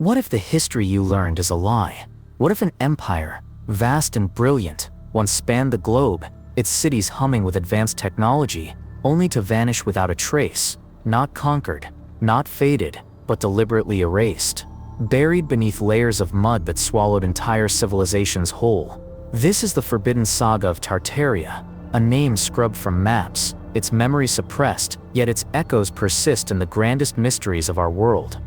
What if the history you learned is a lie? What if an empire, vast and brilliant, once spanned the globe, its cities humming with advanced technology, only to vanish without a trace, not conquered, not faded, but deliberately erased, buried beneath layers of mud that swallowed entire civilizations whole? This is the forbidden saga of Tartaria, a name scrubbed from maps, its memory suppressed, yet its echoes persist in the grandest mysteries of our world.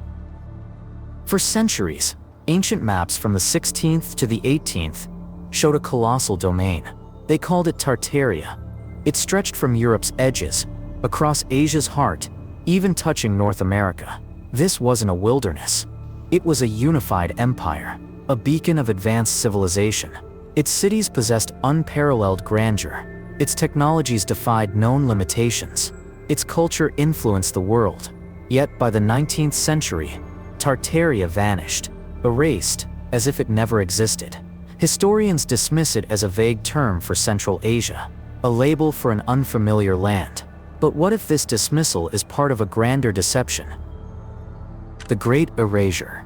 For centuries, ancient maps from the 16th to the 18th showed a colossal domain. They called it Tartaria. It stretched from Europe's edges, across Asia's heart, even touching North America. This wasn't a wilderness. It was a unified empire, a beacon of advanced civilization. Its cities possessed unparalleled grandeur. Its technologies defied known limitations. Its culture influenced the world. Yet by the 19th century, Tartaria vanished, erased, as if it never existed. Historians dismiss it as a vague term for Central Asia, a label for an unfamiliar land. But what if this dismissal is part of a grander deception? The Great Erasure.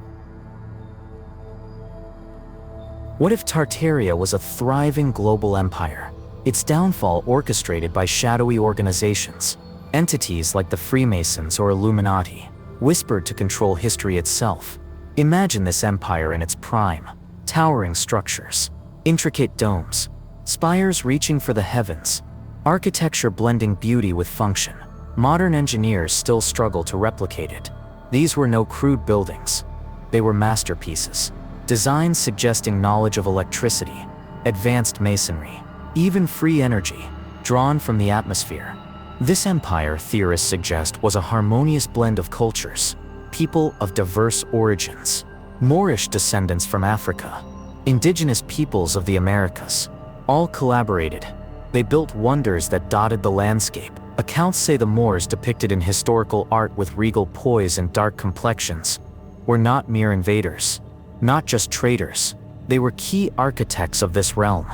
What if Tartaria was a thriving global empire, its downfall orchestrated by shadowy organizations, entities like the Freemasons or Illuminati, whispered to control history itself? Imagine this empire in its prime: towering structures, intricate domes, spires reaching for the heavens, architecture blending beauty with function. Modern engineers still struggle to replicate it. These were no crude buildings. They were masterpieces, designs suggesting knowledge of electricity, advanced masonry, even free energy, drawn from the atmosphere. This empire, theorists suggest, was a harmonious blend of cultures, people of diverse origins, Moorish descendants from Africa, indigenous peoples of the Americas, all collaborated. They built wonders that dotted the landscape. Accounts say the Moors, depicted in historical art with regal poise and dark complexions, were not mere invaders, not just traders. They were key architects of this realm,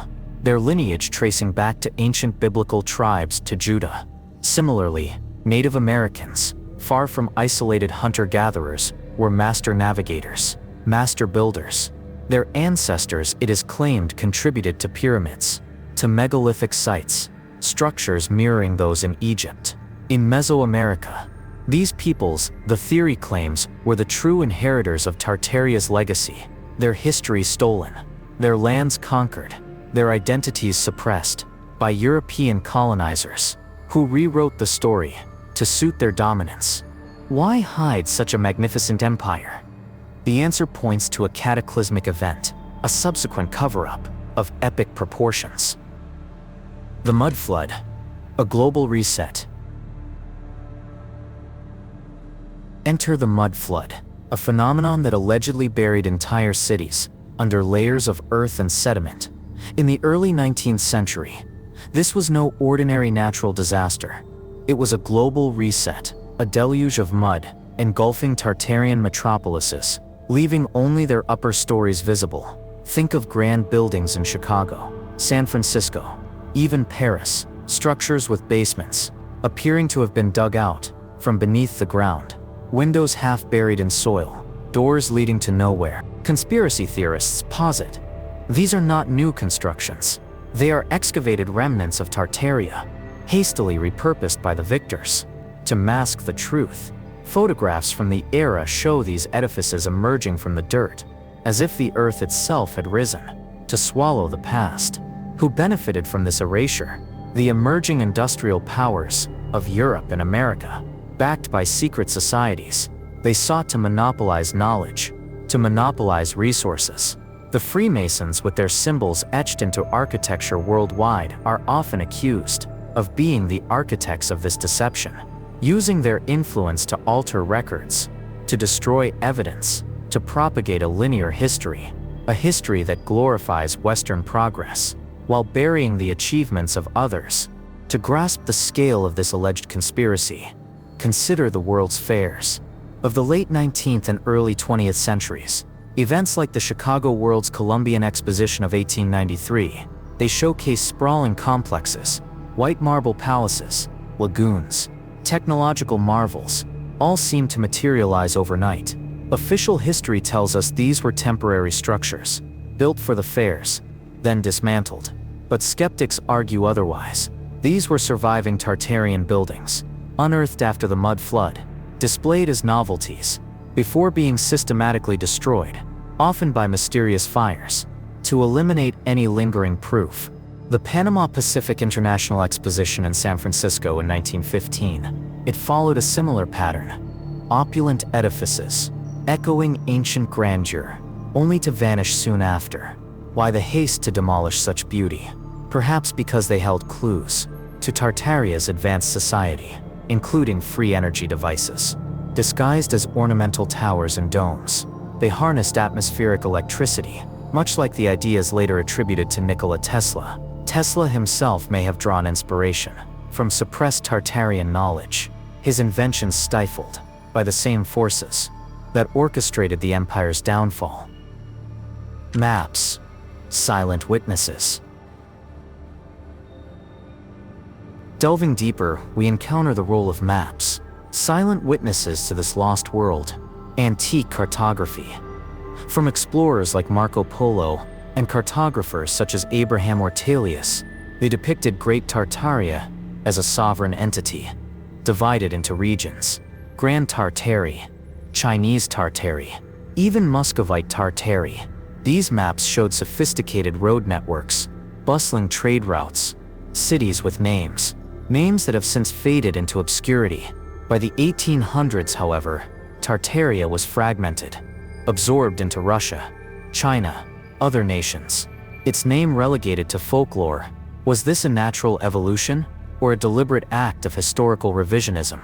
their lineage tracing back to ancient biblical tribes to Judah. Similarly, Native Americans, far from isolated hunter-gatherers, were master navigators, master builders. Their ancestors, it is claimed, contributed to pyramids, to megalithic sites, structures mirroring those in Egypt. In Mesoamerica, these peoples, the theory claims, were the true inheritors of Tartaria's legacy, their history stolen, their lands conquered, their identities suppressed by European colonizers, who rewrote the story to suit their dominance. Why hide such a magnificent empire? The answer points to a cataclysmic event, a subsequent cover-up of epic proportions. The Mud Flood, a global reset. Enter the Mud Flood, a phenomenon that allegedly buried entire cities under layers of earth and sediment. In the early 19th century, this was no ordinary natural disaster. It was a global reset, a deluge of mud, engulfing Tartarian metropolises, leaving only their upper stories visible. Think of grand buildings in Chicago, San Francisco, even Paris, structures with basements, appearing to have been dug out from beneath the ground, windows half buried in soil, doors leading to nowhere. Conspiracy theorists posit these are not new constructions. They are excavated remnants of Tartaria, hastily repurposed by the victors to mask the truth. Photographs from the era show these edifices emerging from the dirt, as if the earth itself had risen to swallow the past. Who benefited from this erasure? The emerging industrial powers of Europe and America, backed by secret societies. They sought to monopolize knowledge, to monopolize resources. The Freemasons, with their symbols etched into architecture worldwide, are often accused of being the architects of this deception, using their influence to alter records, to destroy evidence, to propagate a linear history, a history that glorifies Western progress, while burying the achievements of others. To grasp the scale of this alleged conspiracy, consider the world's fairs of the late 19th and early 20th centuries. Events like the Chicago World's Columbian Exposition of 1893, they showcase sprawling complexes, white marble palaces, lagoons, technological marvels, all seem to materialize overnight. Official history tells us these were temporary structures, built for the fairs, then dismantled. But skeptics argue otherwise. These were surviving Tartarian buildings, unearthed after the mud flood, displayed as novelties, before being systematically destroyed, often by mysterious fires, to eliminate any lingering proof. The Panama Pacific International Exposition in San Francisco in 1915, it followed a similar pattern. Opulent edifices, echoing ancient grandeur, only to vanish soon after. Why the haste to demolish such beauty? Perhaps because they held clues to Tartaria's advanced society, including free energy devices. Disguised as ornamental towers and domes, they harnessed atmospheric electricity, much like the ideas later attributed to Nikola Tesla. Tesla himself may have drawn inspiration from suppressed Tartarian knowledge, his inventions stifled by the same forces that orchestrated the empire's downfall. Maps, silent witnesses. Delving deeper, we encounter the role of maps, silent witnesses to this lost world, antique cartography. From explorers like Marco Polo and cartographers such as Abraham Ortelius, they depicted Great Tartaria as a sovereign entity, divided into regions: Grand Tartary, Chinese Tartary, even Muscovite Tartary. These maps showed sophisticated road networks, bustling trade routes, cities with names that have since faded into obscurity. By the 1800s, however, Tartaria was fragmented, absorbed into Russia, China, other nations. Its name relegated to folklore. Was this a natural evolution, or a deliberate act of historical revisionism?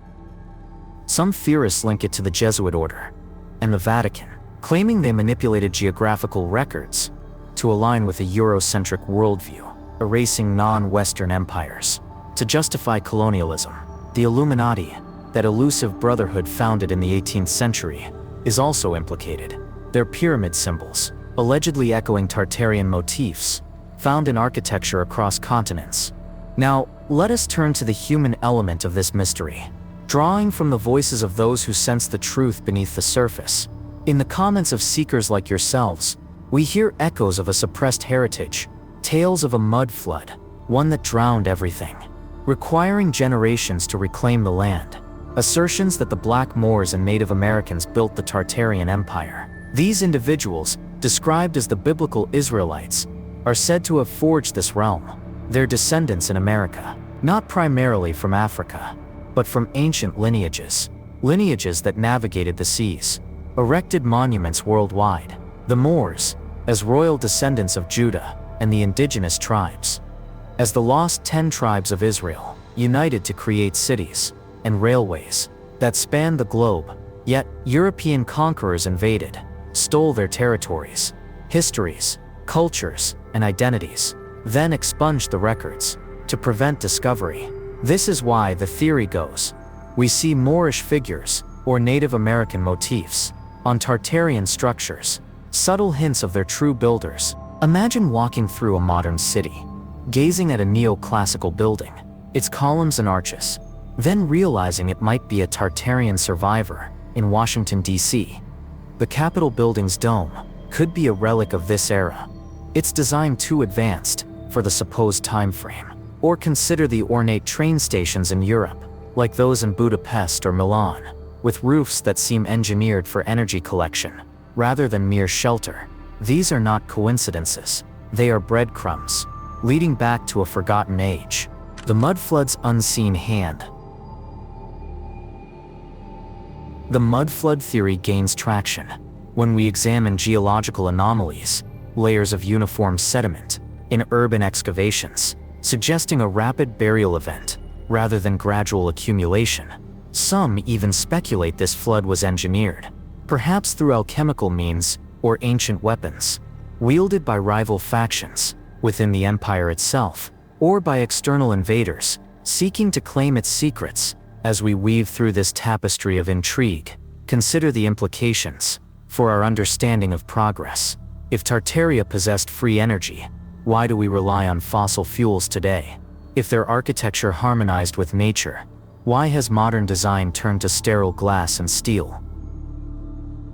Some theorists link it to the Jesuit order and the Vatican, claiming they manipulated geographical records to align with a Eurocentric worldview, erasing non-Western empires to justify colonialism. The Illuminati, that elusive brotherhood founded in the 18th century, is also implicated. Their pyramid symbols, allegedly echoing Tartarian motifs, found in architecture across continents. Now, let us turn to the human element of this mystery, drawing from the voices of those who sense the truth beneath the surface. In the comments of seekers like yourselves, we hear echoes of a suppressed heritage, tales of a mud flood, one that drowned everything, requiring generations to reclaim the land. Assertions that the Black Moors and Native Americans built the Tartarian Empire. These individuals, described as the biblical Israelites, are said to have forged this realm, their descendants in America, not primarily from Africa, but from ancient lineages that navigated the seas, erected monuments worldwide. The Moors, as royal descendants of Judah and the indigenous tribes, as the lost 10 tribes of Israel, united to create cities and railways that spanned the globe. Yet, European conquerors invaded, stole their territories, histories, cultures, and identities, then expunged the records to prevent discovery. This is why, the theory goes, we see Moorish figures or Native American motifs on Tartarian structures, subtle hints of their true builders. Imagine walking through a modern city, gazing at a neoclassical building, its columns and arches, then realizing it might be a Tartarian survivor in Washington, D.C. The Capitol building's dome could be a relic of this era. It's design too advanced for the supposed time frame. Or consider the ornate train stations in Europe, like those in Budapest or Milan, with roofs that seem engineered for energy collection rather than mere shelter. These are not coincidences. They are breadcrumbs, leading back to a forgotten age. The mudflood's unseen hand. The mudflood theory gains traction when we examine geological anomalies, layers of uniform sediment, in urban excavations, suggesting a rapid burial event rather than gradual accumulation. Some even speculate this flood was engineered, perhaps through alchemical means or ancient weapons, wielded by rival factions within the empire itself, or by external invaders seeking to claim its secrets. As we weave through this tapestry of intrigue, consider the implications for our understanding of progress. If Tartaria possessed free energy, why do we rely on fossil fuels today? If their architecture harmonized with nature, why has modern design turned to sterile glass and steel?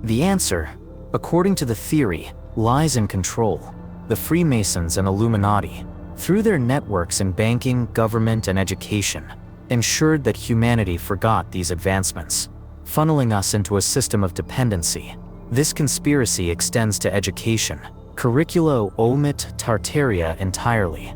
The answer, according to the theory, lies in control. The Freemasons and Illuminati, through their networks in banking, government, and education, ensured that humanity forgot these advancements, funneling us into a system of dependency. This conspiracy extends to education. Curricula omit Tartaria entirely,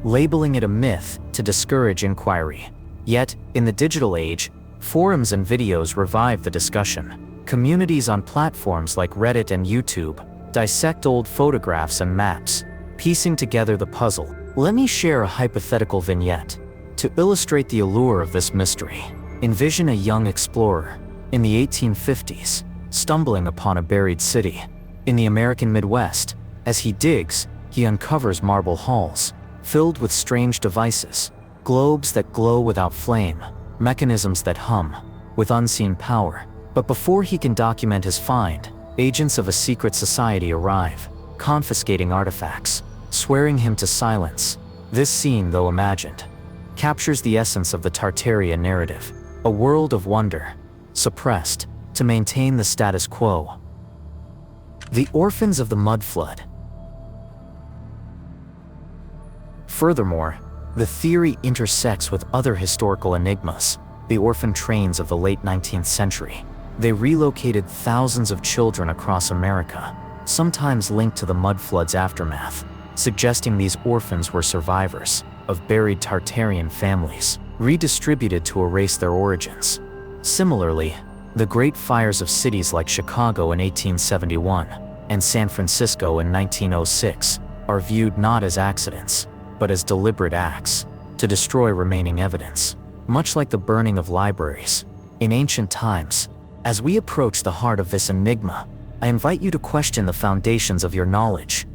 labeling it a myth to discourage inquiry. Yet, in the digital age, forums and videos revive the discussion. Communities on platforms like Reddit and YouTube dissect old photographs and maps, piecing together the puzzle. Let me share a hypothetical vignette to illustrate the allure of this mystery. Envision a young explorer in the 1850s, stumbling upon a buried city. In the American Midwest, as he digs, he uncovers marble halls filled with strange devices, globes that glow without flame, mechanisms that hum with unseen power. But before he can document his find, agents of a secret society arrive, confiscating artifacts, swearing him to silence. This scene, though imagined, captures the essence of the Tartaria narrative, a world of wonder, suppressed to maintain the status quo. The Orphans of the Mud Flood. Furthermore, the theory intersects with other historical enigmas, the orphan trains of the late 19th century. They relocated thousands of children across America, sometimes linked to the mud flood's aftermath, suggesting these orphans were survivors of buried Tartarian families, redistributed to erase their origins. Similarly, the great fires of cities like Chicago in 1871 and San Francisco in 1906 are viewed not as accidents, but as deliberate acts to destroy remaining evidence, much like the burning of libraries in ancient times. As we approach the heart of this enigma, I invite you to question the foundations of your knowledge.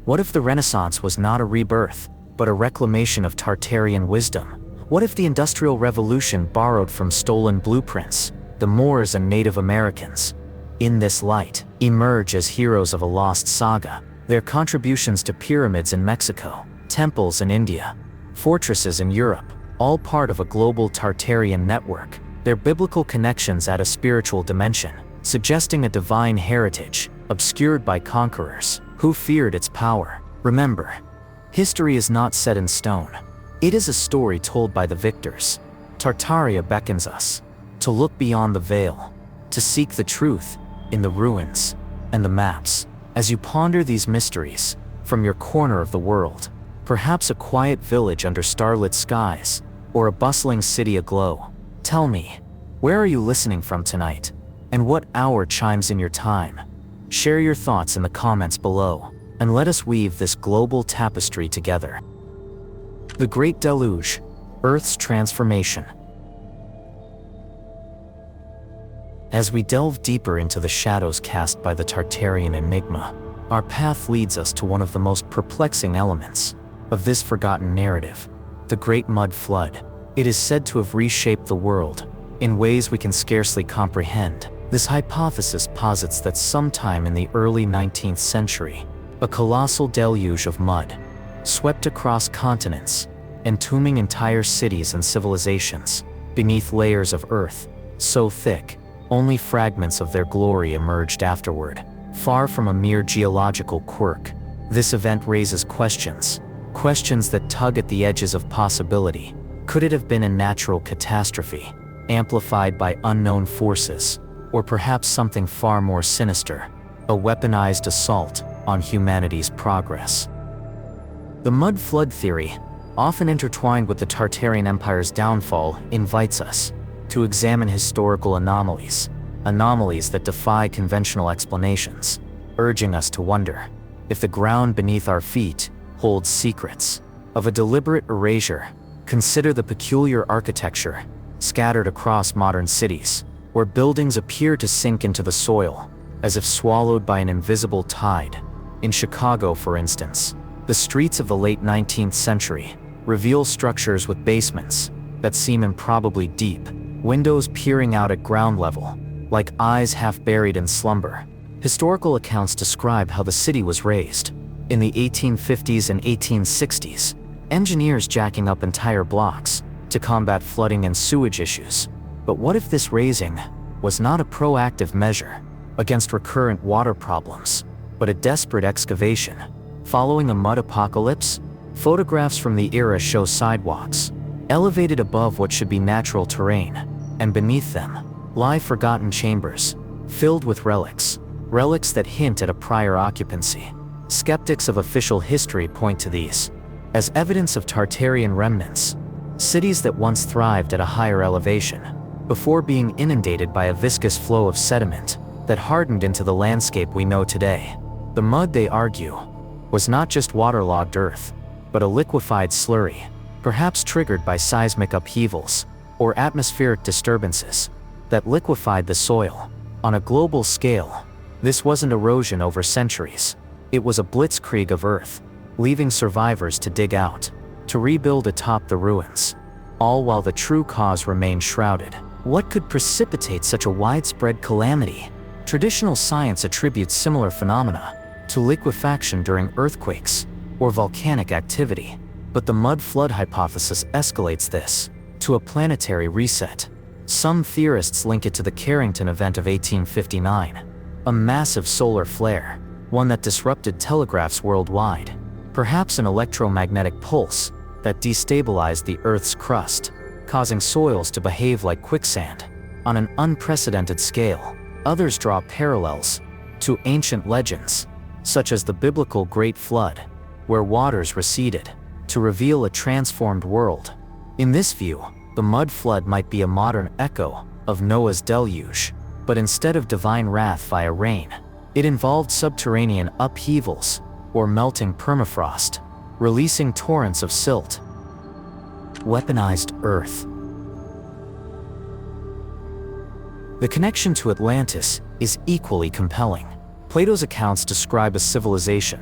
What if the Renaissance was not a rebirth, but a reclamation of Tartarian wisdom? What if the Industrial Revolution borrowed from stolen blueprints, the Moors and Native Americans, in this light, emerge as heroes of a lost saga? Their contributions to pyramids in Mexico, temples in India, fortresses in Europe, all part of a global Tartarian network. Their biblical connections add a spiritual dimension, suggesting a divine heritage, obscured by conquerors who feared its power. Remember, history is not set in stone. It is a story told by the victors. Tartaria beckons us to look beyond the veil, to seek the truth in the ruins and the maps. As you ponder these mysteries from your corner of the world, perhaps a quiet village under starlit skies, or a bustling city aglow, tell me, where are you listening from tonight? And what hour chimes in your time? Share your thoughts in the comments below, and let us weave this global tapestry together. The Great Deluge, Earth's transformation. As we delve deeper into the shadows cast by the Tartarian enigma, our path leads us to one of the most perplexing elements of this forgotten narrative, the Great Mud Flood. It is said to have reshaped the world in ways we can scarcely comprehend. This hypothesis posits that sometime in the early 19th century, a colossal deluge of mud swept across continents, entombing entire cities and civilizations beneath layers of earth so thick, only fragments of their glory emerged afterward. Far from a mere geological quirk, this event raises questions that tug at the edges of possibility. Could it have been a natural catastrophe, amplified by unknown forces, or perhaps something far more sinister, a weaponized assault on humanity's progress? The mud flood theory, often intertwined with the Tartarian Empire's downfall, invites us to examine historical anomalies that defy conventional explanations, urging us to wonder if the ground beneath our feet holds secrets of a deliberate erasure. Consider the peculiar architecture scattered across modern cities, where buildings appear to sink into the soil, as if swallowed by an invisible tide. In Chicago, for instance, the streets of the late 19th century reveal structures with basements that seem improbably deep, windows peering out at ground level, like eyes half buried in slumber. Historical accounts describe how the city was raised. In the 1850s and 1860s, engineers jacking up entire blocks to combat flooding and sewage issues. But what if this raising was not a proactive measure, against recurrent water problems, but a desperate excavation. Following a mud apocalypse, photographs from the era show sidewalks, elevated above what should be natural terrain, and beneath them lie forgotten chambers, filled with relics that hint at a prior occupancy. Skeptics of official history point to these as evidence of Tartarian remnants, cities that once thrived at a higher elevation, before being inundated by a viscous flow of sediment that hardened into the landscape we know today. The mud, they argue, was not just waterlogged earth, but a liquefied slurry, perhaps triggered by seismic upheavals or atmospheric disturbances that liquefied the soil. On a global scale, this wasn't erosion over centuries. It was a blitzkrieg of earth, leaving survivors to dig out, to rebuild atop the ruins, all while the true cause remained shrouded. What could precipitate such a widespread calamity? Traditional science attributes similar phenomena to liquefaction during earthquakes or volcanic activity, but the mud flood hypothesis escalates this to a planetary reset. Some theorists link it to the Carrington event of 1859, a massive solar flare, one that disrupted telegraphs worldwide, perhaps an electromagnetic pulse that destabilized the Earth's crust, causing soils to behave like quicksand on an unprecedented scale. Others draw parallels to ancient legends, such as the biblical Great Flood, where waters receded to reveal a transformed world. In this view, the mud flood might be a modern echo of Noah's deluge, but instead of divine wrath via rain, it involved subterranean upheavals or melting permafrost, releasing torrents of silt. Weaponized Earth. The connection to Atlantis is equally compelling. Plato's accounts describe a civilization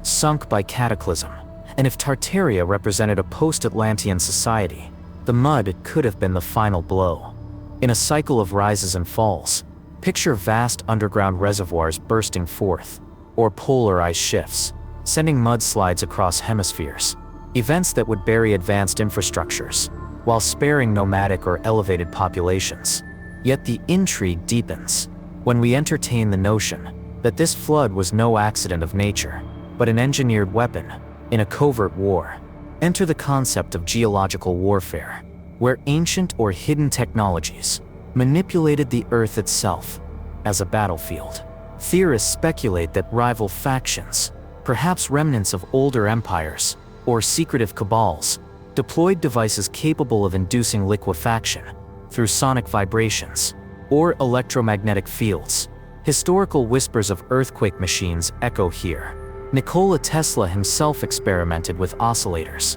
sunk by cataclysm, and if Tartaria represented a post-Atlantean society, the mud could have been the final blow. In a cycle of rises and falls, picture vast underground reservoirs bursting forth, or polar ice shifts, sending mudslides across hemispheres, events that would bury advanced infrastructures, while sparing nomadic or elevated populations. Yet the intrigue deepens when we entertain the notion that this flood was no accident of nature, but an engineered weapon in a covert war. Enter the concept of geological warfare, where ancient or hidden technologies manipulated the Earth itself as a battlefield. Theorists speculate that rival factions, perhaps remnants of older empires or secretive cabals, deployed devices capable of inducing liquefaction through sonic vibrations or electromagnetic fields. Historical whispers of earthquake machines echo here. Nikola Tesla himself experimented with oscillators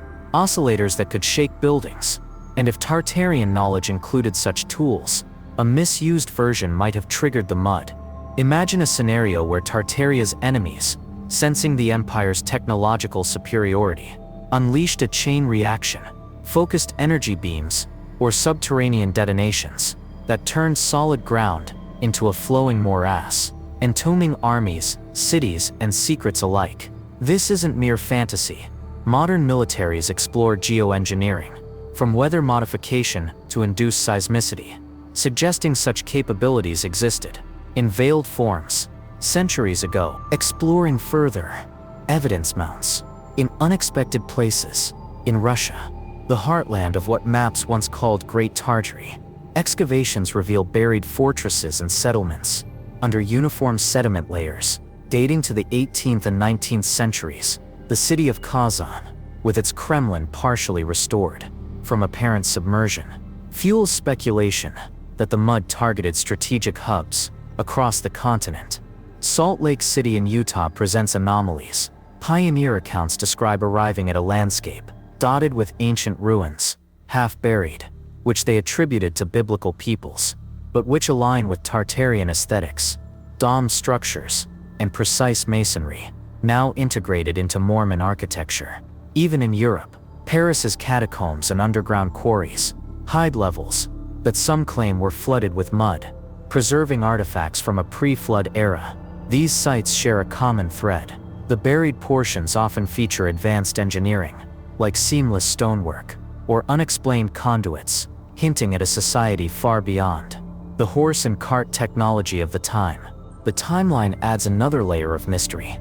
that could shake buildings, and if Tartarian knowledge included such tools, a misused version might have triggered the mud. Imagine a scenario where Tartaria's enemies, sensing the Empire's technological superiority, unleashed a chain reaction, focused energy beams, or subterranean detonations that turned solid ground into a flowing morass, entombing armies, cities, and secrets alike. This isn't mere fantasy. Modern militaries explore geoengineering, from weather modification to induced seismicity, suggesting such capabilities existed in veiled forms centuries ago. Exploring further, evidence mounts in unexpected places. In Russia, the heartland of what maps once called Great Tartary, excavations reveal buried fortresses and settlements under uniform sediment layers dating to the 18th and 19th centuries. The city of Kazan, with its Kremlin partially restored from apparent submersion, fuels speculation that the mud targeted strategic hubs across the continent. Salt Lake City in Utah presents anomalies. Pioneer accounts describe arriving at a landscape dotted with ancient ruins, half buried, which they attributed to biblical peoples, but which align with Tartarian aesthetics. Dome structures and precise masonry, now integrated into Mormon architecture. Even in Europe, Paris's catacombs and underground quarries hide levels that some claim were flooded with mud, preserving artifacts from a pre-flood era. These sites share a common thread. The buried portions often feature advanced engineering, like seamless stonework or unexplained conduits, hinting at a society far beyond the horse and cart technology of the time. the timeline adds another layer of mystery.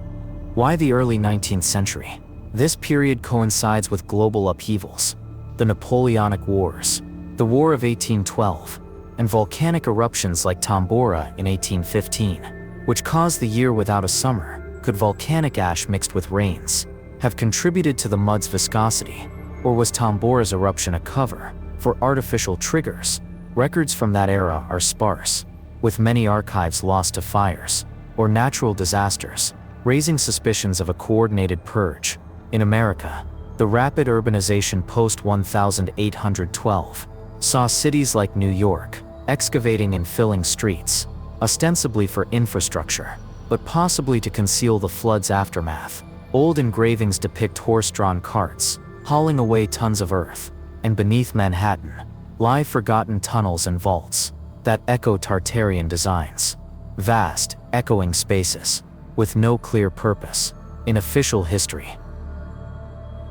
Why the early 19th century? This period coincides with global upheavals, the Napoleonic Wars, the War of 1812, and volcanic eruptions like Tambora in 1815, which caused the year without a summer. Could volcanic ash mixed with rains have contributed to the mud's viscosity, or was Tambora's eruption a cover for artificial triggers? Records from that era are sparse, with many archives lost to fires or natural disasters, raising suspicions of a coordinated purge. In America, the rapid urbanization post-1812 saw cities like New York excavating and filling streets, ostensibly for infrastructure, but possibly to conceal the flood's aftermath. Old engravings depict horse-drawn carts hauling away tons of earth, and beneath Manhattan lie forgotten tunnels and vaults that echo Tartarian designs. Vast, echoing spaces, with no clear purpose. In official history,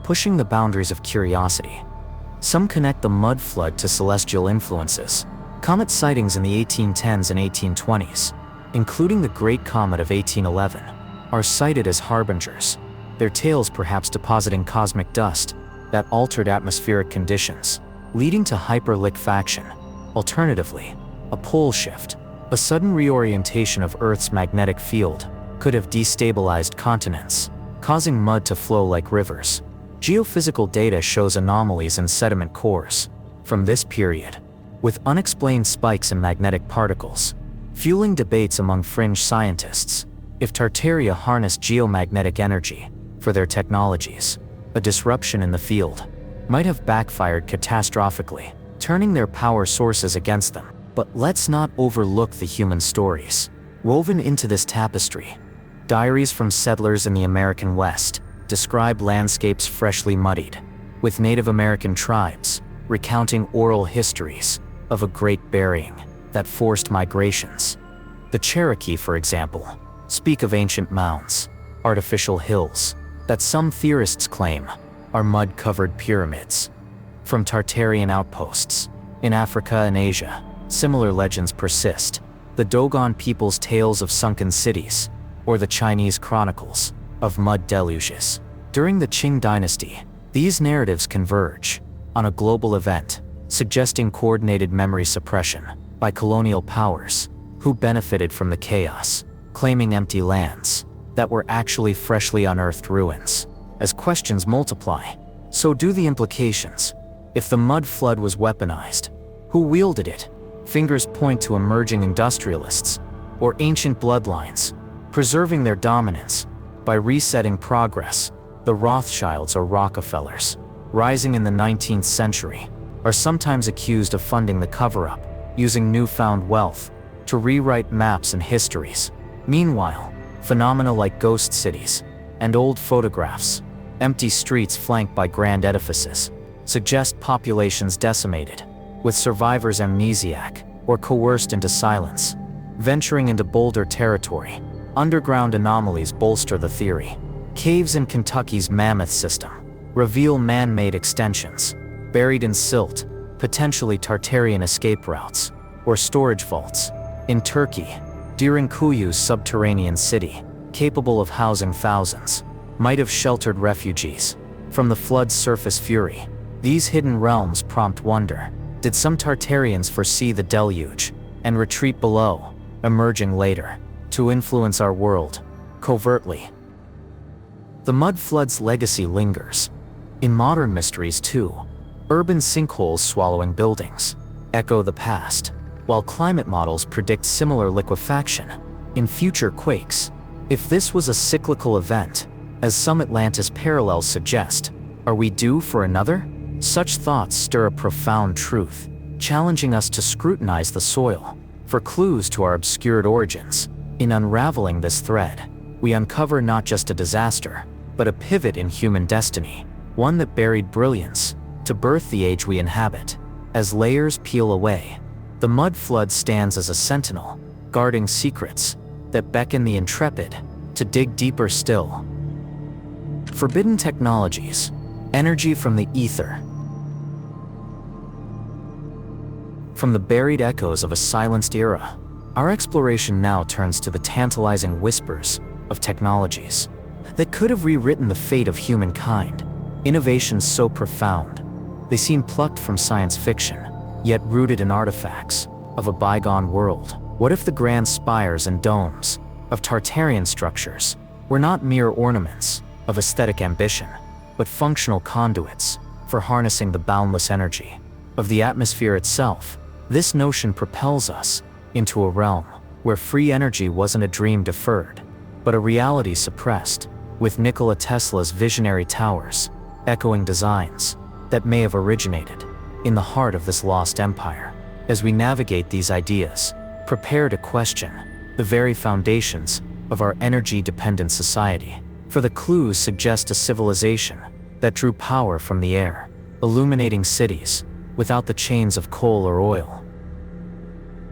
pushing the boundaries of curiosity, some connect the mud flood to celestial influences. Comet sightings in the 1810s and 1820s, including the Great Comet of 1811, are cited as harbingers, their tails perhaps depositing cosmic dust that altered atmospheric conditions, leading to hyperliquefaction. Alternatively, a pole shift, a sudden reorientation of Earth's magnetic field, could have destabilized continents, causing mud to flow like rivers. Geophysical data shows anomalies in sediment cores from this period, with unexplained spikes in magnetic particles, fueling debates among fringe scientists. If Tartaria harnessed geomagnetic energy for their technologies, a disruption in the field might have backfired catastrophically, turning their power sources against them. But let's not overlook the human stories woven into this tapestry. Diaries from settlers in the American West describe landscapes freshly muddied, with Native American tribes recounting oral histories of a great burying that forced migrations. The Cherokee, for example, speak of ancient mounds, artificial hills, that some theorists claim are mud-covered pyramids. From Tartarian outposts in Africa and Asia, similar legends persist. The Dogon people's tales of sunken cities, or the Chinese chronicles of mud deluges. During the Qing dynasty, these narratives converge on a global event, suggesting coordinated memory suppression by colonial powers who benefited from the chaos, claiming empty lands that were actually freshly unearthed ruins. As questions multiply, so do the implications. If the mud flood was weaponized, who wielded it? Fingers point to emerging industrialists or ancient bloodlines, preserving their dominance by resetting progress. The Rothschilds or Rockefellers, rising in the 19th century, are sometimes accused of funding the cover-up, using newfound wealth to rewrite maps and histories. Meanwhile, phenomena like ghost cities and old photographs, empty streets flanked by grand edifices, suggest populations decimated, with survivors amnesiac or coerced into silence. Venturing into bolder territory, underground anomalies bolster the theory. Caves in Kentucky's Mammoth System reveal man-made extensions, buried in silt, potentially Tartarian escape routes, or storage vaults. In Turkey, Derinkuyu's subterranean city, capable of housing thousands, might have sheltered refugees from the flood's surface fury. These hidden realms prompt wonder. Did some Tartarians foresee the deluge and retreat below, emerging later to influence our world covertly? The mud flood's legacy lingers in modern mysteries too. Urban sinkholes swallowing buildings echo the past, while climate models predict similar liquefaction in future quakes. If this was a cyclical event, as some Atlantis parallels suggest, are we due for another? Such thoughts stir a profound truth, challenging us to scrutinize the soil for clues to our obscured origins. In unraveling this thread, we uncover not just a disaster, but a pivot in human destiny, one that buried brilliance to birth the age we inhabit. As layers peel away, the mud flood stands as a sentinel, guarding secrets that beckon the intrepid to dig deeper still. Forbidden technologies, energy from the ether. From the buried echoes of a silenced era, Our exploration now turns to the tantalizing whispers of technologies that could have rewritten the fate of humankind. Innovations so profound, they seem plucked from science fiction, yet rooted in artifacts of a bygone world. What if the grand spires and domes of Tartarian structures were not mere ornaments of aesthetic ambition, but functional conduits for harnessing the boundless energy of the atmosphere itself? This notion propels us into a realm where free energy wasn't a dream deferred, but a reality suppressed, with Nikola Tesla's visionary towers echoing designs that may have originated in the heart of this lost empire. As we navigate these ideas, prepare to question the very foundations of our energy-dependent society, for the clues suggest a civilization that drew power from the air, illuminating cities without the chains of coal or oil.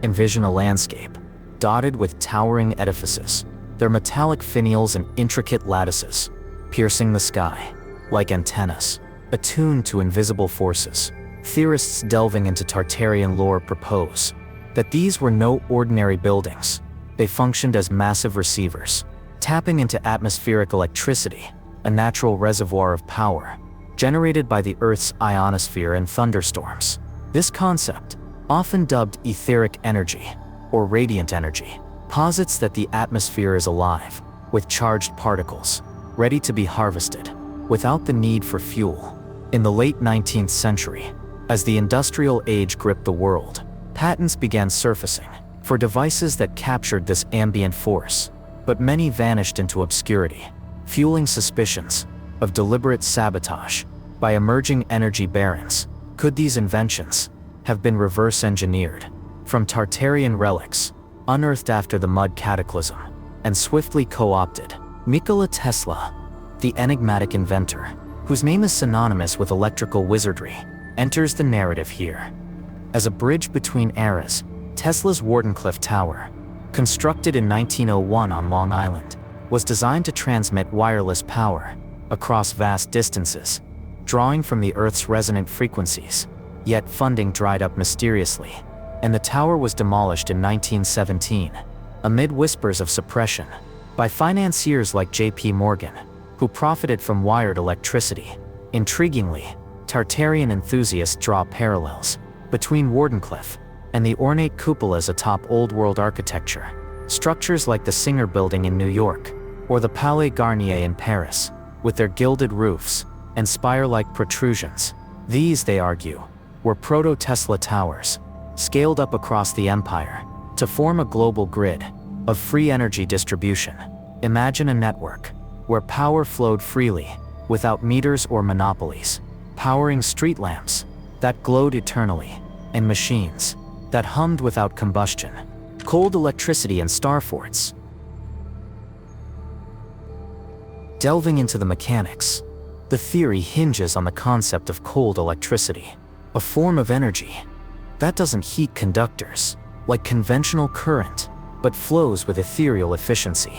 Envision a landscape dotted with towering edifices, their metallic finials and intricate lattices piercing the sky like antennas, attuned to invisible forces. Theorists delving into Tartarian lore propose that these were no ordinary buildings. They functioned as massive receivers, tapping into atmospheric electricity, a natural reservoir of power generated by the Earth's ionosphere and thunderstorms. This concept, often dubbed etheric energy or radiant energy, posits that the atmosphere is alive with charged particles, ready to be harvested without the need for fuel. In the late 19th century, as the industrial age gripped the world, patents began surfacing for devices that captured this ambient force, but many vanished into obscurity, fueling suspicions of deliberate sabotage by emerging energy barons. Could these inventions have been reverse engineered from Tartarian relics, unearthed after the Mud Cataclysm, and swiftly co-opted? Nikola Tesla, the enigmatic inventor, whose name is synonymous with electrical wizardry, enters the narrative here. As a bridge between eras, Tesla's Wardenclyffe Tower, constructed in 1901 on Long Island, was designed to transmit wireless power across vast distances, drawing from the Earth's resonant frequencies. Yet funding dried up mysteriously, and the tower was demolished in 1917, amid whispers of suppression, by financiers like J.P. Morgan, who profited from wired electricity. Intriguingly, Tartarian enthusiasts draw parallels between Wardenclyffe and the ornate cupolas atop Old World architecture. Structures like the Singer Building in New York or the Palais Garnier in Paris, with their gilded roofs and spire-like protrusions. These, they argue, were proto-Tesla towers, scaled up across the empire to form a global grid of free energy distribution. Imagine a network where power flowed freely, without meters or monopolies, powering street lamps that glowed eternally, and machines that hummed without combustion. Cold electricity and star forts. Delving into the mechanics, the theory hinges on the concept of cold electricity, a form of energy that doesn't heat conductors like conventional current, but flows with ethereal efficiency.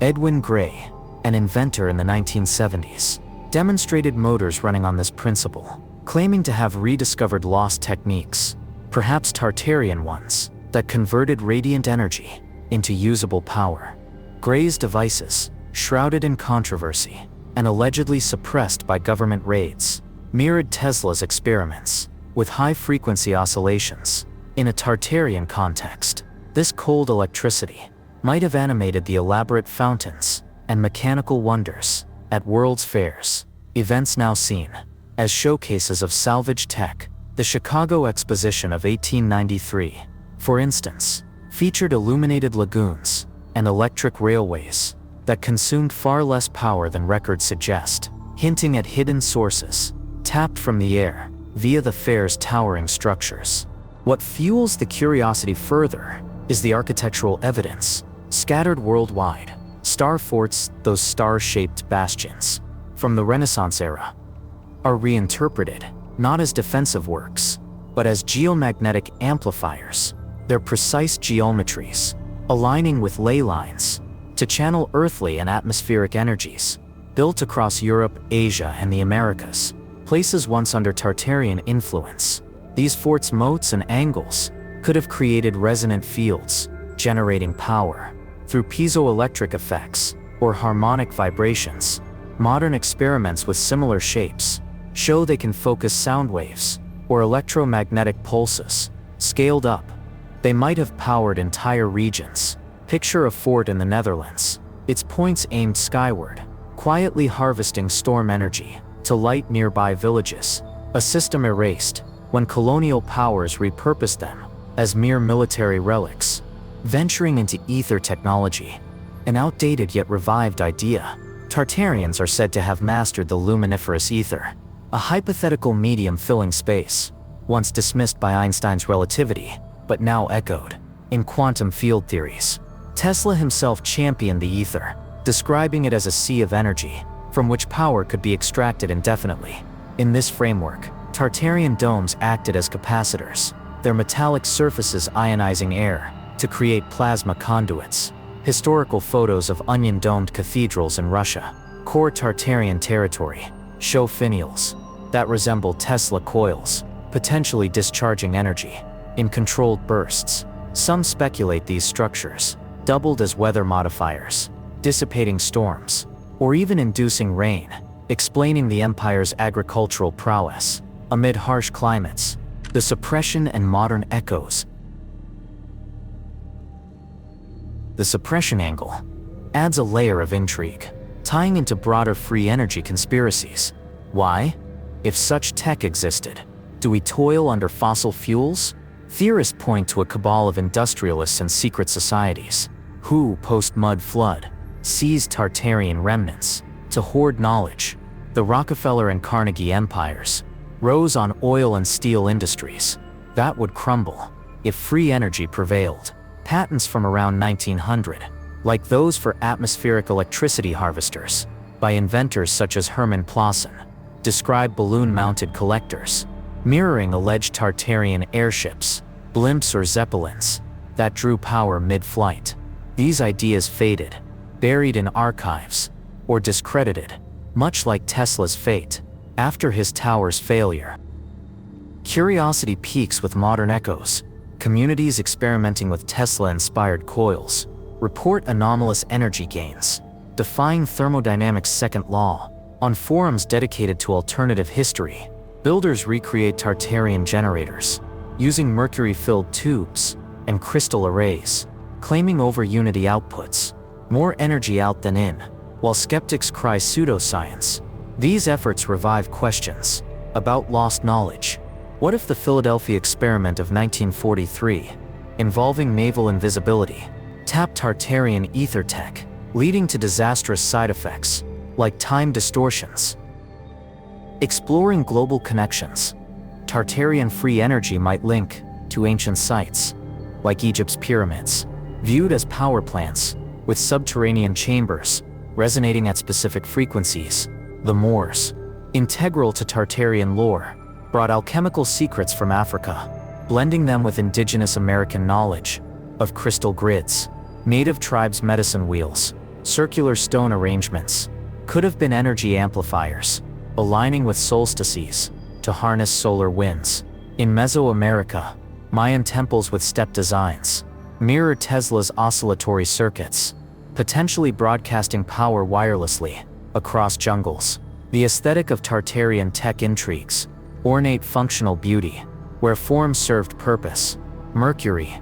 Edwin Gray, an inventor in the 1970s, demonstrated motors running on this principle, claiming to have rediscovered lost techniques, perhaps Tartarian ones, that converted radiant energy into usable power. Gray's devices, shrouded in controversy and allegedly suppressed by government raids, mirrored Tesla's experiments with high-frequency oscillations. In a Tartarian context, this cold electricity might have animated the elaborate fountains and mechanical wonders at world's fairs, events now seen as showcases of salvage tech. The Chicago Exposition of 1893, for instance, featured illuminated lagoons and electric railways that consumed far less power than records suggest, hinting at hidden sources tapped from the air via the fair's towering structures. What fuels the curiosity further is the architectural evidence scattered worldwide. Star forts, those star-shaped bastions from the Renaissance era, are reinterpreted not as defensive works, but as geomagnetic amplifiers, their precise geometries aligning with ley lines to channel earthly and atmospheric energies. Built across Europe, Asia, and the Americas, places once under Tartarian influence, these forts' moats and angles could have created resonant fields, generating power through piezoelectric effects or harmonic vibrations. Modern experiments with similar shapes show they can focus sound waves or electromagnetic pulses. Scaled up, they might have powered entire regions. Picture a fort in the Netherlands, its points aimed skyward, quietly harvesting storm energy to light nearby villages. A system erased when colonial powers repurposed them as mere military relics. Venturing into ether technology, an outdated yet revived idea. Tartarians are said to have mastered the luminiferous ether, a hypothetical medium filling space, once dismissed by Einstein's relativity, but now echoed in quantum field theories. Tesla himself championed the ether, describing it as a sea of energy from which power could be extracted indefinitely. In this framework, Tartarian domes acted as capacitors, their metallic surfaces ionizing air to create plasma conduits. Historical photos of onion-domed cathedrals in Russia, core Tartarian territory, show finials that resemble Tesla coils, potentially discharging energy in controlled bursts. Some speculate these structures doubled as weather modifiers, dissipating storms, or even inducing rain, explaining the empire's agricultural prowess amid harsh climates. The suppression and modern echoes. The suppression angle adds a layer of intrigue, tying into broader free energy conspiracies. Why? If such tech existed, do we toil under fossil fuels? Theorists point to a cabal of industrialists and secret societies, who, post-Mud Flood, seized Tartarian remnants to hoard knowledge. The Rockefeller and Carnegie empires rose on oil and steel industries that would crumble if free energy prevailed. Patents from around 1900, like those for atmospheric electricity harvesters, by inventors such as Hermann Plasson, describe balloon-mounted collectors, mirroring alleged Tartarian airships, blimps or zeppelins, that drew power mid-flight. These ideas faded, buried in archives, or discredited, much like Tesla's fate after his tower's failure. Curiosity peaks with modern echoes. Communities experimenting with Tesla-inspired coils report anomalous energy gains, defying thermodynamics' second law. On forums dedicated to alternative history, builders recreate Tartarian generators, using mercury-filled tubes and crystal arrays, claiming over-unity outputs, more energy out than in, while skeptics cry pseudoscience. These efforts revive questions about lost knowledge. What if the Philadelphia experiment of 1943, involving naval invisibility, tapped Tartarian ether tech, leading to disastrous side effects, like time distortions? Exploring global connections, Tartarian free energy might link to ancient sites, like Egypt's pyramids, viewed as power plants, with subterranean chambers resonating at specific frequencies. The Moors, integral to Tartarian lore, brought alchemical secrets from Africa, blending them with indigenous American knowledge of crystal grids, native tribes' medicine wheels, circular stone arrangements, could have been energy amplifiers, aligning with solstices to harness solar winds. In Mesoamerica, Mayan temples with step designs mirror Tesla's oscillatory circuits, potentially broadcasting power wirelessly across jungles. The aesthetic of Tartarian tech intrigues, ornate functional beauty, where form served purpose. Mercury,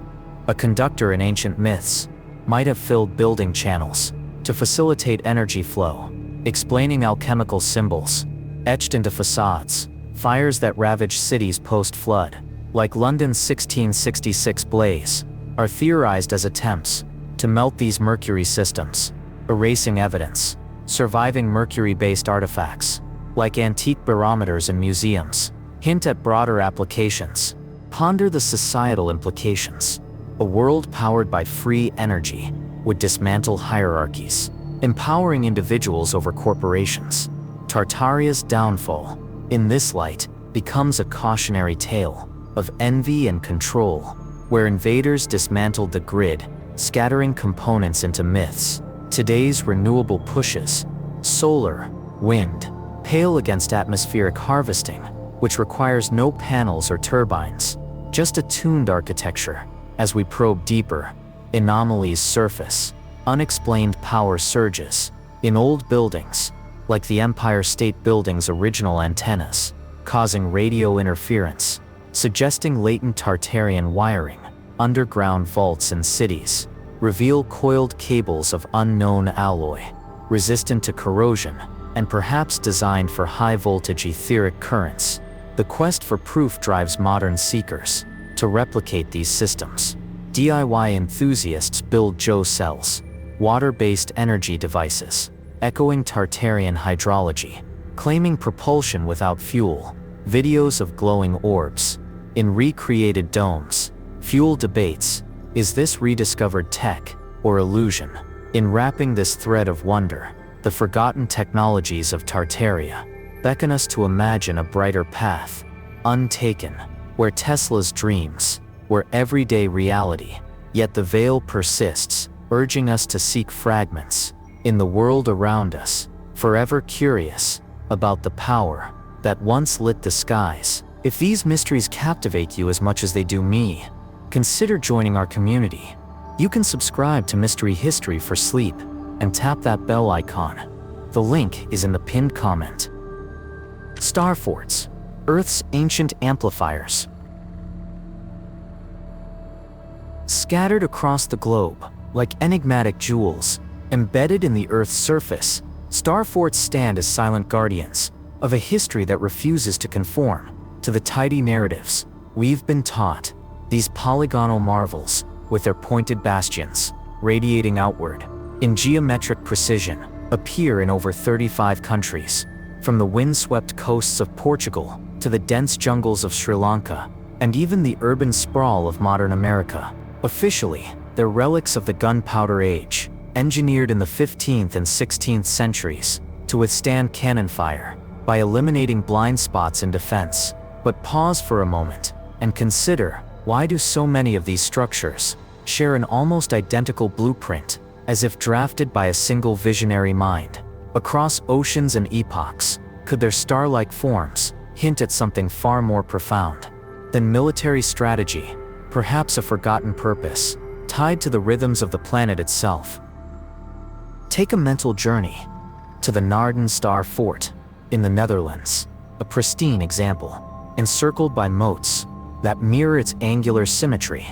a conductor in ancient myths, might have filled building channels to facilitate energy flow, explaining alchemical symbols etched into facades. Fires that ravaged cities post-flood, like London's 1666 blaze, are theorized as attempts to melt these mercury systems, erasing evidence. Surviving mercury-based artifacts, like antique barometers in museums, hint at broader applications. Ponder the societal implications. A world powered by free energy would dismantle hierarchies, empowering individuals over corporations. Tartaria's downfall, in this light, becomes a cautionary tale of envy and control, where invaders dismantled the grid, scattering components into myths. Today's renewable pushes, solar, wind, pale against atmospheric harvesting, which requires no panels or turbines, just a tuned architecture. As we probe deeper, anomalies surface, unexplained power surges. In old buildings, like the Empire State Building's original antennas, causing radio interference, suggesting latent Tartarian wiring. Underground vaults in cities reveal coiled cables of unknown alloy, resistant to corrosion, and perhaps designed for high-voltage etheric currents. The quest for proof drives modern seekers to replicate these systems. DIY enthusiasts build Joe cells, water-based energy devices, echoing Tartarian hydrology, claiming propulsion without fuel. Videos of glowing orbs in recreated domes. Fuel debates. Is this rediscovered tech or illusion? In wrapping this thread of wonder, the forgotten technologies of Tartaria beckon us to imagine a brighter path, untaken, where Tesla's dreams were everyday reality, yet the veil persists, urging us to seek fragments in the world around us, forever curious about the power that once lit the skies. If these mysteries captivate you as much as they do me, consider joining our community. You can subscribe to Mystery History for sleep and tap that bell icon. The link is in the pinned comment. Star Forts, Earth's ancient amplifiers. Scattered across the globe, like enigmatic jewels, embedded in the Earth's surface, star forts stand as silent guardians of a history that refuses to conform to the tidy narratives we've been taught. These polygonal marvels, with their pointed bastions, radiating outward in geometric precision, appear in over 35 countries, from the windswept coasts of Portugal to the dense jungles of Sri Lanka, and even the urban sprawl of modern America. Officially, they're relics of the gunpowder age, engineered in the 15th and 16th centuries to withstand cannon fire by eliminating blind spots in defense. But pause for a moment and consider, why do so many of these structures share an almost identical blueprint, as if drafted by a single visionary mind? Across oceans and epochs, could their star-like forms hint at something far more profound than military strategy, perhaps a forgotten purpose, tied to the rhythms of the planet itself? Take a mental journey to the Naarden Star Fort in the Netherlands, a pristine example, encircled by moats that mirror its angular symmetry,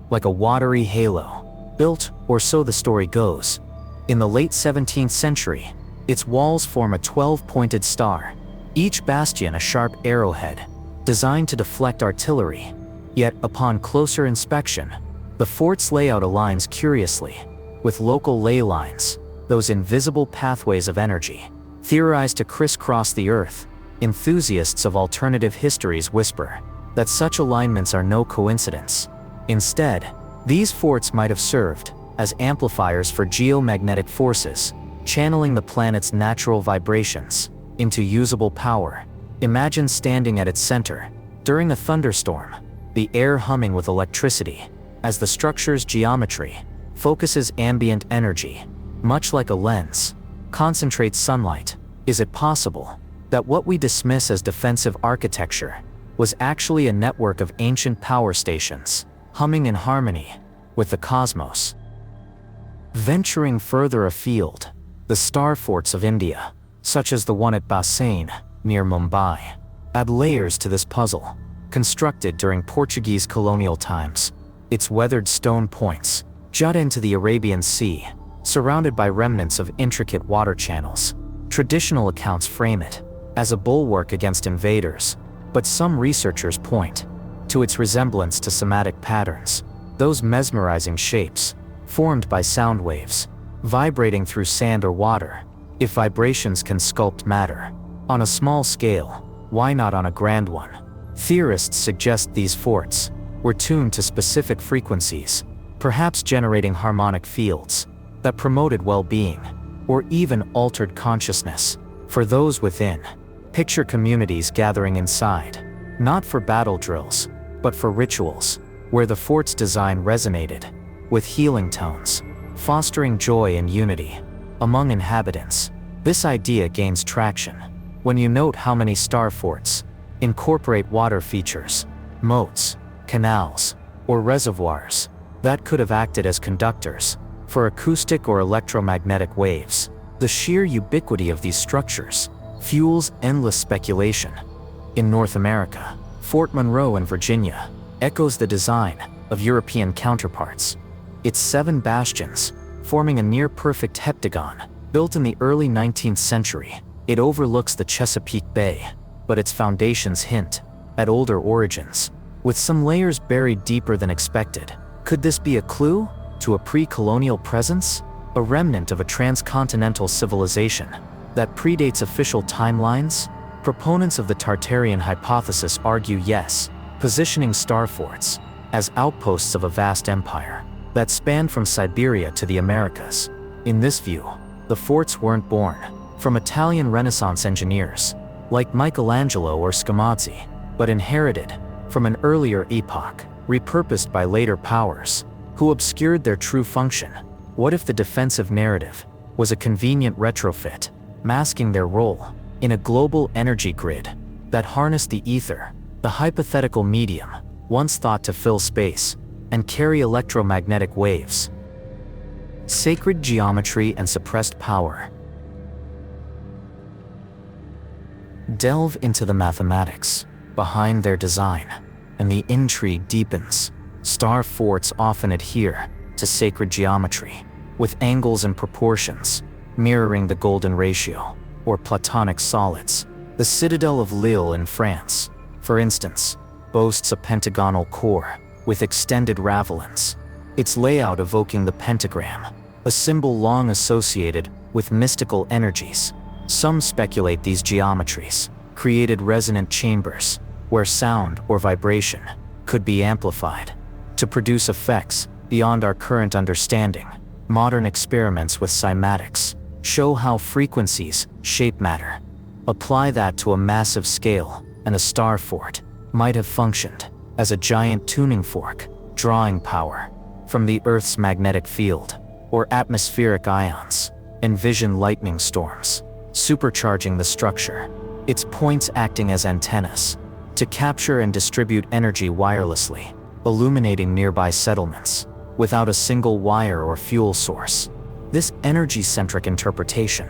like a watery halo, built, or so the story goes, in the late 17th century. Its walls form a 12-pointed star, each bastion a sharp arrowhead, designed to deflect artillery. Yet, upon closer inspection, the fort's layout aligns curiously with local ley lines, those invisible pathways of energy, theorized to crisscross the Earth. Enthusiasts of alternative histories whisper that such alignments are no coincidence. Instead, these forts might have served as amplifiers for geomagnetic forces, channeling the planet's natural vibrations into usable power. Imagine standing at its center during a thunderstorm, the air humming with electricity, as the structure's geometry focuses ambient energy, much like a lens, concentrates sunlight. Is it possible that what we dismiss as defensive architecture was actually a network of ancient power stations, humming in harmony with the cosmos? Venturing further afield, the star forts of India, such as the one at Bassein, near Mumbai, add layers to this puzzle. Constructed during Portuguese colonial times, its weathered stone points jut into the Arabian Sea, surrounded by remnants of intricate water channels. Traditional accounts frame it as a bulwark against invaders, but some researchers point to its resemblance to somatic patterns, those mesmerizing shapes formed by sound waves vibrating through sand or water. If vibrations can sculpt matter on a small scale, why not on a grand one? Theorists suggest these forts were tuned to specific frequencies, perhaps generating harmonic fields that promoted well-being or even altered consciousness for those within. Picture communities gathering inside, not for battle drills, but for rituals, where the fort's design resonated with healing tones, fostering joy and unity among inhabitants. This idea gains traction when you note how many star forts incorporate water features, moats, canals, or reservoirs. that could have acted as conductors for acoustic or electromagnetic waves. The sheer ubiquity of these structures fuels endless speculation. In North America, Fort Monroe in Virginia echoes the design of European counterparts. Its 7 bastions, forming a near-perfect heptagon, built in the early 19th century. It overlooks the Chesapeake Bay, but its foundations hint at older origins, with some layers buried deeper than expected. Could this be a clue to a pre-colonial presence? A remnant of a transcontinental civilization that predates official timelines? Proponents of the Tartarian hypothesis argue yes, positioning star forts as outposts of a vast empire that spanned from Siberia to the Americas. In this view, the forts weren't born from Italian Renaissance engineers like Michelangelo or Scamozzi, but inherited from an earlier epoch, repurposed by later powers who obscured their true function. What if the defensive narrative was a convenient retrofit, masking their role in a global energy grid that harnessed the ether, the hypothetical medium once thought to fill space and carry electromagnetic waves? Sacred geometry and suppressed power. Delve into the mathematics behind their design, and the intrigue deepens. Star forts often adhere to sacred geometry, with angles and proportions mirroring the golden ratio or Platonic solids. The citadel of Lille in France, for instance, boasts a pentagonal core with extended ravelins, its layout evoking the pentagram, a symbol long associated with mystical energies. Some speculate these geometries created resonant chambers where sound or vibration could be amplified to produce effects beyond our current understanding. Modern experiments with cymatics show how frequencies shape matter. Apply that to a massive scale, and a star fort might have functioned as a giant tuning fork, drawing power from the Earth's magnetic field or atmospheric ions. Envision lightning storms supercharging the structure, its points acting as antennas to capture and distribute energy wirelessly, illuminating nearby settlements without a single wire or fuel source. This energy-centric interpretation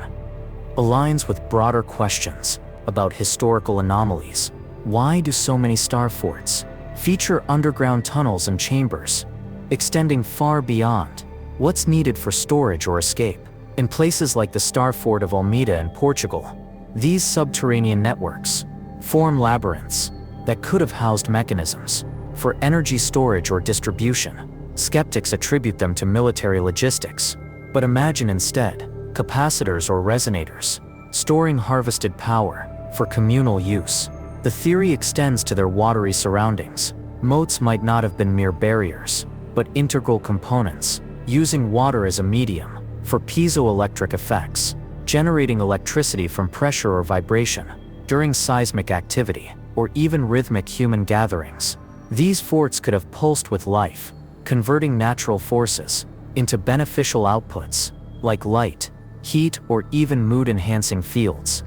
aligns with broader questions about historical anomalies. Why do so many star forts feature underground tunnels and chambers extending far beyond what's needed for storage or escape? In places like the Star Fort of Almeida in Portugal, these subterranean networks form labyrinths that could have housed mechanisms for energy storage or distribution. Skeptics attribute them to military logistics, but imagine instead capacitors or resonators storing harvested power for communal use. The theory extends to their watery surroundings. Moats might not have been mere barriers, but integral components, using water as a medium for piezoelectric effects, generating electricity from pressure or vibration during seismic activity, or even rhythmic human gatherings. These forts could have pulsed with life, converting natural forces into beneficial outputs, like light, heat, or even mood-enhancing fields.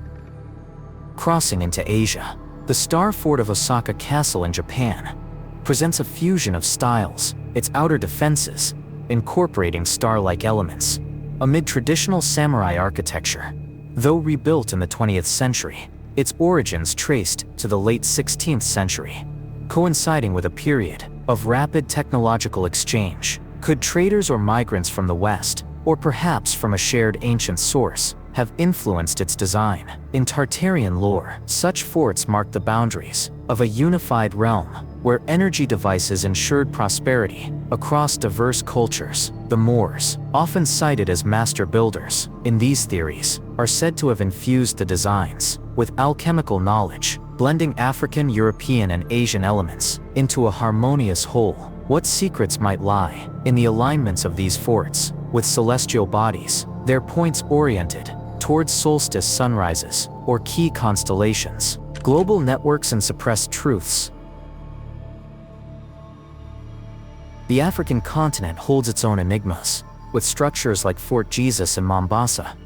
Crossing into Asia, the Star Fort of Osaka Castle in Japan presents a fusion of styles, its outer defenses incorporating star-like elements amid traditional samurai architecture. Though rebuilt in the 20th century, its origins traced to the late 16th century, coinciding with a period of rapid technological exchange. Could traders or migrants from the West, or perhaps from a shared ancient source, have influenced its design? In Tartarian lore, such forts marked the boundaries of a unified realm where energy devices ensured prosperity across diverse cultures. The Moors, often cited as master builders in these theories, are said to have infused the designs with alchemical knowledge, blending African, European, and Asian elements into a harmonious whole. What secrets might lie in the alignments of these forts with celestial bodies, their points oriented towards solstice sunrises or key constellations? Global networks and suppressed truths. The African continent holds its own enigmas, with structures like Fort Jesus in Mombasa,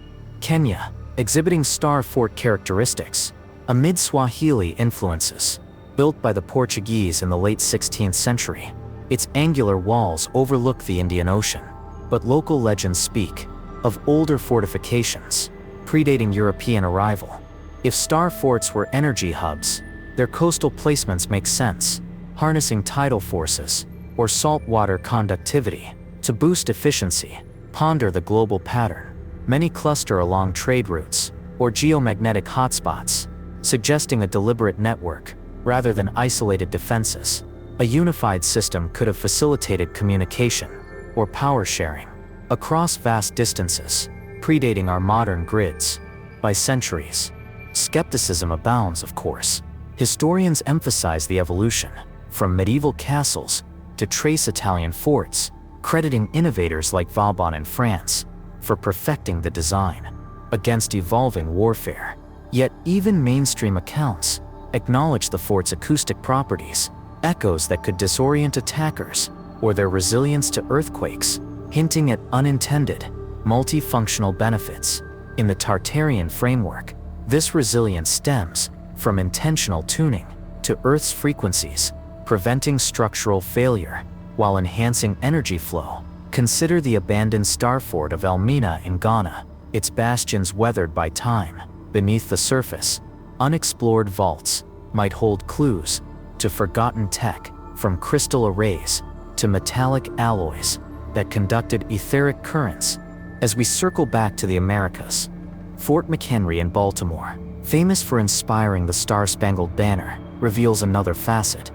Kenya, exhibiting star fort characteristics amid Swahili influences, built by the Portuguese in the late 16th century. Its angular walls overlook the Indian Ocean, but local legends speak of older fortifications, predating European arrival. If star forts were energy hubs, their coastal placements make sense, harnessing tidal forces or saltwater conductivity to boost efficiency. Ponder the global pattern. Many cluster along trade routes or geomagnetic hotspots, suggesting a deliberate network rather than isolated defenses. A unified system could have facilitated communication or power sharing across vast distances, predating our modern grids by centuries. Skepticism abounds, of course. Historians emphasize the evolution from medieval castles to trace Italian forts, crediting innovators like Vauban in France for perfecting the design against evolving warfare. Yet even mainstream accounts acknowledge the fort's acoustic properties, echoes that could disorient attackers, or their resilience to earthquakes, hinting at unintended, multifunctional benefits. In the Tartarian framework, this resilience stems from intentional tuning to Earth's frequencies, preventing structural failure while enhancing energy flow. Consider the abandoned star fort of Elmina in Ghana, its bastions weathered by time. Beneath the surface, unexplored vaults might hold clues to forgotten tech, from crystal arrays to metallic alloys that conducted etheric currents. As we circle back to the Americas, Fort McHenry in Baltimore, famous for inspiring the Star-Spangled Banner, reveals another facet.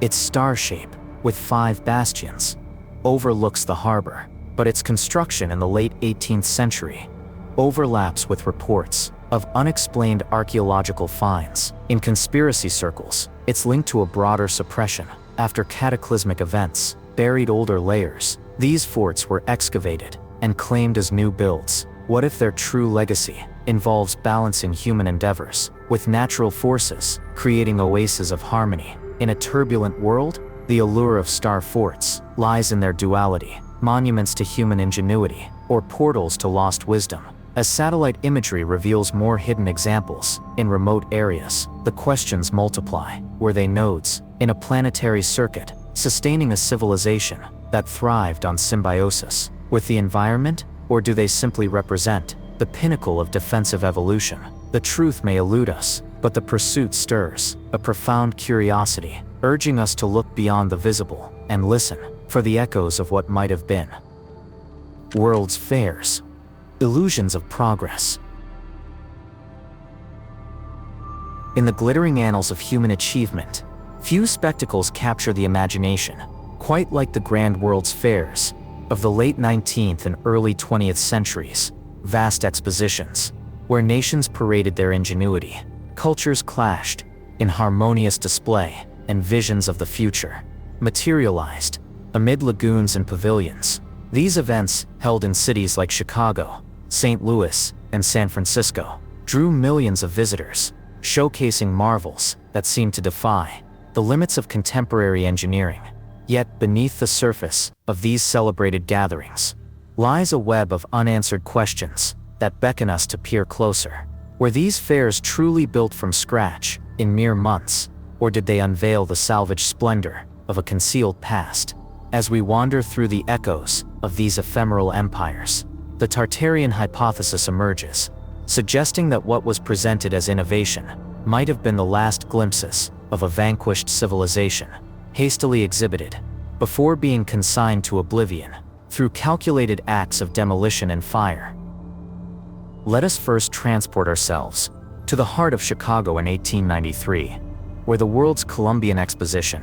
Its star shape, with 5 bastions, overlooks the harbor, but its construction in the late 18th century overlaps with reports of unexplained archaeological finds. In conspiracy circles, it's linked to a broader suppression after cataclysmic events buried older layers. These forts were excavated and claimed as new builds. What if their true legacy involves balancing human endeavors with natural forces, creating oases of harmony in a turbulent world? The allure of star forts lies in their duality, monuments to human ingenuity or portals to lost wisdom. As satellite imagery reveals more hidden examples in remote areas, the questions multiply. Were they nodes in a planetary circuit, sustaining a civilization that thrived on symbiosis with the environment, or do they simply represent the pinnacle of defensive evolution? The truth may elude us, but the pursuit stirs a profound curiosity, urging us to look beyond the visible and listen for the echoes of what might have been. World's fairs. Illusions of progress. In the glittering annals of human achievement, few spectacles capture the imagination, quite like the grand world's fairs of the late 19th and early 20th centuries. Vast expositions, where nations paraded their ingenuity, cultures clashed in harmonious display, and visions of the future materialized amid lagoons and pavilions. These events, held in cities like Chicago, St. Louis, and San Francisco, drew millions of visitors, showcasing marvels that seemed to defy the limits of contemporary engineering. Yet beneath the surface of these celebrated gatherings lies a web of unanswered questions that beckon us to peer closer. Were these fairs truly built from scratch in mere months, or did they unveil the salvaged splendor of a concealed past? As we wander through the echoes of these ephemeral empires, the Tartarian hypothesis emerges, suggesting that what was presented as innovation might have been the last glimpses of a vanquished civilization, hastily exhibited before being consigned to oblivion through calculated acts of demolition and fire. Let us first transport ourselves to the heart of Chicago in 1893, where the World's Columbian Exposition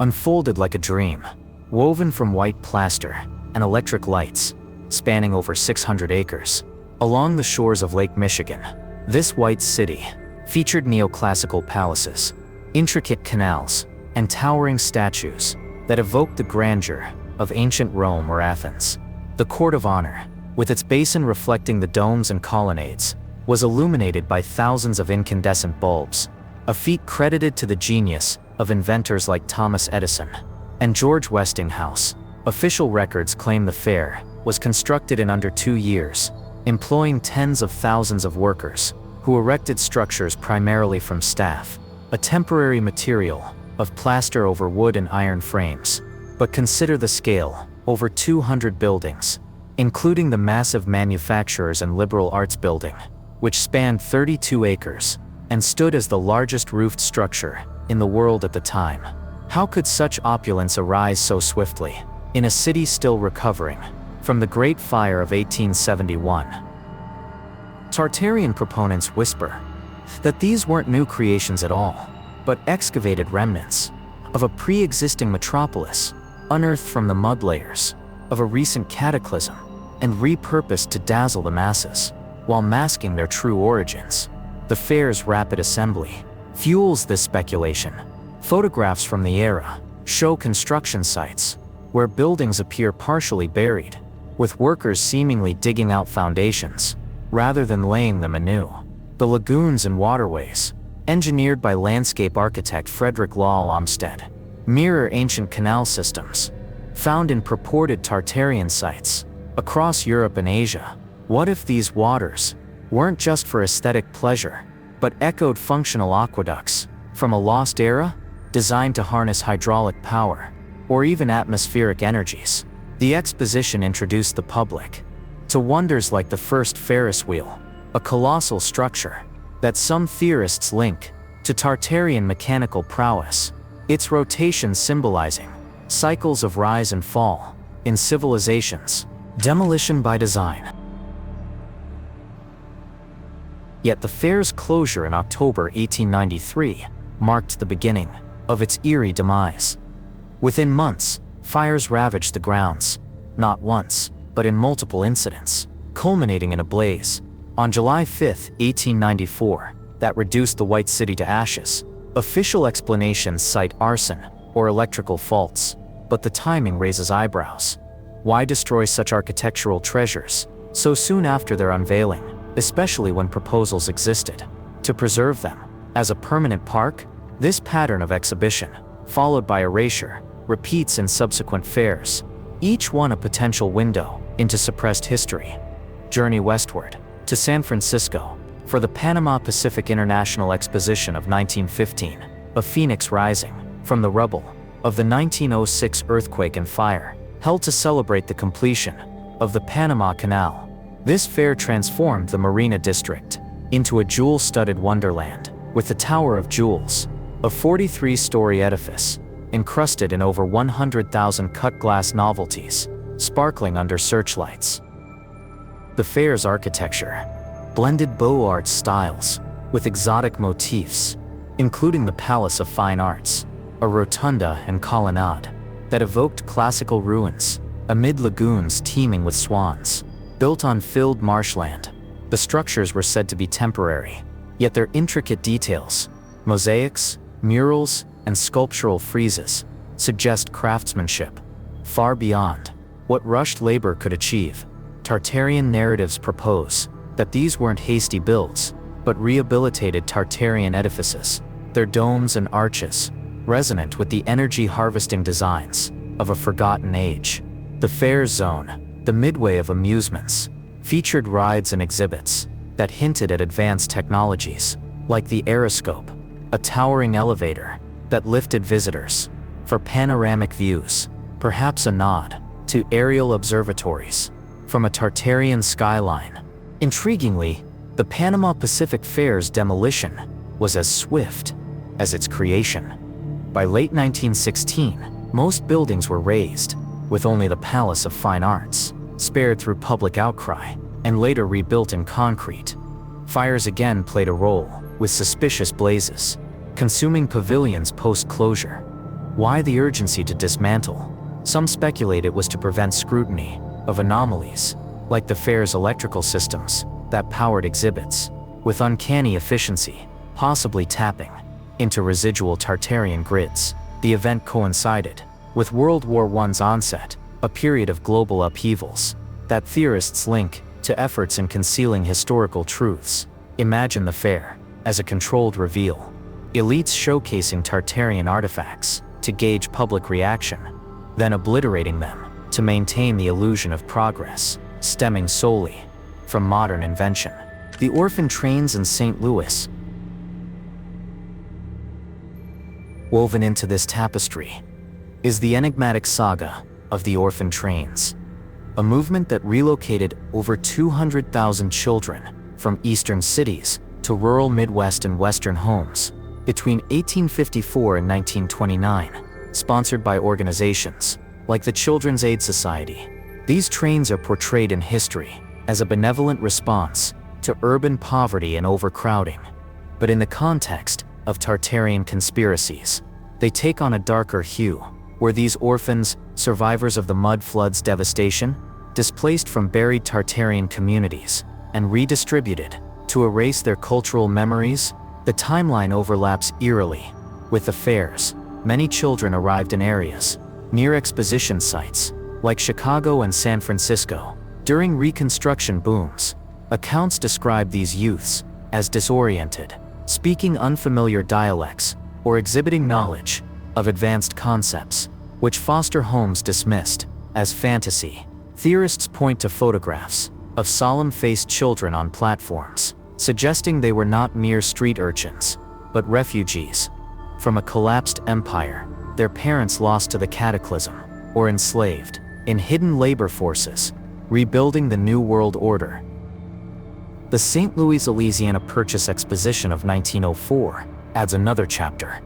unfolded like a dream, woven from white plaster and electric lights spanning over 600 acres. Along the shores of Lake Michigan, this white city featured neoclassical palaces, intricate canals, and towering statues that evoked the grandeur of ancient Rome or Athens. The Court of Honor, with its basin reflecting the domes and colonnades, was illuminated by thousands of incandescent bulbs, a feat credited to the genius of inventors like Thomas Edison and George Westinghouse. Official records claim the fair was constructed in under 2 years, employing tens of thousands of workers who erected structures primarily from staff, a temporary material of plaster over wood and iron frames. But consider the scale: over 200 buildings, including the massive manufacturers and liberal arts building, which spanned 32 acres and stood as the largest roofed structure in the world at the time. How could such opulence arise so swiftly in a city still recovering from the Great Fire of 1871? Tartarian proponents whisper that these weren't new creations at all, but excavated remnants of a pre-existing metropolis, unearthed from the mud layers of a recent cataclysm and repurposed to dazzle the masses, while masking their true origins. The fair's rapid assembly fuels this speculation. Photographs from the era show construction sites where buildings appear partially buried, with workers seemingly digging out foundations rather than laying them anew. The lagoons and waterways, engineered by landscape architect Frederick Law Olmsted, mirror ancient canal systems found in purported Tartarian sites across Europe and Asia. What if these waters weren't just for aesthetic pleasure, but echoed functional aqueducts from a lost era, designed to harness hydraulic power or even atmospheric energies? The exposition introduced the public to wonders like the first Ferris wheel, a colossal structure that some theorists link to Tartarian mechanical prowess, its rotation symbolizing cycles of rise and fall in civilizations. Demolition by design. Yet the fair's closure in October 1893 marked the beginning of its eerie demise. Within months, fires ravaged the grounds, not once, but in multiple incidents, culminating in a blaze on July 5, 1894, that reduced the White City to ashes. Official explanations cite arson or electrical faults, but the timing raises eyebrows. Why destroy such architectural treasures so soon after their unveiling, especially when proposals existed to preserve them as a permanent park? This pattern of exhibition, followed by erasure, repeats in subsequent fairs, each one a potential window into suppressed history. Journey westward to San Francisco for the Panama Pacific International Exposition of 1915, a phoenix rising from the rubble of the 1906 earthquake and fire, held to celebrate the completion of the Panama Canal. This fair transformed the Marina District into a jewel-studded wonderland, with the Tower of Jewels, a 43-story edifice encrusted in over 100,000 cut-glass novelties, sparkling under searchlights. The fair's architecture blended Beaux Arts styles with exotic motifs, including the Palace of Fine Arts, a rotunda and colonnade that evoked classical ruins amid lagoons teeming with swans. Built on filled marshland, the structures were said to be temporary, yet their intricate details, mosaics, murals, and sculptural friezes, suggest craftsmanship far beyond what rushed labor could achieve. Tartarian narratives propose that these weren't hasty builds, but rehabilitated Tartarian edifices, their domes and arches resonant with the energy-harvesting designs of a forgotten age. The fair zone, the midway of amusements, featured rides and exhibits that hinted at advanced technologies, like the aeroscope, a towering elevator that lifted visitors for panoramic views, perhaps a nod to aerial observatories from a Tartarian skyline. Intriguingly, the Panama Pacific Fair's demolition was as swift as its creation. By late 1916, most buildings were razed, with only the Palace of Fine Arts spared through public outcry and later rebuilt in concrete. Fires again played a role, with suspicious blazes consuming pavilions post-closure. Why the urgency to dismantle? Some speculate it was to prevent scrutiny of anomalies, like the fair's electrical systems that powered exhibits with uncanny efficiency, possibly tapping into residual Tartarian grids. The event coincided with World War I's onset, a period of global upheavals that theorists link to efforts in concealing historical truths. Imagine the fair as a controlled reveal, elites showcasing Tartarian artifacts to gauge public reaction, then obliterating them to maintain the illusion of progress, stemming solely from modern invention. The Orphan trains in St. Louis. Woven into this tapestry is the enigmatic saga of the Orphan trains, a movement that relocated over 200,000 children from eastern cities to rural Midwest and Western homes between 1854 and 1929, sponsored by organizations like the Children's Aid Society. These trains are portrayed in history as a benevolent response to urban poverty and overcrowding, but in the context of Tartarian conspiracies, they take on a darker hue, where these orphans, survivors of the mud flood's devastation, displaced from buried Tartarian communities and redistributed to erase their cultural memories. The timeline overlaps eerily with the fairs. Many children arrived in areas near exposition sites like Chicago and San Francisco during Reconstruction booms. Accounts describe these youths as disoriented, speaking unfamiliar dialects, or exhibiting knowledge of advanced concepts, which foster homes dismissed as fantasy. Theorists point to photographs of solemn-faced children on platforms, suggesting they were not mere street urchins, but refugees from a collapsed empire, their parents lost to the cataclysm, or enslaved in hidden labor forces, rebuilding the New World Order. The St. Louis, Louisiana Purchase Exposition of 1904 adds another chapter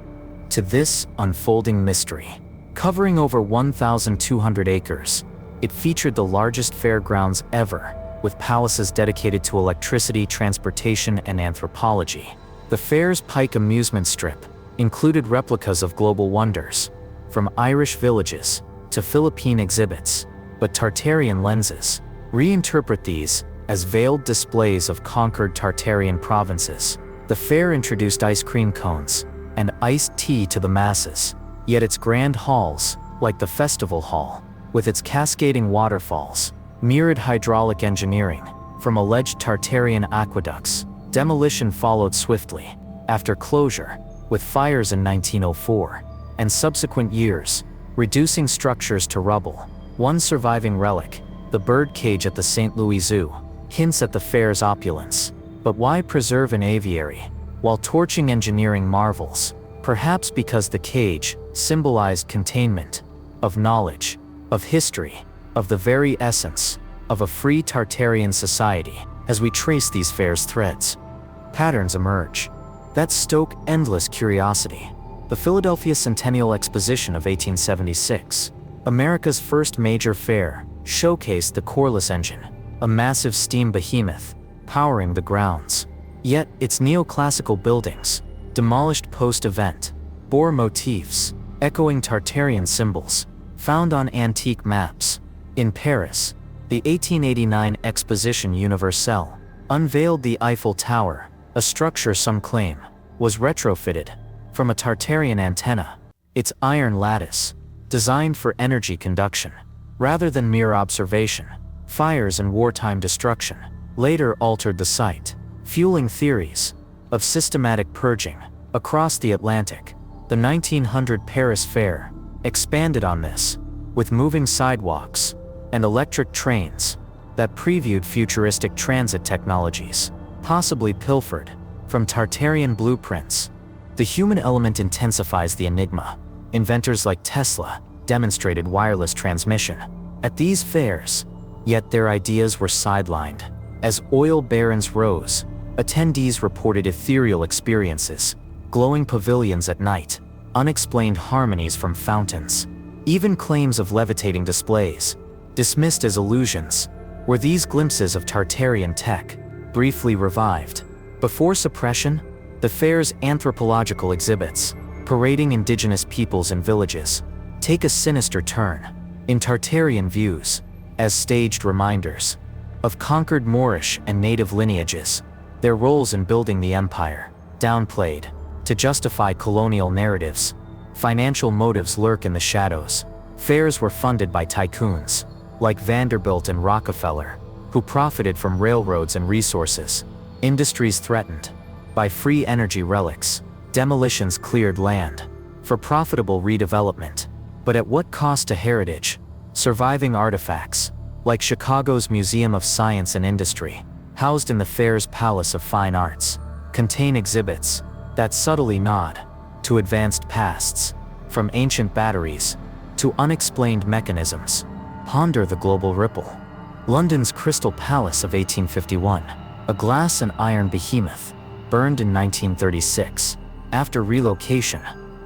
to this unfolding mystery. Covering over 1,200 acres, it featured the largest fairgrounds ever, with palaces dedicated to electricity, transportation, and anthropology. The fair's Pike amusement strip included replicas of global wonders, from Irish villages to Philippine exhibits, but Tartarian lenses reinterpret these as veiled displays of conquered Tartarian provinces. The fair introduced ice cream cones and iced tea to the masses, yet its grand halls, like the festival hall, with its cascading waterfalls, mirrored hydraulic engineering from alleged Tartarian aqueducts. Demolition followed swiftly after closure, with fires in 1904 and subsequent years, reducing structures to rubble. One surviving relic, the bird cage at the St. Louis Zoo, hints at the fair's opulence. But why preserve an aviary while torching engineering marvels? Perhaps because the cage symbolized containment of knowledge, of history, of the very essence of a free Tartarian society. As we trace these fairs' threads, patterns emerge that stoke endless curiosity. The Philadelphia Centennial Exposition of 1876, America's first major fair, showcased the Corliss engine, a massive steam behemoth powering the grounds. Yet its neoclassical buildings, demolished post-event, bore motifs echoing Tartarian symbols found on antique maps. In Paris, the 1889 Exposition Universelle unveiled the Eiffel Tower, a structure some claim was retrofitted from a Tartarian antenna. Its iron lattice, designed for energy conduction rather than mere observation. Fires and wartime destruction later altered the site, fueling theories of systematic purging across the Atlantic. The 1900 Paris Fair expanded on this, with moving sidewalks and electric trains that previewed futuristic transit technologies, possibly pilfered from Tartarian blueprints. The human element intensifies the enigma. Inventors like Tesla demonstrated wireless transmission at these fairs, yet their ideas were sidelined. As oil barons rose, attendees reported ethereal experiences, glowing pavilions at night, unexplained harmonies from fountains, even claims of levitating displays, dismissed as illusions. Were these glimpses of Tartarian tech briefly revived? Before suppression, the fair's anthropological exhibits, parading indigenous peoples and villages, take a sinister turn. In Tartarian views, as staged reminders of conquered Moorish and native lineages, their roles in building the empire, downplayed to justify colonial narratives. Financial motives lurk in the shadows. Fairs were funded by tycoons like Vanderbilt and Rockefeller, who profited from railroads and resources. Industries threatened by free energy relics. Demolitions cleared land for profitable redevelopment. But at what cost to heritage? Surviving artifacts, like Chicago's Museum of Science and Industry, housed in the fair's Palace of Fine Arts, contain exhibits that subtly nod to advanced pasts, from ancient batteries to unexplained mechanisms. Ponder the global ripple. London's Crystal Palace of 1851, a glass and iron behemoth, burned in 1936. After relocation,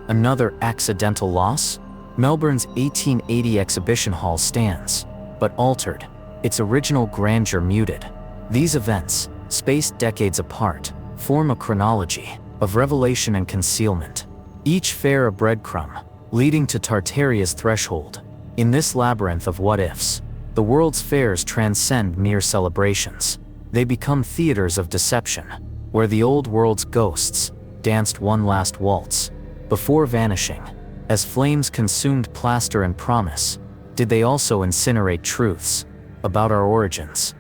another accidental loss? Melbourne's 1880 exhibition hall stands, but altered, its original grandeur muted. These events, spaced decades apart, form a chronology of revelation and concealment, each fair a breadcrumb, leading to Tartaria's threshold. In this labyrinth of what-ifs, the world's fairs transcend mere celebrations. They become theaters of deception, where the old world's ghosts danced one last waltz before vanishing. As flames consumed plaster and promise, did they also incinerate truths about our origins?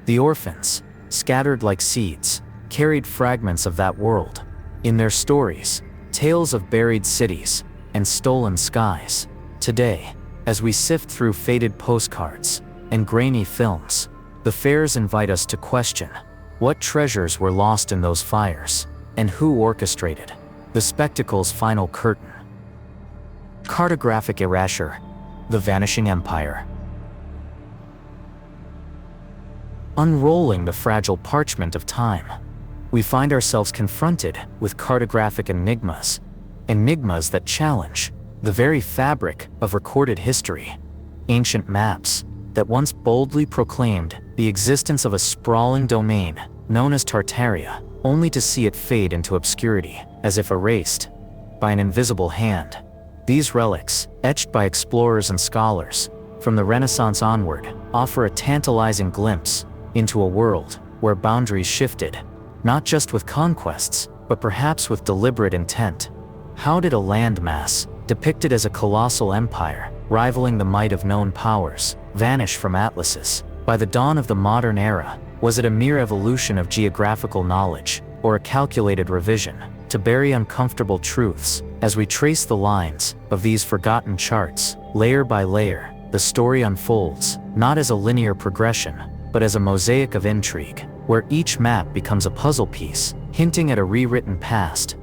The orphans, scattered like seeds, carried fragments of that world. In their stories, tales of buried cities and stolen skies. Today, as we sift through faded postcards and grainy films, the fairs invite us to question what treasures were lost in those fires, and who orchestrated the spectacle's final curtain. Cartographic erasure, the vanishing empire. Unrolling the fragile parchment of time, we find ourselves confronted with cartographic enigmas, enigmas that challenge the very fabric of recorded history. Ancient maps that once boldly proclaimed the existence of a sprawling domain known as Tartaria, only to see it fade into obscurity, as if erased by an invisible hand. These relics, etched by explorers and scholars from the Renaissance onward, offer a tantalizing glimpse into a world where boundaries shifted, not just with conquests, but perhaps with deliberate intent. How did a landmass, depicted as a colossal empire, rivaling the might of known powers, vanish from atlases? By the dawn of the modern era, was it a mere evolution of geographical knowledge, or a calculated revision to bury uncomfortable truths? As we trace the lines of these forgotten charts, layer by layer, the story unfolds, not as a linear progression, but as a mosaic of intrigue, where each map becomes a puzzle piece, hinting at a rewritten past.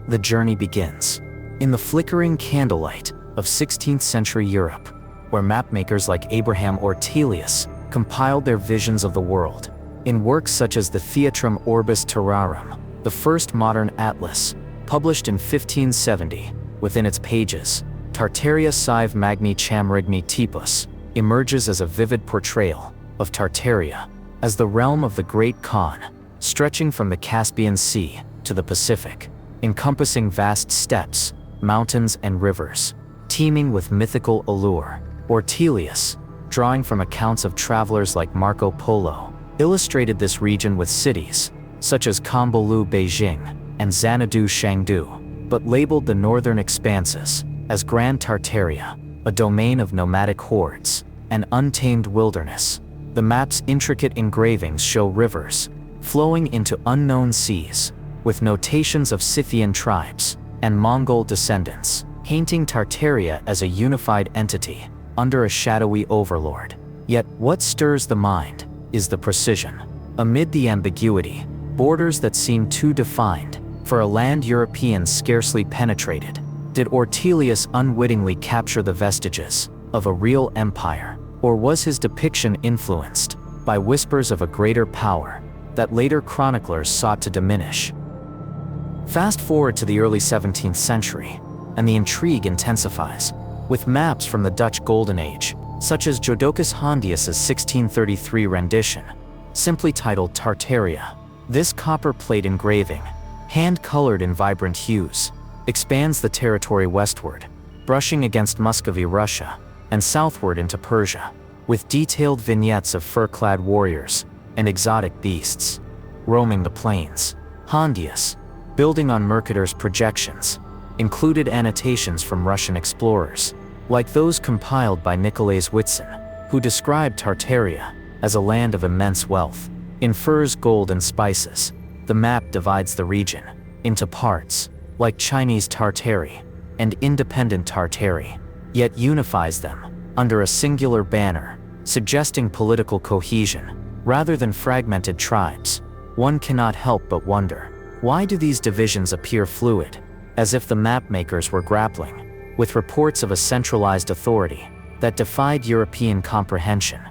The journey begins in the flickering candlelight of 16th century Europe, where mapmakers like Abraham Ortelius compiled their visions of the world. In works such as the Theatrum Orbis Terrarum, the first modern atlas, published in 1570, within its pages, Tartaria Sive Magni Chamrigni Tipus emerges as a vivid portrayal of Tartaria as the realm of the Great Khan, stretching from the Caspian Sea to the Pacific, encompassing vast steppes, mountains and rivers, teeming with mythical allure. Ortelius, drawing from accounts of travelers like Marco Polo, illustrated this region with cities such as Kambolu Beijing and Xanadu Chengdu, but labeled the northern expanses as Grand Tartaria, a domain of nomadic hordes and untamed wilderness. The map's intricate engravings show rivers flowing into unknown seas, with notations of Scythian tribes and Mongol descendants, painting Tartaria as a unified entity under a shadowy overlord. Yet what stirs the mind is the precision. Amid the ambiguity, borders that seem too defined for a land Europeans scarcely penetrated, did Ortelius unwittingly capture the vestiges of a real empire, or was his depiction influenced by whispers of a greater power that later chroniclers sought to diminish? Fast forward to the early 17th century, and the intrigue intensifies, with maps from the Dutch Golden Age, such as Jodocus Hondius's 1633 rendition, simply titled Tartaria. This copper plate engraving, hand-colored in vibrant hues, expands the territory westward, brushing against Muscovy, Russia, and southward into Persia, with detailed vignettes of fur-clad warriors and exotic beasts roaming the plains. Hondius, building on Mercator's projections, included annotations from Russian explorers, like those compiled by Nicolaes Whitson, who described Tartaria as a land of immense wealth in furs, gold, and spices. The map divides the region into parts, like Chinese Tartary and independent Tartary, yet unifies them under a singular banner, suggesting political cohesion rather than fragmented tribes. One cannot help but wonder, why do these divisions appear fluid, as if the mapmakers were grappling with reports of a centralized authority that defied European comprehension.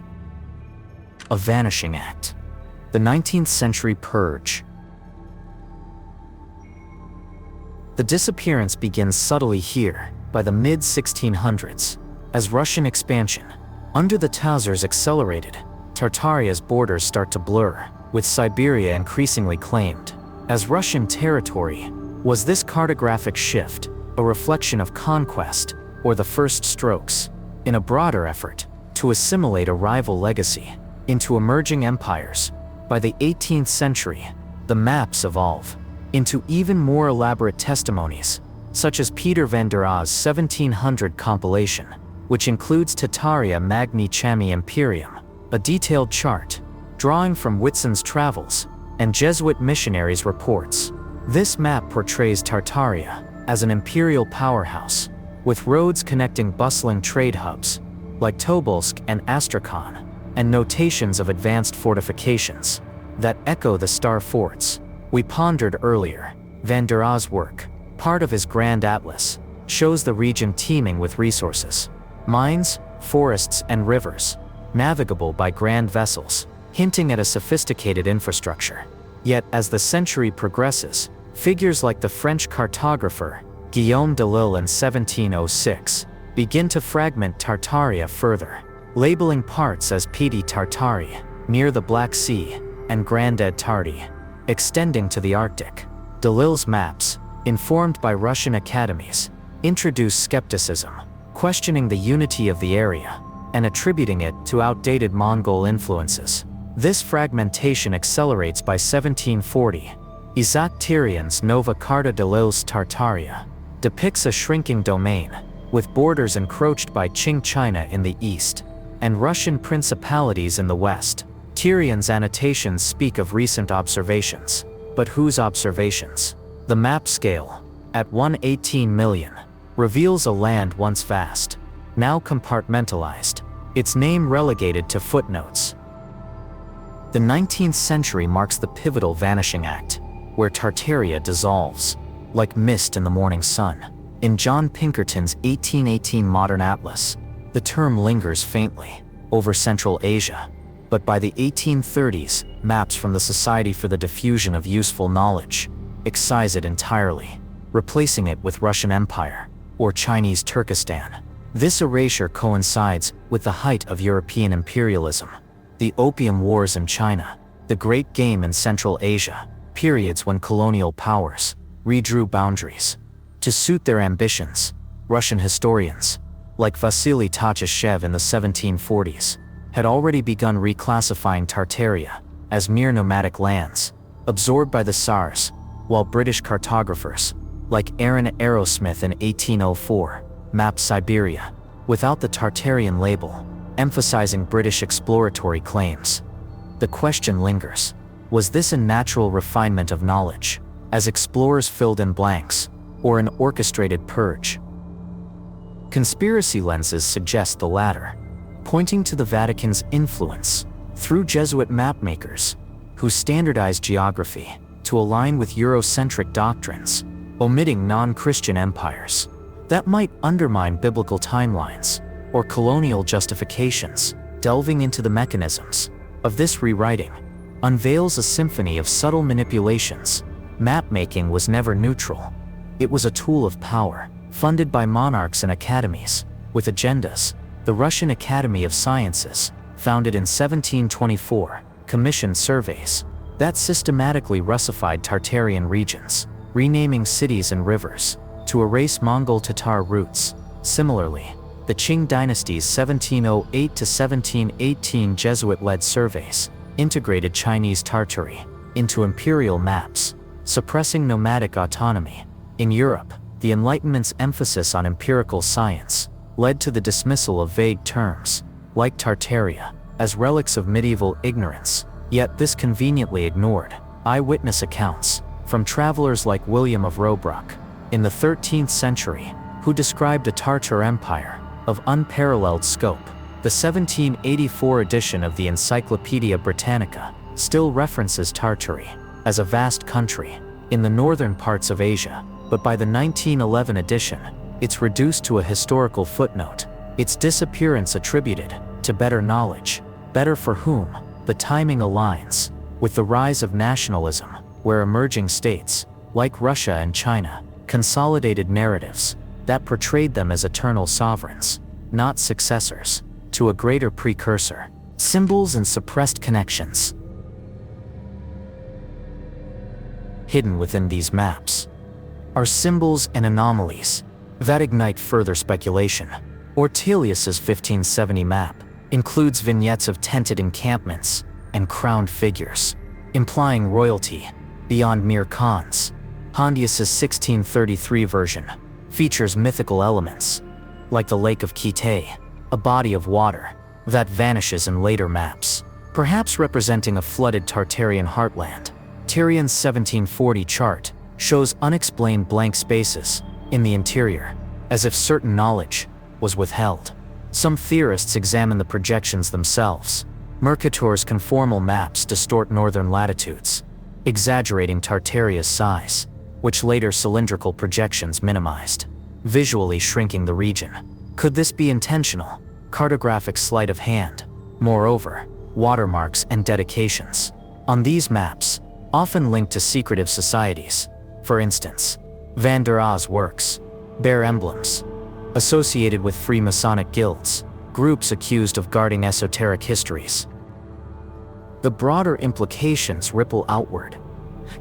A Vanishing Act. The 19th century Purge. The disappearance begins subtly here, by the mid-1600s, as Russian expansion, under the Tazars, accelerated. Tartaria's borders start to blur, with Siberia increasingly claimed as Russian territory. Was this cartographic shift a reflection of conquest, or the first strokes in a broader effort to assimilate a rival legacy into emerging empires? By the 18th century, the maps evolve into even more elaborate testimonies, such as Peter van der Aa's 1700 compilation, which includes Tartaria Magni Chami Imperium, a detailed chart drawing from Whitson's travels and Jesuit missionaries' reports. This map portrays Tartaria as an imperial powerhouse, with roads connecting bustling trade hubs like Tobolsk and Astrakhan, and notations of advanced fortifications that echo the star forts we pondered earlier. Van der Aa's work, part of his Grand Atlas, shows the region teeming with resources: mines, forests, and rivers, navigable by grand vessels, hinting at a sophisticated infrastructure. Yet as the century progresses, figures like the French cartographer Guillaume de Lille in 1706 begin to fragment Tartaria further, labeling parts as Petit Tartari, near the Black Sea, and Granded Tardy, extending to the Arctic. De Lille's maps, informed by Russian academies, introduce skepticism, questioning the unity of the area and attributing it to outdated Mongol influences. This fragmentation accelerates by 1740. Isaac Thirian's Nova Carta de Lille's Tartaria depicts a shrinking domain, with borders encroached by Qing China in the east and Russian principalities in the west. Thirian's annotations speak of recent observations, but whose observations? The map scale, at 118 million, reveals a land once vast, now compartmentalized, its name relegated to footnotes. The 19th century marks the pivotal Vanishing Act, where Tartaria dissolves, like mist in the morning sun. In John Pinkerton's 1818 Modern Atlas, the term lingers faintly over Central Asia, but by the 1830s, maps from the Society for the Diffusion of Useful Knowledge excise it entirely, replacing it with Russian Empire, or Chinese Turkestan. This erasure coincides with the height of European imperialism, the Opium Wars in China, the Great Game in Central Asia, periods when colonial powers redrew boundaries to suit their ambitions. Russian historians, like Vasily Tatashev in the 1740s, had already begun reclassifying Tartaria as mere nomadic lands, absorbed by the Tsars, while British cartographers, like Aaron Arrowsmith in 1804, mapped Siberia without the Tartarian label, emphasizing British exploratory claims. The question lingers: was this a natural refinement of knowledge, as explorers filled in blanks, or an orchestrated purge? Conspiracy lenses suggest the latter, pointing to the Vatican's influence through Jesuit mapmakers who standardized geography to align with Eurocentric doctrines, omitting non-Christian empires that might undermine biblical timelines or colonial justifications. Delving into the mechanisms of this rewriting unveils a symphony of subtle manipulations. Mapmaking was never neutral. It was a tool of power, funded by monarchs and academies with agendas. The Russian Academy of Sciences, founded in 1724, commissioned surveys that systematically Russified Tartarian regions, renaming cities and rivers to erase Mongol Tatar roots. Similarly, the Qing dynasty's 1708 to 1718 Jesuit-led surveys integrated Chinese Tartary into imperial maps, suppressing nomadic autonomy. In Europe, the Enlightenment's emphasis on empirical science led to the dismissal of vague terms, like Tartaria, as relics of medieval ignorance. Yet this conveniently ignored eyewitness accounts from travelers like William of Robruck in the 13th century, who described a Tartar empire of unparalleled scope. The 1784 edition of the Encyclopaedia Britannica still references Tartary as a vast country in the northern parts of Asia, but by the 1911 edition, it's reduced to a historical footnote, its disappearance attributed to better knowledge. Better for whom? The timing aligns with the rise of nationalism, where emerging states, like Russia and China, consolidated narratives that portrayed them as eternal sovereigns, not successors, to a greater precursor. Symbols and suppressed connections. Hidden within these maps are symbols and anomalies that ignite further speculation. Ortelius's 1570 map includes vignettes of tented encampments and crowned figures, implying royalty beyond mere cons. Hondius's 1633 version features mythical elements, like the Lake of Quitae, a body of water that vanishes in later maps, perhaps representing a flooded Tartarian heartland. Tyrion's 1740 chart shows unexplained blank spaces in the interior, as if certain knowledge was withheld. Some theorists examine the projections themselves. Mercator's conformal maps distort northern latitudes, exaggerating Tartaria's size, which later cylindrical projections minimized, visually shrinking the region. Could this be intentional? Cartographic sleight of hand. Moreover, watermarks and dedications on these maps, often linked to secretive societies. For instance, Van der Aa's works bear emblems associated with Freemasonic guilds, groups accused of guarding esoteric histories. The broader implications ripple outward,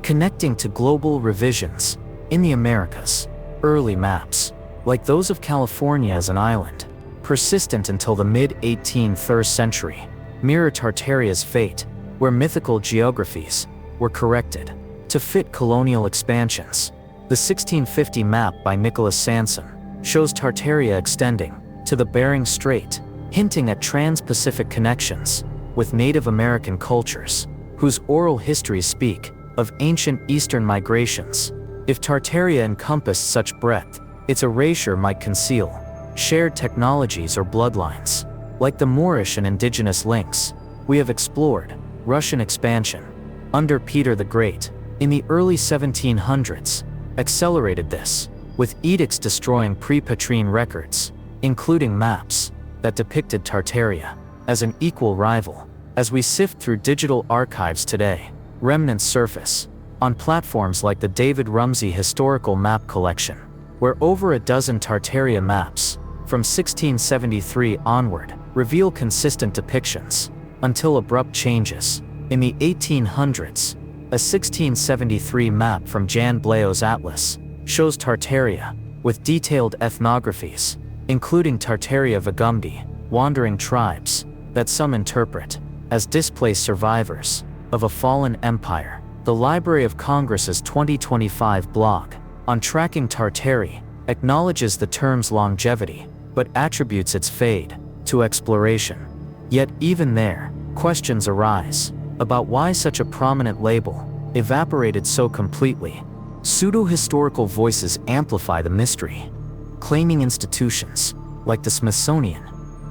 connecting to global revisions in the Americas. Early maps, like those of California as an island, persistent until the mid-18th century, mirror Tartaria's fate, where mythical geographies were corrected to fit colonial expansions. The 1650 map by Nicholas Sanson shows Tartaria extending to the Bering Strait, hinting at trans-Pacific connections with Native American cultures, whose oral histories speak of ancient Eastern migrations. If Tartaria encompassed such breadth, its erasure might conceal shared technologies or bloodlines. Like the Moorish and indigenous links we have explored, Russian expansion under Peter the Great in the early 1700s accelerated this, with edicts destroying pre-Petrine records, including maps that depicted Tartaria as an equal rival. As we sift through digital archives today, remnants surface on platforms like the David Rumsey Historical Map Collection, where over a dozen Tartaria maps from 1673 onward reveal consistent depictions, until abrupt changes. In the 1800s, a 1673 map from Jan Blao's atlas shows Tartaria with detailed ethnographies, including Tartaria Vagumdi, wandering tribes that some interpret as displaced survivors of a fallen empire. The Library of Congress's 2025 blog on tracking Tartari acknowledges the term's longevity, but attributes its fade to exploration. Yet even there, questions arise about why such a prominent label evaporated so completely. Pseudo-historical voices amplify the mystery, claiming institutions like the Smithsonian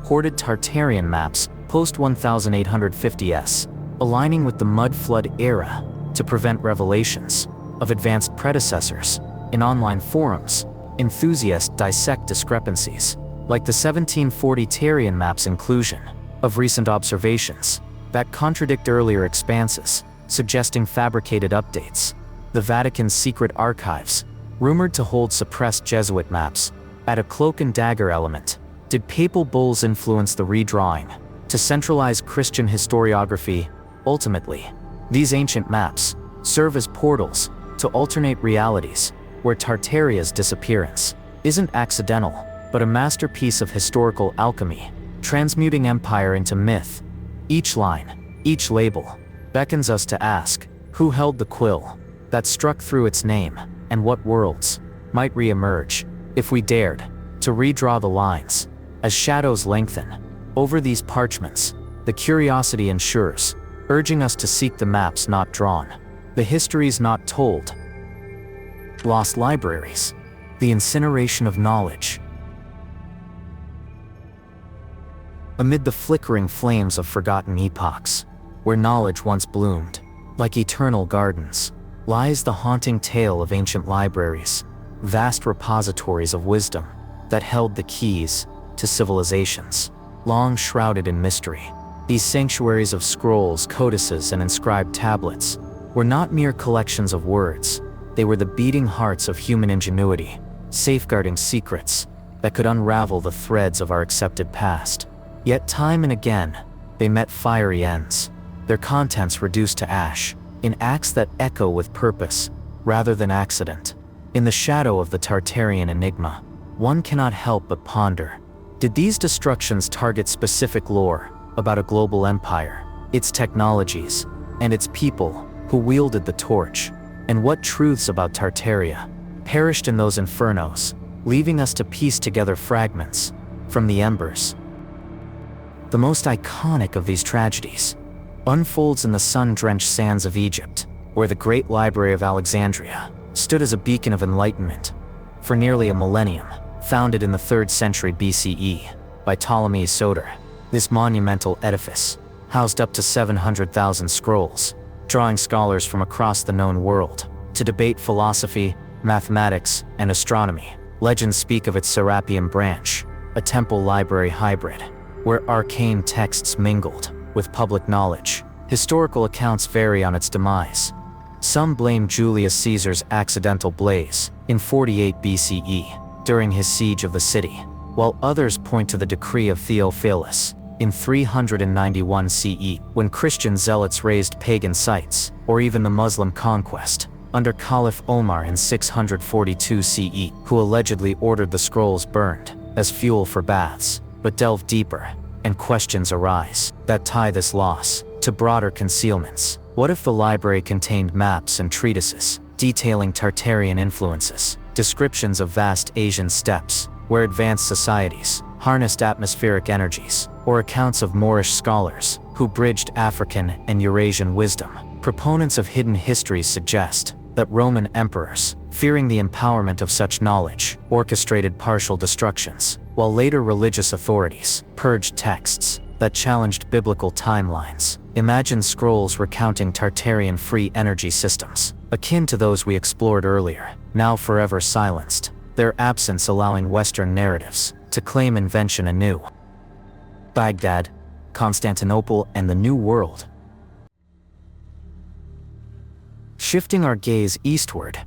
hoarded Tartarian maps post-1850s, aligning with the mud flood era to prevent revelations of advanced predecessors. In online forums, enthusiasts dissect discrepancies, like the 1740 Tarian map's inclusion of recent observations that contradict earlier expanses, suggesting fabricated updates. The Vatican's secret archives, rumored to hold suppressed Jesuit maps, add a cloak and dagger element. Did papal bulls influence the redrawing to centralize Christian historiography? Ultimately, these ancient maps serve as portals to alternate realities, where Tartaria's disappearance isn't accidental, but a masterpiece of historical alchemy, transmuting empire into myth. Each line, each label, beckons us to ask, who held the quill that struck through its name, and what worlds might re-emerge if we dared to redraw the lines. As shadows lengthen over these parchments, the curiosity ensures, urging us to seek the maps not drawn, the histories not told. Lost libraries, the incineration of knowledge. Amid the flickering flames of forgotten epochs, where knowledge once bloomed, like eternal gardens, lies the haunting tale of ancient libraries. vast repositories of wisdom that held the keys to civilizations, long shrouded in mystery. These sanctuaries of scrolls, codices, and inscribed tablets were not mere collections of words. They were the beating hearts of human ingenuity, safeguarding secrets that could unravel the threads of our accepted past. Yet time and again, they met fiery ends, their contents reduced to ash, in acts that echo with purpose rather than accident. In the shadow of the Tartarian enigma, one cannot help but ponder, did these destructions target specific lore about a global empire, its technologies, and its people who wielded the torch? And what truths about Tartaria perished in those infernos, leaving us to piece together fragments from the embers? The most iconic of these tragedies unfolds in the sun-drenched sands of Egypt, where the Great Library of Alexandria stood as a beacon of enlightenment for nearly a millennium. Founded in the 3rd century BCE by Ptolemy Soter, this monumental edifice housed up to 700,000 scrolls, drawing scholars from across the known world to debate philosophy, mathematics, and astronomy. Legends speak of its Serapeum branch, a temple library hybrid, where arcane texts mingled with public knowledge. Historical accounts vary on its demise. Some blame Julius Caesar's accidental blaze in 48 BCE during his siege of the city, while others point to the decree of Theophilus in 391 CE, when Christian zealots razed pagan sites, or even the Muslim conquest under Caliph Omar in 642 CE, who allegedly ordered the scrolls burned as fuel for baths. But delve deeper, and questions arise that tie this loss to broader concealments. What if the library contained maps and treatises detailing Tartarian influences, descriptions of vast Asian steppes where advanced societies harnessed atmospheric energies, or accounts of Moorish scholars who bridged African and Eurasian wisdom? Proponents of hidden histories suggest that Roman emperors, fearing the empowerment of such knowledge, orchestrated partial destructions, while later religious authorities purged texts that challenged biblical timelines. Imagine scrolls recounting Tartarian free energy systems, akin to those we explored earlier, now forever silenced, their absence allowing Western narratives to claim invention anew. Baghdad, Constantinople, and the New World. Shifting our gaze eastward,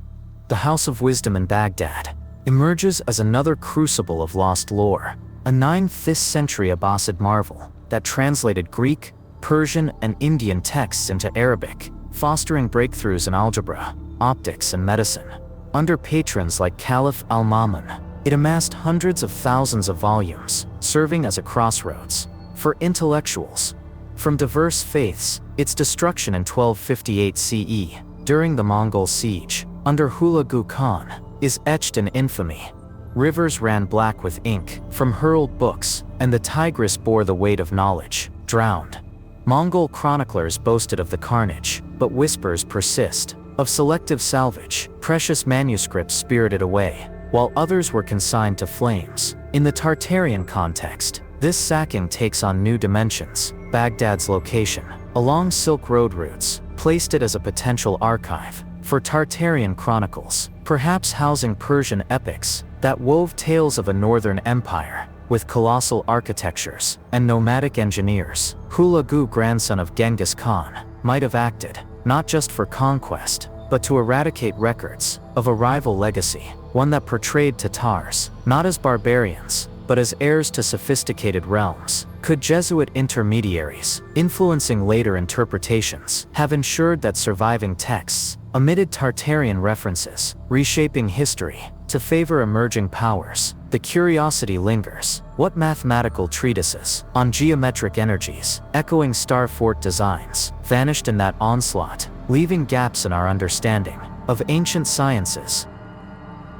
the House of Wisdom in Baghdad emerges as another crucible of lost lore, a 9th century Abbasid marvel that translated Greek, Persian, and Indian texts into Arabic, fostering breakthroughs in algebra, optics, and medicine. Under patrons like Caliph al-Ma'mun, it amassed hundreds of thousands of volumes, serving as a crossroads for intellectuals from diverse faiths. Its destruction in 1258 CE, during the Mongol siege under Hulagu Khan, is etched in infamy. Rivers ran black with ink from hurled books, and the Tigris bore the weight of knowledge, drowned. Mongol chroniclers boasted of the carnage, but whispers persist of selective salvage, precious manuscripts spirited away, while others were consigned to flames. In the Tartarian context, this sacking takes on new dimensions. Baghdad's location, along Silk Road routes, placed it as a potential archive for Tartarian chronicles, perhaps housing Persian epics that wove tales of a northern empire with colossal architectures and nomadic engineers. Hulagu, grandson of Genghis Khan, might have acted not just for conquest, but to eradicate records of a rival legacy, one that portrayed Tatars not as barbarians, but as heirs to sophisticated realms. Could Jesuit intermediaries, influencing later interpretations, have ensured that surviving texts omitted Tartarian references, reshaping history to favor emerging powers? The curiosity lingers. What mathematical treatises on geometric energies, echoing star fort designs, vanished in that onslaught, leaving gaps in our understanding of ancient sciences?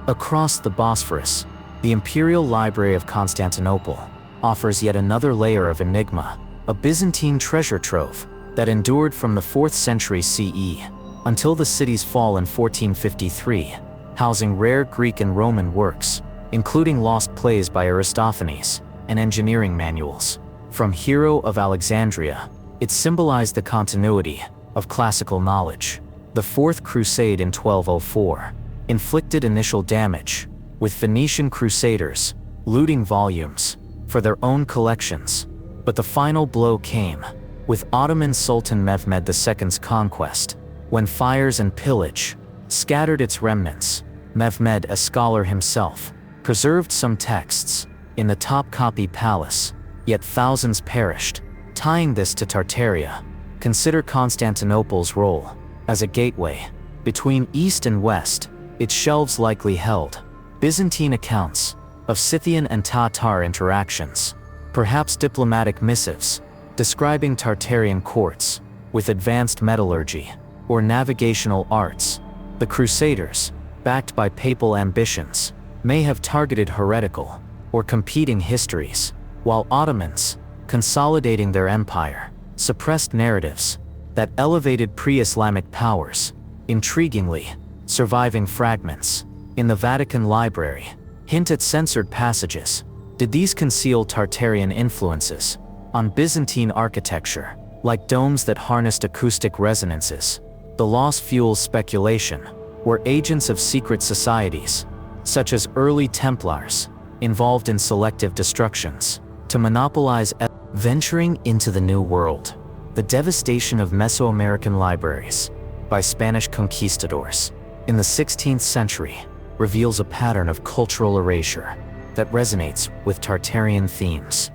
Across the Bosphorus, the Imperial Library of Constantinople offers yet another layer of enigma, a Byzantine treasure trove that endured from the 4th century CE until the city's fall in 1453, housing rare Greek and Roman works, including lost plays by Aristophanes and engineering manuals. From Hero of Alexandria, it symbolized the continuity of classical knowledge. The Fourth Crusade in 1204 inflicted initial damage, with Venetian crusaders looting volumes for their own collections. But the final blow came with Ottoman Sultan Mehmed II's conquest, when fires and pillage scattered its remnants. Mehmed, a scholar himself, preserved some texts in the Topkapi Palace, yet thousands perished. Tying this to Tartaria, consider Constantinople's role as a gateway between East and West. Its shelves likely held Byzantine accounts of Scythian and Tatar interactions, perhaps diplomatic missives describing Tartarian courts with advanced metallurgy or navigational arts. The Crusaders, backed by papal ambitions, may have targeted heretical or competing histories, while Ottomans, consolidating their empire, suppressed narratives that elevated pre-Islamic powers. Intriguingly, surviving fragments in the Vatican Library hint at censored passages. Did these conceal Tartarian influences on Byzantine architecture, like domes that harnessed acoustic resonances? The loss fuels speculation. Were agents of secret societies, such as early Templars, involved in selective destructions to monopolize venturing into the New World? The devastation of Mesoamerican libraries by Spanish conquistadors in the 16th century reveals a pattern of cultural erasure that resonates with Tartarian themes.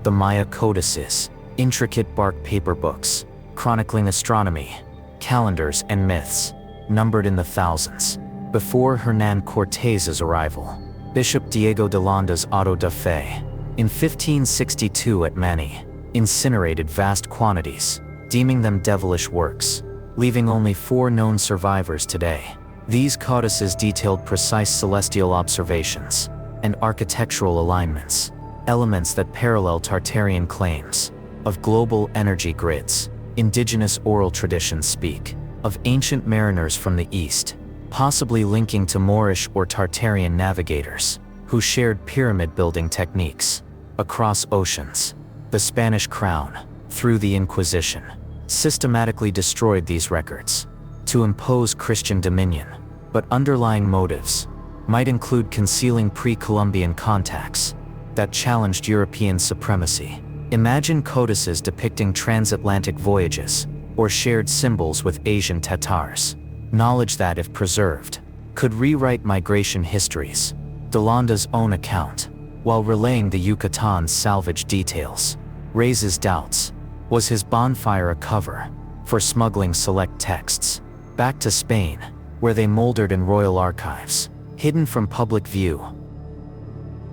The Maya codices, intricate bark paper books, chronicling astronomy, calendars, and myths, numbered in the thousands. Before Hernán Cortés's arrival, Bishop Diego de Landa's auto da fe, in 1562 at Mani, incinerated vast quantities, deeming them devilish works, leaving only 4 known survivors today. These codices detailed precise celestial observations and architectural alignments, elements that parallel Tartarian claims of global energy grids. Indigenous oral traditions speak of ancient mariners from the east, possibly linking to Moorish or Tartarian navigators, who shared pyramid-building techniques across oceans. The Spanish crown, through the Inquisition, systematically destroyed these records to impose Christian dominion, but underlying motives might include concealing pre-Columbian contacts that challenged European supremacy. Imagine codices depicting transatlantic voyages or shared symbols with Asian Tatars. Knowledge that, if preserved, could rewrite migration histories. Delanda's own account, while relaying the Yucatan's salvage details, raises doubts. Was his bonfire a cover for smuggling select texts back to Spain, where they moldered in royal archives, hidden from public view?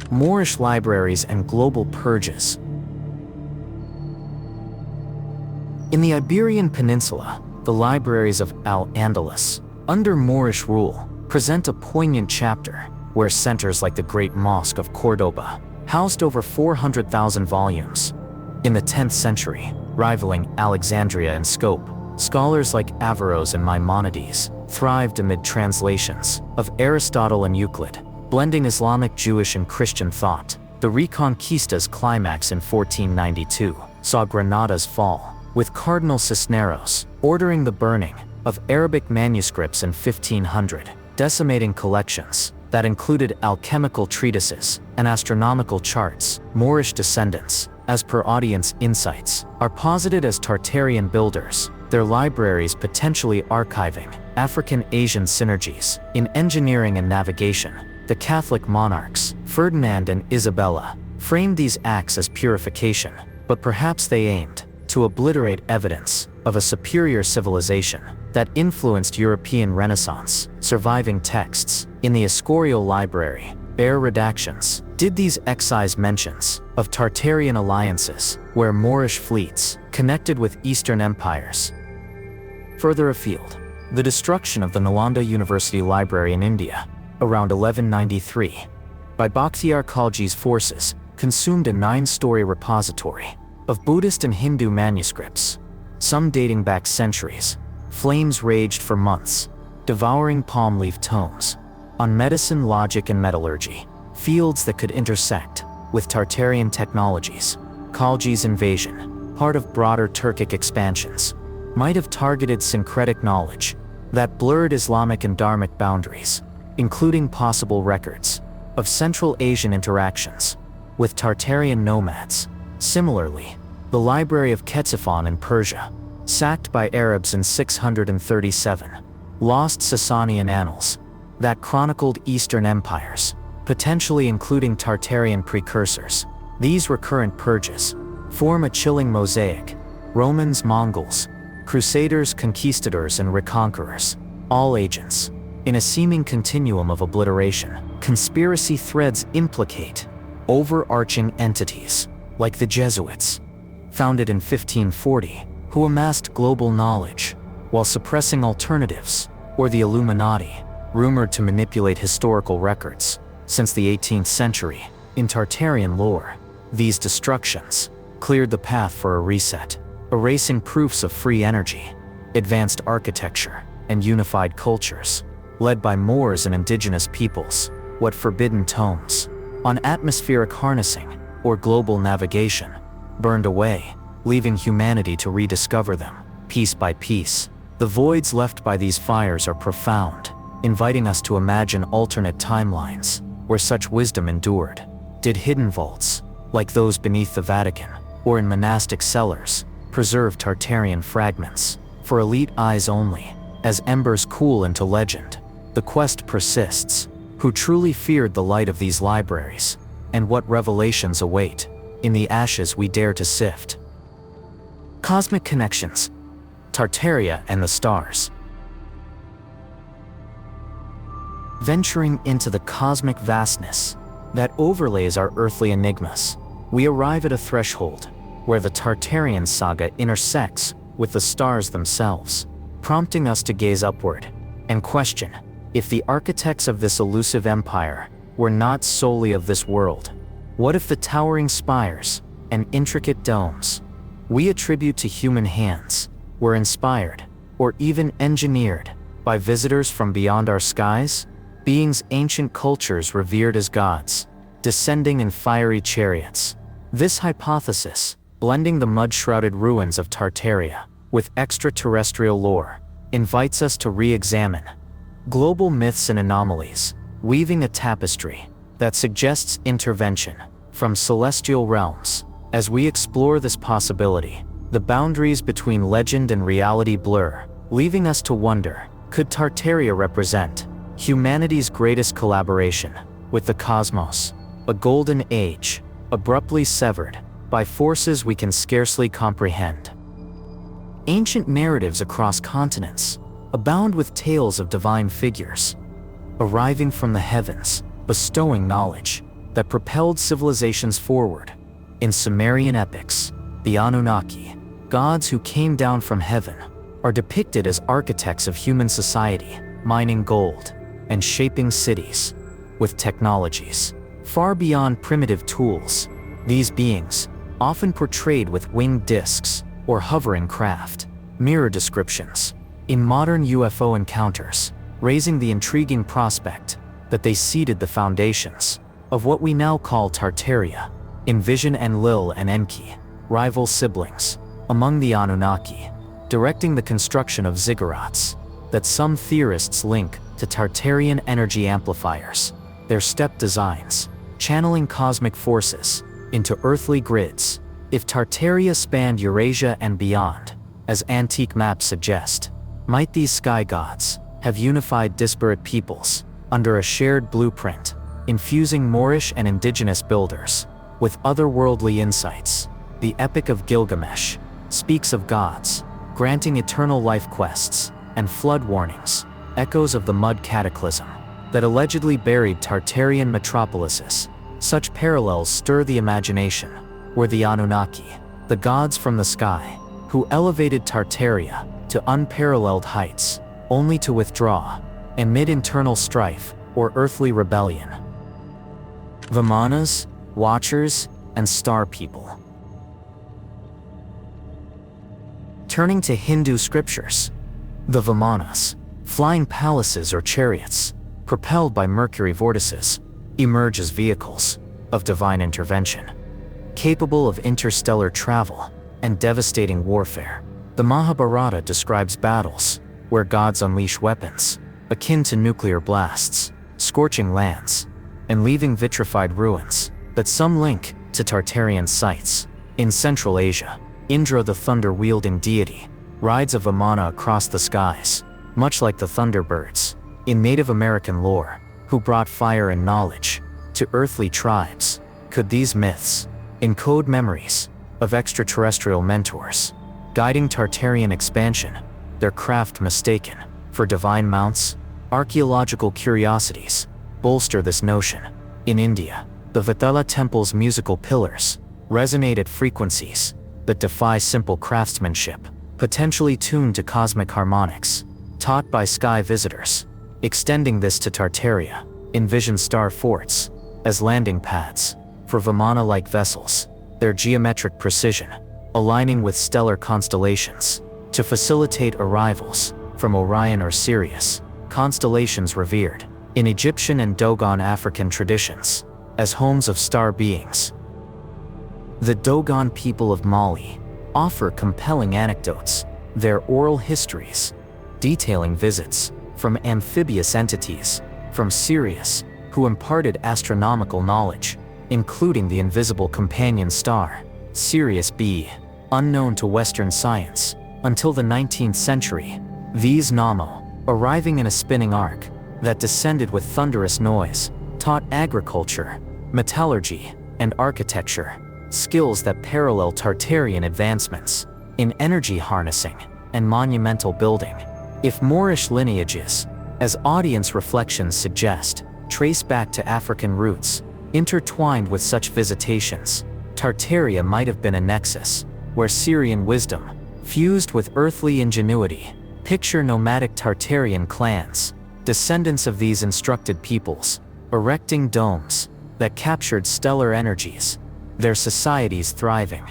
Moorish libraries and global purges. In the Iberian Peninsula, the libraries of Al-Andalus, under Moorish rule, present a poignant chapter where centers like the Great Mosque of Cordoba housed over 400,000 volumes. In the 10th century, rivaling Alexandria in scope, scholars like Averroes and Maimonides thrived amid translations of Aristotle and Euclid, blending Islamic, Jewish, and Christian thought. The Reconquista's climax in 1492 saw Granada's fall, with Cardinal Cisneros ordering the burning of Arabic manuscripts in 1500, decimating collections that included alchemical treatises and astronomical charts. Moorish descendants, as per audience insights, are posited as Tartarian builders, their libraries potentially archiving African-Asian synergies in engineering and navigation. The Catholic monarchs, Ferdinand and Isabella, framed these acts as purification, but perhaps they aimed to obliterate evidence of a superior civilization that influenced European Renaissance. Surviving texts in the Escorial Library bear redactions. Did these excise mentions of Tartarian alliances where Moorish fleets connected with Eastern empires? Further afield, the destruction of the Nalanda University Library in India, around 1193, by Bakhtiar Khalji's forces, consumed a 9-story repository of Buddhist and Hindu manuscripts, some dating back centuries. Flames raged for months, devouring palm leaf tomes on medicine, logic, and metallurgy, fields that could intersect with Tartarian technologies. Khalji's invasion, part of broader Turkic expansions, might have targeted syncretic knowledge that blurred Islamic and Dharmic boundaries. including possible records of Central Asian interactions with Tartarian nomads. Similarly, the Library of Ctesiphon in Persia, sacked by Arabs in 637, lost Sasanian annals that chronicled Eastern empires, potentially including Tartarian precursors. These recurrent purges form a chilling mosaic: Romans, Mongols, Crusaders, conquistadors, and reconquerors, all agents in a seeming continuum of obliteration. Conspiracy threads implicate overarching entities like the Jesuits, founded in 1540, who amassed global knowledge while suppressing alternatives, or the Illuminati, rumored to manipulate historical records since the 18th century. In Tartarian lore, these destructions cleared the path for a reset, erasing proofs of free energy, advanced architecture, and unified cultures, led by Moors and indigenous peoples. What forbidden tomes on atmospheric harnessing or global navigation burned away, leaving humanity to rediscover them piece by piece. The voids left by these fires are profound, inviting us to imagine alternate timelines where such wisdom endured. Did hidden vaults, like those beneath the Vatican or in monastic cellars, preserve Tartarian fragments for elite eyes only? As embers cool into legend, the quest persists. Who truly feared the light of these libraries, and what revelations await in the ashes we dare to sift? Cosmic connections. Tartaria and the stars. Venturing into the cosmic vastness that overlays our earthly enigmas, we arrive at a threshold where the Tartarian saga intersects with the stars themselves, prompting us to gaze upward and question if the architects of this elusive empire were not solely of this world. What if the towering spires and intricate domes we attribute to human hands were inspired, or even engineered, by visitors from beyond our skies? Beings ancient cultures revered as gods, descending in fiery chariots. This hypothesis, blending the mud-shrouded ruins of Tartaria with extraterrestrial lore, invites us to re-examine global myths and anomalies, weaving a tapestry that suggests intervention from celestial realms. As we explore this possibility, the boundaries between legend and reality blur, leaving us to wonder, could Tartaria represent humanity's greatest collaboration with the cosmos, a golden age abruptly severed by forces we can scarcely comprehend? Ancient narratives across continents abound with tales of divine figures arriving from the heavens, bestowing knowledge that propelled civilizations forward. In Sumerian epics, the Anunnaki, gods who came down from heaven, are depicted as architects of human society, mining gold and shaping cities with technologies far beyond primitive tools. These beings, often portrayed with winged discs or hovering craft, mirror descriptions in modern UFO encounters, raising the intriguing prospect that they seeded the foundations of what we now call Tartaria. Envision Enlil and Enki, rival siblings among the Anunnaki, directing the construction of ziggurats that some theorists link to Tartarian energy amplifiers, their step designs channeling cosmic forces into earthly grids. If Tartaria spanned Eurasia and beyond, as antique maps suggest, might these sky gods have unified disparate peoples under a shared blueprint, infusing Moorish and indigenous builders with otherworldly insights? The Epic of Gilgamesh speaks of gods granting eternal life quests and flood warnings, echoes of the mud cataclysm that allegedly buried Tartarian metropolises. Such parallels stir the imagination. Were the Anunnaki the gods from the sky who elevated Tartaria to unparalleled heights, only to withdraw amid internal strife or earthly rebellion? Vimanas, Watchers, and Star People. Turning to Hindu scriptures, the Vimanas, flying palaces or chariots, propelled by Mercury vortices, emerge as vehicles of divine intervention, capable of interstellar travel and devastating warfare. The Mahabharata describes battles where gods unleash weapons akin to nuclear blasts scorching lands, and leaving vitrified ruins that some link to Tartarian sites. In Central Asia, Indra, the thunder-wielding deity, rides a Vimana across the skies, much like the Thunderbirds in Native American lore, who brought fire and knowledge to earthly tribes. Could these myths encode memories of extraterrestrial mentors guiding Tartarian expansion, their craft mistaken for divine mounts? Archaeological curiosities bolster this notion. In India, the Vithala temple's musical pillars resonate at frequencies that defy simple craftsmanship, potentially tuned to cosmic harmonics taught by sky visitors. Extending this to Tartaria, envision star forts as landing pads for Vimana-like vessels, their geometric precision aligning with stellar constellations to facilitate arrivals from Orion or Sirius, constellations revered in Egyptian and Dogon African traditions as homes of star beings. The Dogon people of Mali offer compelling anecdotes, their oral histories detailing visits from amphibious entities from Sirius who imparted astronomical knowledge, including the invisible companion star, Sirius B, unknown to Western science until the 19th century. These Namo, arriving in a spinning arc that descended with thunderous noise, taught agriculture, metallurgy, and architecture, skills that parallel Tartarian advancements in energy harnessing and monumental building. If Moorish lineages, as audience reflections suggest, trace back to African roots, intertwined with such visitations, Tartaria might have been a nexus where Syrian wisdom fused with earthly ingenuity. Picture nomadic Tartarian clans, descendants of these instructed peoples, erecting domes that captured stellar energies, their societies thriving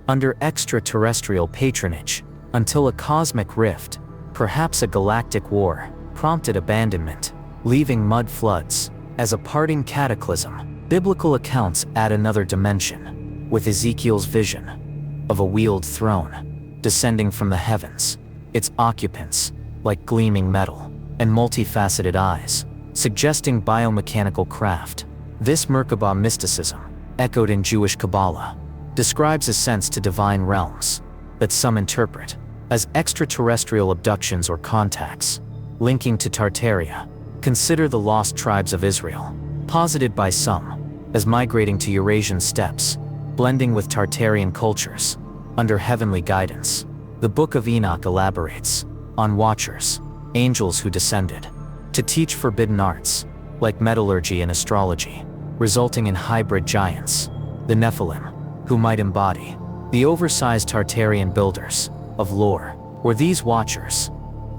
under extraterrestrial patronage until a cosmic rift, perhaps a galactic war, prompted abandonment, leaving mud floods as a parting cataclysm. Biblical accounts add another dimension, with Ezekiel's vision of a wheeled throne descending from the heavens, its occupants like gleaming metal and multifaceted eyes, suggesting biomechanical craft. This Merkabah mysticism, echoed in Jewish Kabbalah, describes ascents to divine realms that some interpret as extraterrestrial abductions or contacts, linking to Tartaria. Consider the lost tribes of Israel, posited by some as migrating to Eurasian steppes, blending with Tartarian cultures under heavenly guidance. The Book of Enoch elaborates on watchers, angels who descended to teach forbidden arts like metallurgy and astrology, resulting in hybrid giants, the Nephilim, who might embody the oversized Tartarian builders of lore. Were these watchers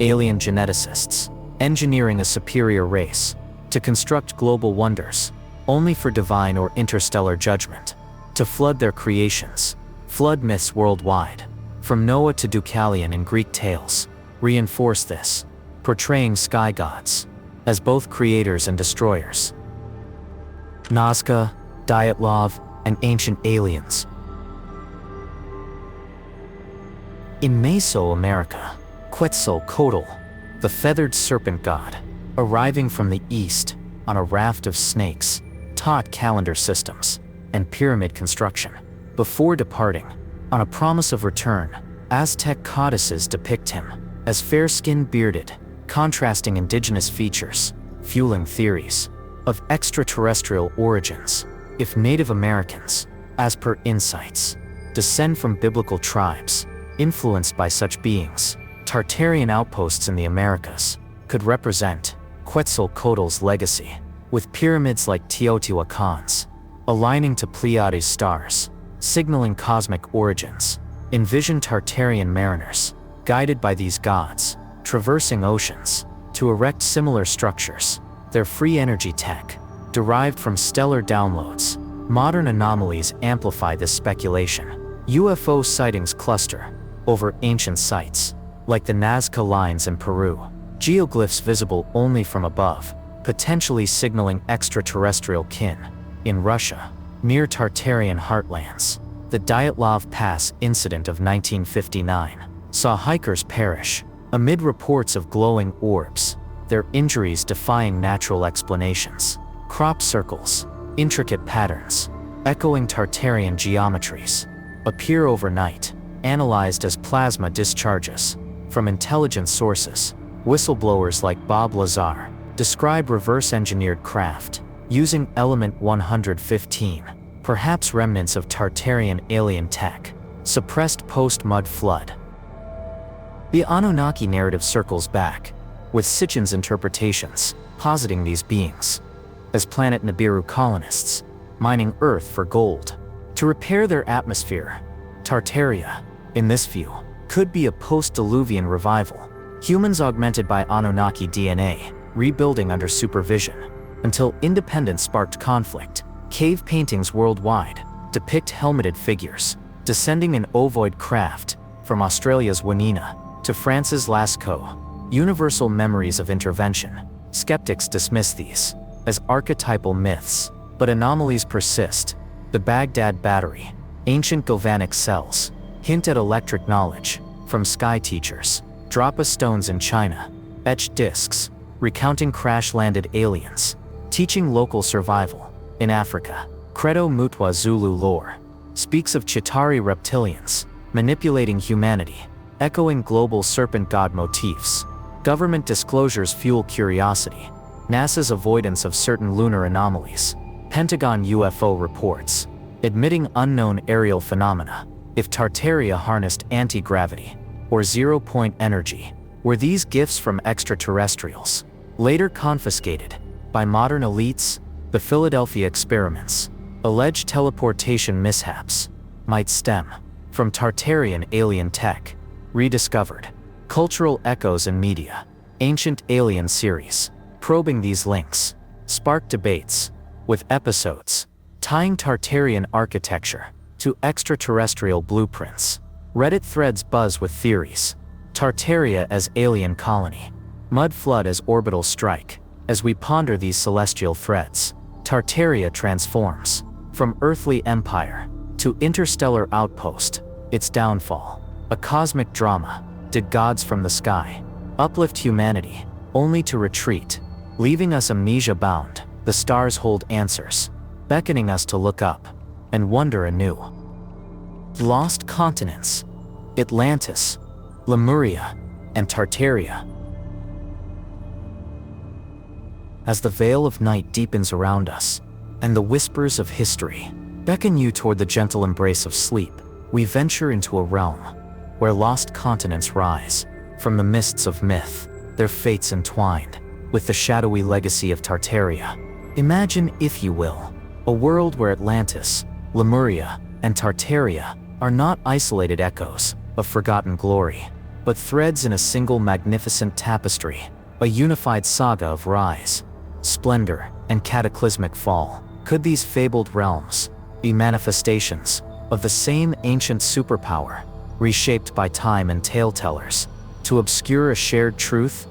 alien geneticists, engineering a superior race to construct global wonders, only for divine or interstellar judgment to flood their creations? Flood myths worldwide, from Noah to Deucalion in Greek tales, reinforce this, portraying sky gods as both creators and destroyers. Nazca, Dyatlov, and ancient aliens. In Mesoamerica, Quetzalcoatl, the feathered serpent god, arriving from the east on a raft of snakes, taught calendar systems and pyramid construction. Before departing, on a promise of return, Aztec codices depict him as fair-skinned, bearded, contrasting indigenous features, fueling theories of extraterrestrial origins. If Native Americans, as per insights, descend from biblical tribes influenced by such beings, Tartarian outposts in the Americas could represent Quetzalcoatl's legacy, with pyramids like Teotihuacan's aligning to Pleiades stars, signaling cosmic origins. Envision Tartarian mariners, guided by these gods, traversing oceans to erect similar structures, their free energy tech derived from stellar downloads. Modern anomalies amplify this speculation. UFO sightings cluster over ancient sites, like the Nazca lines in Peru, geoglyphs visible only from above, potentially signaling extraterrestrial kin. In Russia, near Tartarian heartlands, the Dyatlov Pass incident of 1959 saw hikers perish amid reports of glowing orbs their injuries defying natural explanations. Crop circles, intricate patterns, echoing Tartarian geometries, appear overnight, analyzed as plasma discharges. From intelligence sources, whistleblowers like Bob Lazar describe reverse-engineered craft, using element 115, perhaps remnants of Tartarian alien tech, suppressed post-mud flood. The Anunnaki narrative circles back, with Sitchin's interpretations positing these beings as planet Nibiru colonists, mining Earth for gold to repair their atmosphere. Tartaria, in this view, could be a post-Diluvian revival, humans augmented by Anunnaki DNA, rebuilding under supervision. Until independence sparked conflict, cave paintings worldwide depict helmeted figures descending in ovoid craft, from Australia's Wanina to France's Lascaux. Universal memories of intervention. Skeptics dismiss these as archetypal myths, but anomalies persist. The Baghdad battery, ancient galvanic cells, hint at electric knowledge from sky teachers. Drapa stones in China, etched discs, recounting crash-landed aliens, teaching local survival. In Africa, Credo Mutwa Zulu lore speaks of Chitari reptilians manipulating humanity, echoing global serpent god motifs. Government disclosures fuel curiosity. NASA's avoidance of certain lunar anomalies. Pentagon UFO reports admitting unknown aerial phenomena. If Tartaria harnessed anti-gravity or zero-point energy, were these gifts from extraterrestrials, later confiscated by modern elites? The Philadelphia experiments, alleged teleportation mishaps, might stem from Tartarian alien tech, rediscovered. Cultural echoes in media. Ancient Alien series, probing these links, sparked debates, with episodes tying Tartarian architecture to extraterrestrial blueprints. Reddit threads buzz with theories. Tartaria as alien colony, mud flood as orbital strike. As we ponder these celestial threads, Tartaria transforms from earthly empire to interstellar outpost. Its downfall, a cosmic drama. Did gods from the sky uplift humanity, only to retreat, leaving us amnesia-bound? The stars hold answers, beckoning us to look up and wonder anew. Lost continents, Atlantis, Lemuria, and Tartaria. As the veil of night deepens around us, and the whispers of history beckon you toward the gentle embrace of sleep, we venture into a realm where lost continents rise from the mists of myth, their fates entwined with the shadowy legacy of Tartaria. Imagine, if you will, a world where Atlantis, Lemuria, and Tartaria are not isolated echoes of forgotten glory, but threads in a single magnificent tapestry, a unified saga of rise, splendor, and cataclysmic fall. Could these fabled realms be manifestations of the same ancient superpower, reshaped by time and tale-tellers, to obscure a shared truth?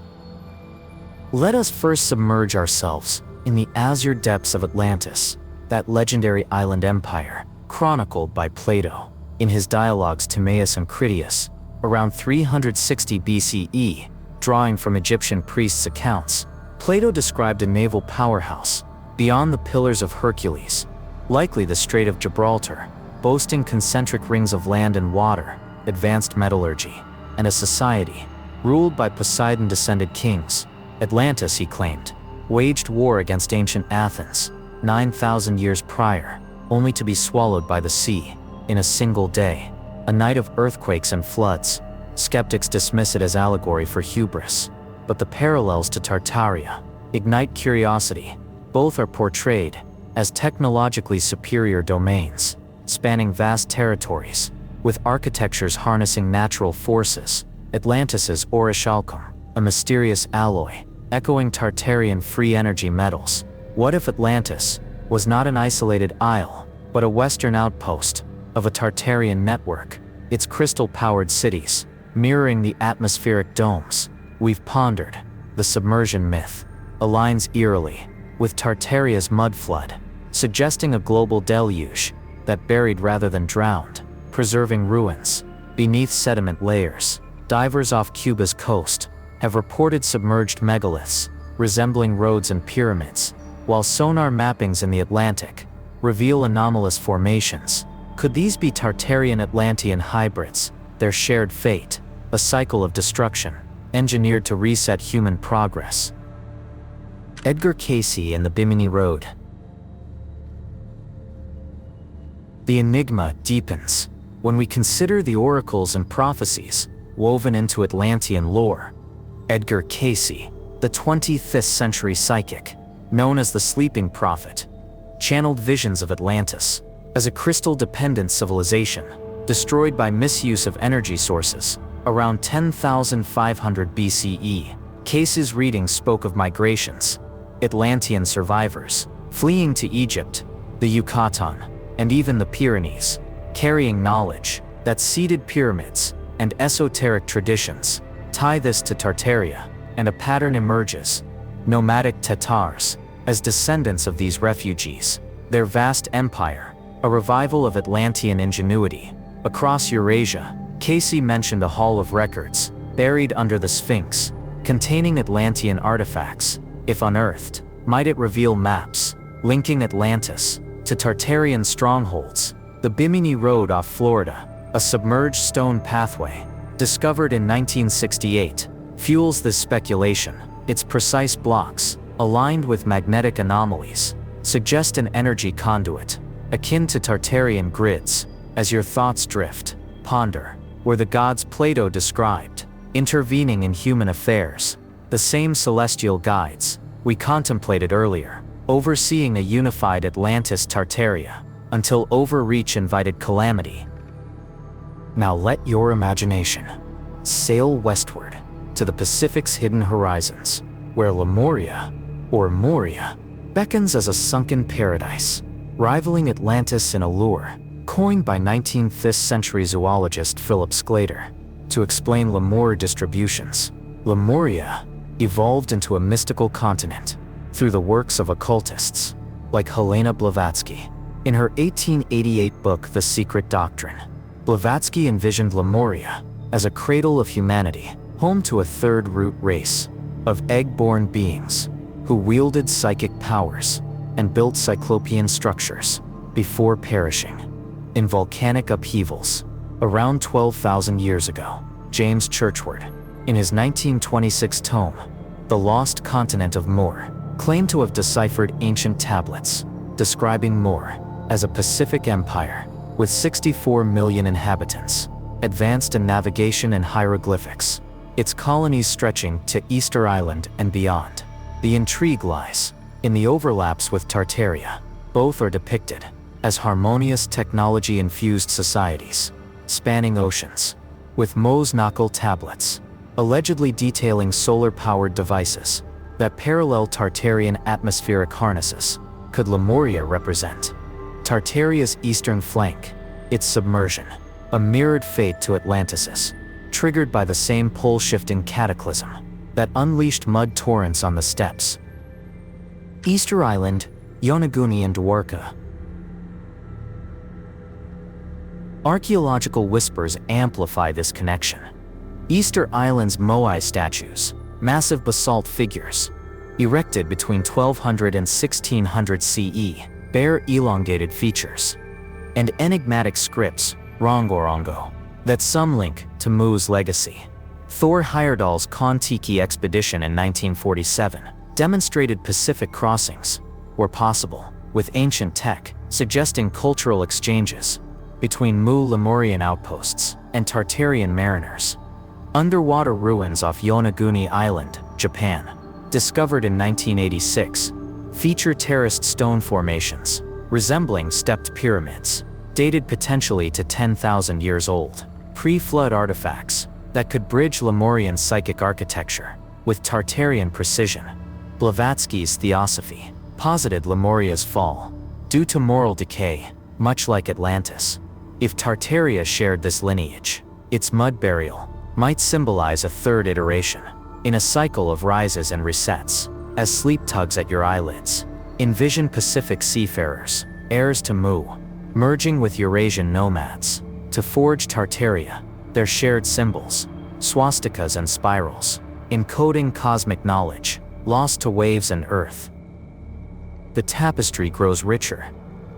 Let us first submerge ourselves in the azure depths of Atlantis, that legendary island empire, chronicled by Plato in his dialogues Timaeus and Critias, around 360 BCE. Drawing from Egyptian priests' accounts, Plato described a naval powerhouse beyond the Pillars of Hercules, likely the Strait of Gibraltar, boasting concentric rings of land and water, advanced metallurgy, and a society ruled by Poseidon-descended kings. Atlantis, he claimed, waged war against ancient Athens 9,000 years prior, only to be swallowed by the sea in a single day, a night of earthquakes and floods. Skeptics dismiss it as allegory for hubris, but the parallels to Tartaria ignite curiosity. Both are portrayed as technologically superior domains, spanning vast territories, with architectures harnessing natural forces. Atlantis's orichalcum, a mysterious alloy, echoing Tartarian free energy metals. What if Atlantis was not an isolated isle, but a western outpost of a Tartarian network, its crystal-powered cities mirroring the atmospheric domes we've pondered? The submersion myth aligns eerily with Tartaria's mud flood, suggesting a global deluge that buried rather than drowned, preserving ruins beneath sediment layers. Divers off Cuba's coast have reported submerged megaliths, resembling roads and pyramids, while sonar mappings in the Atlantic reveal anomalous formations. Could these be Tartarian-Atlantean hybrids, their shared fate, a cycle of destruction, engineered to reset human progress? Edgar Cayce and the Bimini Road. The enigma deepens when we consider the oracles and prophecies woven into Atlantean lore. Edgar Cayce, the 25th century psychic, known as the Sleeping Prophet, channeled visions of Atlantis as a crystal-dependent civilization destroyed by misuse of energy sources around 10,500 BCE. Cayce's readings spoke of migrations, Atlantean survivors fleeing to Egypt, the Yucatan, and even the Pyrenees, carrying knowledge that seeded pyramids and esoteric traditions. Tie this to Tartaria, and a pattern emerges: nomadic Tatars, as descendants of these refugees, their vast empire, a revival of Atlantean ingenuity. Across Eurasia, Cayce mentioned a hall of records, buried under the Sphinx, containing Atlantean artifacts. If unearthed, might it reveal maps linking Atlantis to Tartarian strongholds? The Bimini Road off Florida, a submerged stone pathway, discovered in 1968, fuels this speculation. Its precise blocks, aligned with magnetic anomalies, suggest an energy conduit, akin to Tartarian grids. As your thoughts drift, ponder, were the gods Plato described intervening in human affairs, the same celestial guides we contemplated earlier, overseeing a unified Atlantis Tartaria, until overreach invited calamity? Now let your imagination sail westward to the Pacific's hidden horizons, where Lemuria, or Moria, beckons as a sunken paradise, rivaling Atlantis in allure. Coined by 19th century zoologist Philip Sclater to explain Lemur distributions, Lemuria evolved into a mystical continent through the works of occultists like Helena Blavatsky. In her 1888 book The Secret Doctrine, Blavatsky envisioned Lemuria as a cradle of humanity, home to a third root race of egg-born beings who wielded psychic powers and built cyclopean structures before perishing in volcanic upheavals. Around 12,000 years ago, James Churchward, in his 1926 tome, The Lost Continent of Moor, claimed to have deciphered ancient tablets describing Moor as a Pacific empire with 64 million inhabitants, advanced in navigation and hieroglyphics, its colonies stretching to Easter Island and beyond. The intrigue lies in the overlaps with Tartaria. Both are depicted as harmonious technology-infused societies, spanning oceans, with Mo's knuckle tablets, allegedly detailing solar-powered devices that parallel Tartarian atmospheric harnesses. Could Lemuria represent Tartaria's eastern flank, its submersion, a mirrored fate to Atlantis's, triggered by the same pole-shifting cataclysm that unleashed mud torrents on the steppes? Easter Island, Yonaguni and Dwarka. Archaeological whispers amplify this connection. Easter Island's Moai statues, massive basalt figures, erected between 1200 and 1600 CE, bear elongated features and enigmatic scripts, rongorongo, that some link to Mu's legacy. Thor Heyerdahl's Kon-Tiki expedition in 1947 demonstrated Pacific crossings were possible, with ancient tech suggesting cultural exchanges between Mu-Lemurian outposts and Tartarian mariners. Underwater ruins off Yonaguni Island, Japan, discovered in 1986, feature terraced stone formations resembling stepped pyramids, dated potentially to 10,000 years old. Pre-flood artifacts that could bridge Lemurian psychic architecture with Tartarian precision. Blavatsky's theosophy posited Lemuria's fall due to moral decay, much like Atlantis. If Tartaria shared this lineage, its mud burial might symbolize a third iteration in a cycle of rises and resets. As sleep tugs at your eyelids, envision Pacific seafarers, heirs to Mu, merging with Eurasian nomads to forge Tartaria, their shared symbols, swastikas and spirals, encoding cosmic knowledge, lost to waves and earth. The tapestry grows richer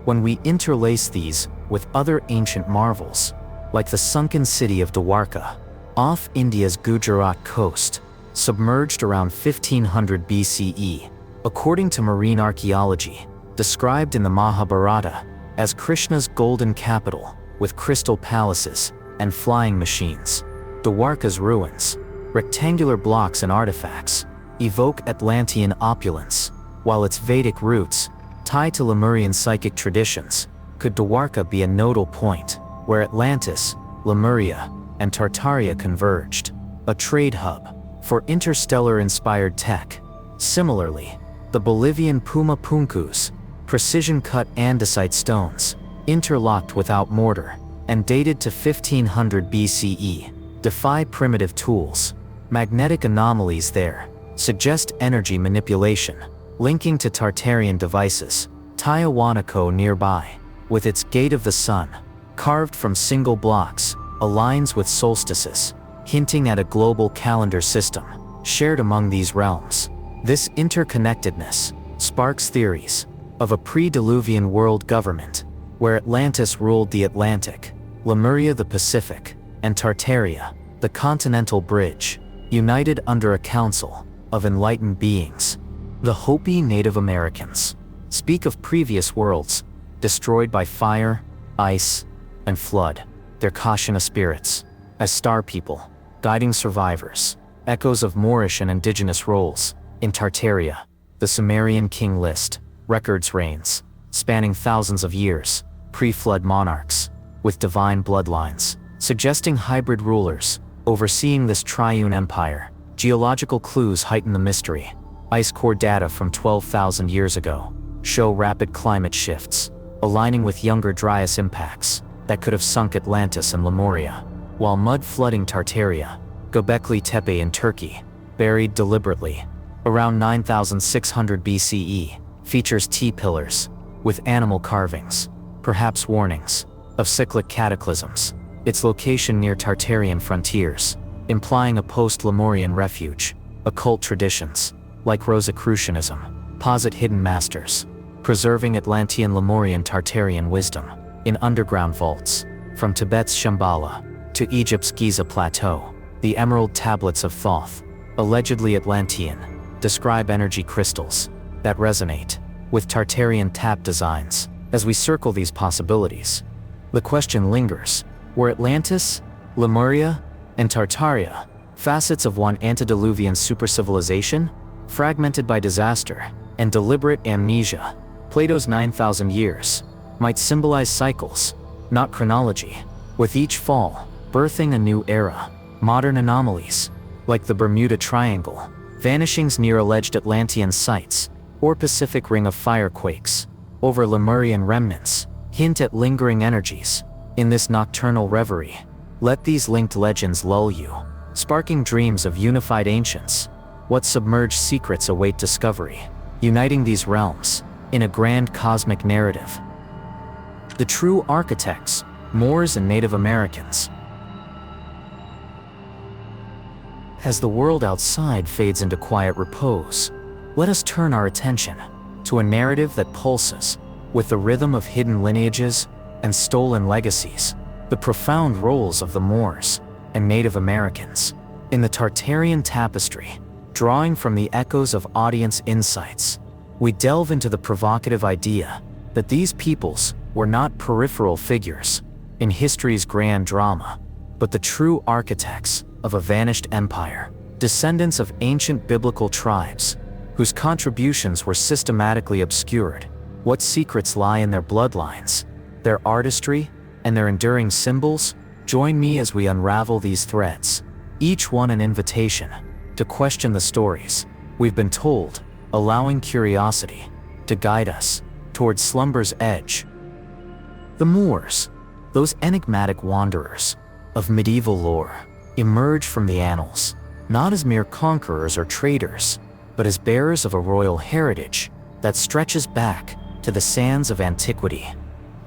when we interlace these with other ancient marvels, like the sunken city of Dwarka, off India's Gujarat coast, submerged around 1500 BCE, according to marine archaeology, described in the Mahabharata as Krishna's golden capital with crystal palaces and flying machines. Dwarka's ruins, rectangular blocks and artifacts, evoke Atlantean opulence, while its Vedic roots, tied to Lemurian psychic traditions, could Dwarka be a nodal point where Atlantis, Lemuria, and Tartaria converged, a trade hub for interstellar-inspired tech. Similarly, the Bolivian Puma Puncus, precision-cut andesite stones, interlocked without mortar, and dated to 1500 BCE, defy primitive tools. Magnetic anomalies there suggest energy manipulation, linking to Tartarian devices. Tiahuanaco nearby, with its Gate of the Sun, carved from single blocks, aligns with solstices, hinting at a global calendar system shared among these realms. This interconnectedness sparks theories of a pre-Diluvian world government, where Atlantis ruled the Atlantic, Lemuria the Pacific, and Tartaria, the continental bridge, united under a council of enlightened beings. The Hopi Native Americans speak of previous worlds destroyed by fire, ice, and flood, their Kashana spirits, as star people, guiding survivors, echoes of Moorish and indigenous roles. In Tartaria, the Sumerian king list records reigns, spanning thousands of years, pre-flood monarchs, with divine bloodlines, suggesting hybrid rulers overseeing this triune empire. Geological clues heighten the mystery. Ice core data from 12,000 years ago show rapid climate shifts, aligning with younger Dryas impacts that could have sunk Atlantis and Lemuria, while mud flooding Tartaria, Göbekli Tepe in Turkey, buried deliberately, around 9600 BCE, features T-pillars with animal carvings, perhaps warnings of cyclic cataclysms. Its location near Tartarian frontiers, implying a post-Lemurian refuge. Occult traditions, like Rosicrucianism, posit hidden masters, preserving Atlantean Lemurian Tartarian wisdom in underground vaults. From Tibet's Shambhala to Egypt's Giza Plateau, the Emerald Tablets of Thoth, allegedly Atlantean, describe energy crystals that resonate with Tartarian tap designs. As we circle these possibilities, the question lingers: were Atlantis, Lemuria, and Tartaria facets of one antediluvian supercivilization, fragmented by disaster and deliberate amnesia? Plato's 9,000 years might symbolize cycles, not chronology, with each fall birthing a new era. Modern anomalies, like the Bermuda Triangle, vanishings near alleged Atlantean sites, or Pacific Ring of Fire quakes over Lemurian remnants, hint at lingering energies. In this nocturnal reverie, let these linked legends lull you, sparking dreams of unified ancients. What submerged secrets await discovery, uniting these realms in a grand cosmic narrative? The true architects, Moors and Native Americans. As the world outside fades into quiet repose, let us turn our attention to a narrative that pulses with the rhythm of hidden lineages and stolen legacies, the profound roles of the Moors and Native Americans in the Tartarian tapestry. Drawing from the echoes of audience insights, we delve into the provocative idea that these peoples were not peripheral figures in history's grand drama, but the true architects of a vanished empire, descendants of ancient biblical tribes whose contributions were systematically obscured. What secrets lie in their bloodlines, their artistry, and their enduring symbols? Join me as we unravel these threads, each one an invitation to question the stories we've been told, allowing curiosity to guide us toward slumber's edge. The Moors, those enigmatic wanderers of medieval lore, emerge from the annals, not as mere conquerors or traders, but as bearers of a royal heritage that stretches back to the sands of antiquity.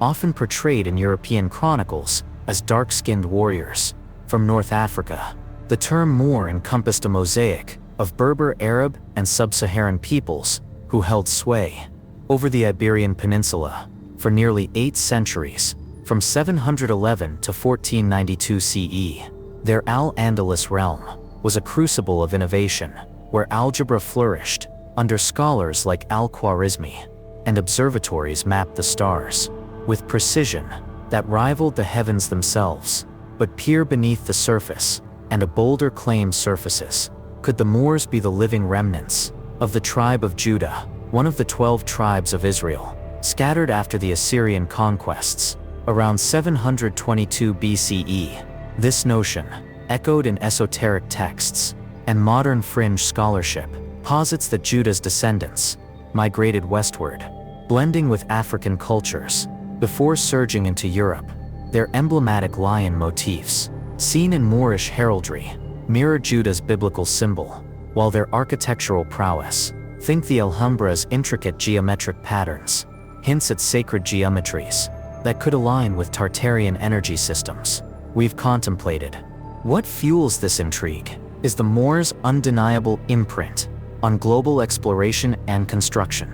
Often portrayed in European chronicles as dark-skinned warriors from North Africa, the term Moor encompassed a mosaic of Berber Arab and sub-Saharan peoples who held sway over the Iberian Peninsula for nearly 8 centuries, from 711 to 1492 CE. Their Al-Andalus realm was a crucible of innovation, where algebra flourished under scholars like Al-Khwarizmi, and observatories mapped the stars with precision that rivaled the heavens themselves. But peer beneath the surface, and a bolder claim surfaces. Could the Moors be the living remnants of the tribe of Judah, one of the 12 tribes of Israel, scattered after the Assyrian conquests around 722 BCE? This notion, echoed in esoteric texts and modern fringe scholarship, posits that Judah's descendants migrated westward, blending with African cultures before surging into Europe. Their emblematic lion motifs, seen in Moorish heraldry, mirror Judah's biblical symbol, while their architectural prowess, think the Alhambra's intricate geometric patterns, hints at sacred geometries that could align with Tartarian energy systems we've contemplated. What fuels this intrigue is the Moors' undeniable imprint on global exploration and construction.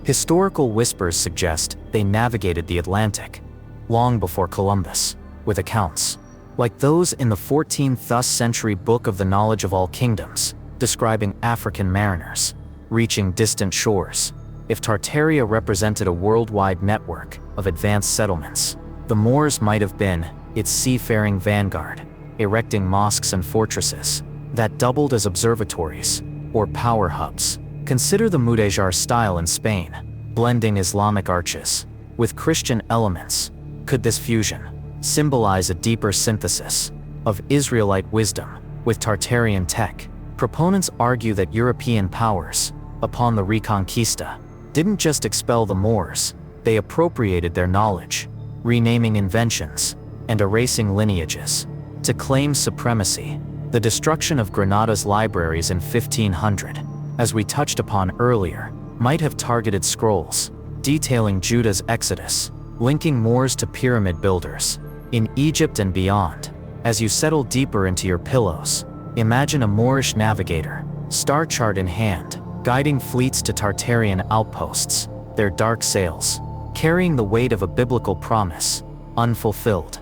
Historical whispers suggest they navigated the Atlantic long before Columbus, with accounts like those in the 14th century Book of the Knowledge of All Kingdoms, describing African mariners reaching distant shores. If Tartaria represented a worldwide network of advanced settlements, the Moors might have been its seafaring vanguard, erecting mosques and fortresses that doubled as observatories or power hubs. Consider the Mudéjar style in Spain, blending Islamic arches with Christian elements. Could this fusion symbolize a deeper synthesis of Israelite wisdom with Tartarian tech? Proponents argue that European powers, upon the Reconquista, didn't just expel the Moors, they appropriated their knowledge, renaming inventions and erasing lineages to claim supremacy. The destruction of Granada's libraries in 1500, as we touched upon earlier, might have targeted scrolls detailing Judah's exodus, linking Moors to pyramid builders in Egypt and beyond. As you settle deeper into your pillows, imagine a Moorish navigator, star chart in hand, guiding fleets to Tartarian outposts, their dark sails carrying the weight of a biblical promise unfulfilled.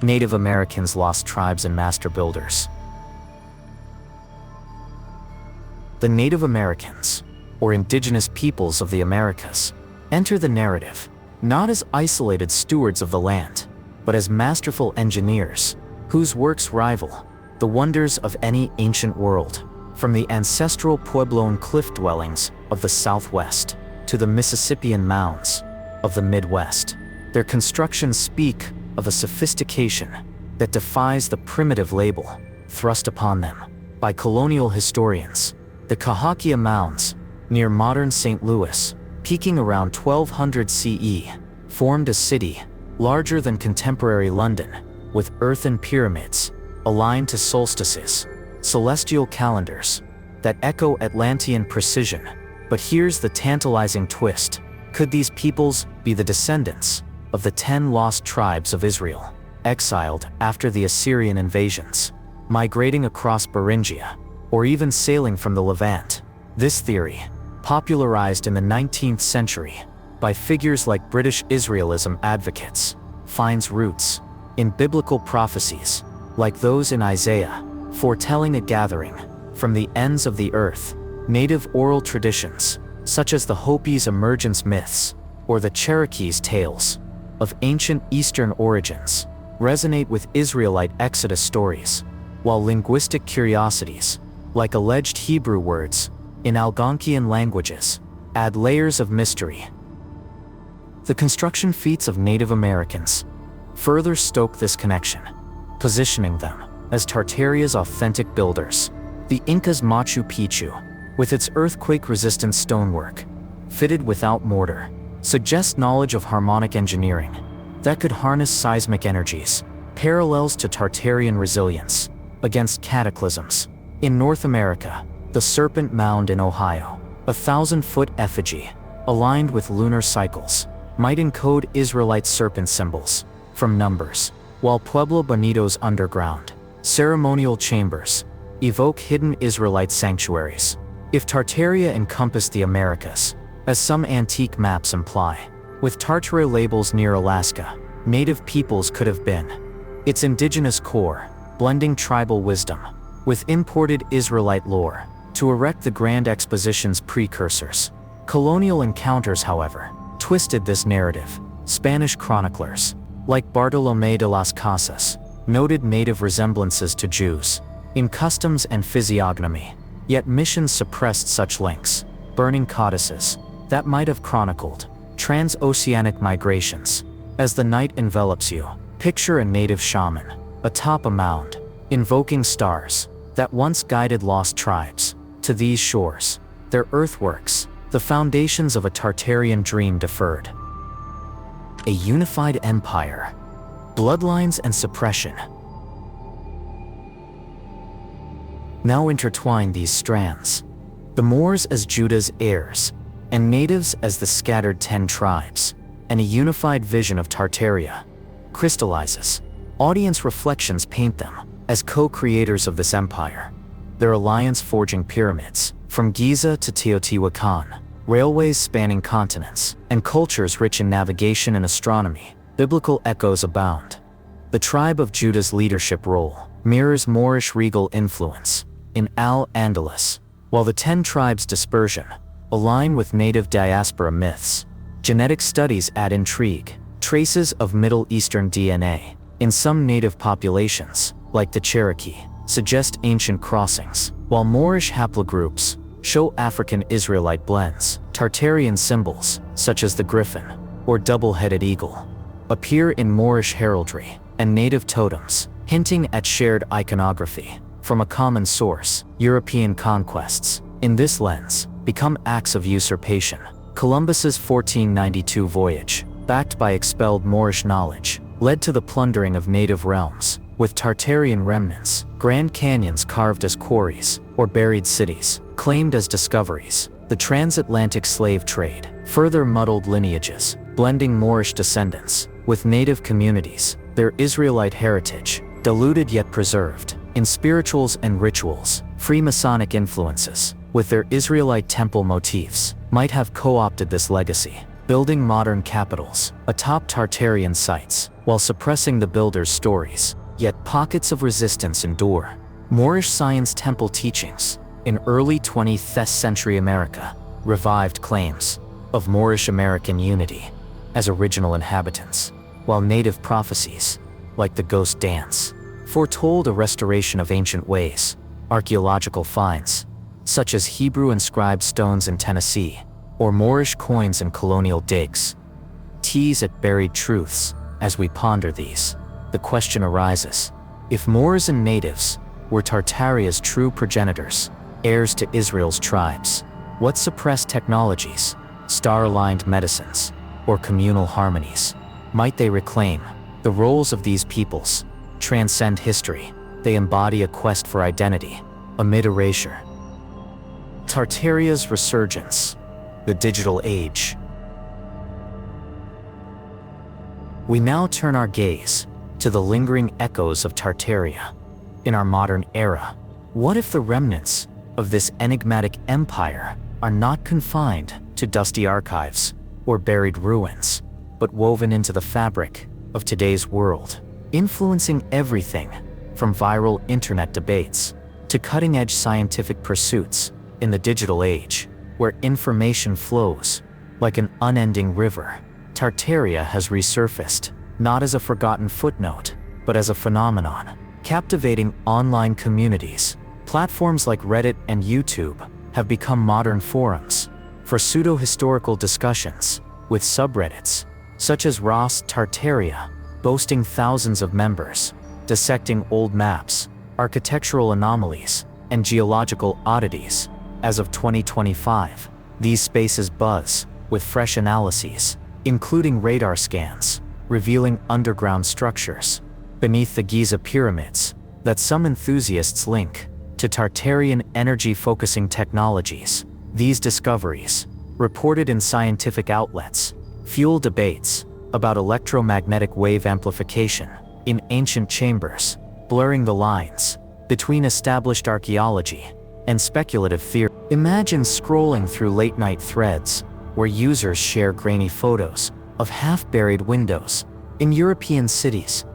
Native Americans, lost tribes and master builders. The Native Americans, or indigenous peoples of the Americas, enter the narrative not as isolated stewards of the land, but as masterful engineers whose works rival the wonders of any ancient world. From the ancestral Puebloan cliff dwellings of the Southwest to the Mississippian mounds of the Midwest, their constructions speak of a sophistication that defies the primitive label thrust upon them by colonial historians. The Cahokia Mounds, near modern St. Louis, peaking around 1200 CE, formed a city larger than contemporary London, with earthen pyramids aligned to solstices, celestial calendars that echo Atlantean precision. But here's the tantalizing twist. Could these peoples be the descendants of the 10 lost tribes of Israel, exiled after the Assyrian invasions, migrating across Beringia, or even sailing from the Levant? This theory, popularized in the 19th century by figures like British Israelism advocates, finds roots in biblical prophecies like those in Isaiah, foretelling a gathering from the ends of the earth. Native oral traditions, such as the Hopi's emergence myths or the Cherokee's tales of ancient Eastern origins, resonate with Israelite Exodus stories, while linguistic curiosities, like alleged Hebrew words in Algonquian languages, add layers of mystery. The construction feats of Native Americans further stoke this connection, positioning them as Tartaria's authentic builders. The Inca's Machu Picchu, with its earthquake-resistant stonework, fitted without mortar, suggests knowledge of harmonic engineering that could harness seismic energies, parallels to Tartarian resilience against cataclysms. In North America, the Serpent Mound in Ohio, a 1,000-foot effigy aligned with lunar cycles, might encode Israelite serpent symbols from Numbers, while Pueblo Bonito's underground ceremonial chambers evoke hidden Israelite sanctuaries. If Tartaria encompassed the Americas, as some antique maps imply, with Tartaria labels near Alaska, native peoples could have been. Its indigenous core, blending tribal wisdom with imported Israelite lore to erect the Grand Exposition's precursors. Colonial encounters, however, twisted this narrative. Spanish chroniclers, like Bartolomé de las Casas, noted native resemblances to Jews in customs and physiognomy, yet missions suppressed such links, burning codices that might have chronicled transoceanic migrations. As the night envelops you, picture a native shaman atop a mound, invoking stars that once guided lost tribes to these shores, their earthworks, the foundations of a Tartarian dream deferred. A unified empire, bloodlines and suppression. Now intertwine these strands. The Moors as Judah's heirs, and natives as the scattered 10 tribes, and a unified vision of Tartaria crystallizes. Audience reflections paint them as co-creators of this empire, their alliance forging pyramids, from Giza to Teotihuacan, railways spanning continents, and cultures rich in navigation and astronomy. Biblical echoes abound. The tribe of Judah's leadership role mirrors Moorish regal influence in Al-Andalus, while the 10 tribes' dispersion align with native diaspora myths. Genetic studies add intrigue. Traces of Middle Eastern DNA in some native populations, like the Cherokee, suggest ancient crossings, while Moorish haplogroups show African Israelite blends. Tartarian symbols, such as the griffin or double-headed eagle, appear in Moorish heraldry and native totems, hinting at shared iconography from a common source. European conquests, in this lens, become acts of usurpation. Columbus's 1492 voyage, backed by expelled Moorish knowledge, led to the plundering of native realms, with Tartarian remnants, Grand Canyons carved as quarries, or buried cities, claimed as discoveries. The transatlantic slave trade further muddled lineages, blending Moorish descendants with native communities, their Israelite heritage, diluted yet preserved. In spirituals and rituals, Freemasonic influences, with their Israelite temple motifs, might have co-opted this legacy, building modern capitals atop Tartarian sites, while suppressing the builders' stories. Yet pockets of resistance endure. Moorish science temple teachings in early 20th century America revived claims of Moorish American unity as original inhabitants, while native prophecies, like the ghost dance, foretold a restoration of ancient ways. Archaeological finds, such as Hebrew inscribed stones in Tennessee, or Moorish coins in colonial digs, tease at buried truths. As we ponder these, the question arises: if Moors and natives were Tartaria's true progenitors, heirs to Israel's tribes, what suppressed technologies, star-aligned medicines, or communal harmonies might they reclaim? The roles of these peoples transcend history. They embody a quest for identity amid erasure. Tartaria's resurgence, the digital age. We now turn our gaze to the lingering echoes of Tartaria in our modern era. What if the remnants of this enigmatic empire are not confined to dusty archives or buried ruins, but woven into the fabric of today's world, influencing everything from viral internet debates to cutting-edge scientific pursuits? In the digital age, where information flows like an unending river, Tartaria has resurfaced, not as a forgotten footnote, but as a phenomenon, captivating online communities. Platforms like Reddit and YouTube have become modern forums for pseudo-historical discussions, with subreddits such as Ross Tartaria boasting thousands of members, dissecting old maps, architectural anomalies, and geological oddities. As of 2025, these spaces buzz with fresh analyses, including radar scans revealing underground structures beneath the Giza pyramids that some enthusiasts link to Tartarian energy-focusing technologies. These discoveries, reported in scientific outlets, fuel debates about electromagnetic wave amplification in ancient chambers, blurring the lines between established archaeology and speculative theory. Imagine scrolling through late-night threads where users share grainy photos of half-buried windows in European cities,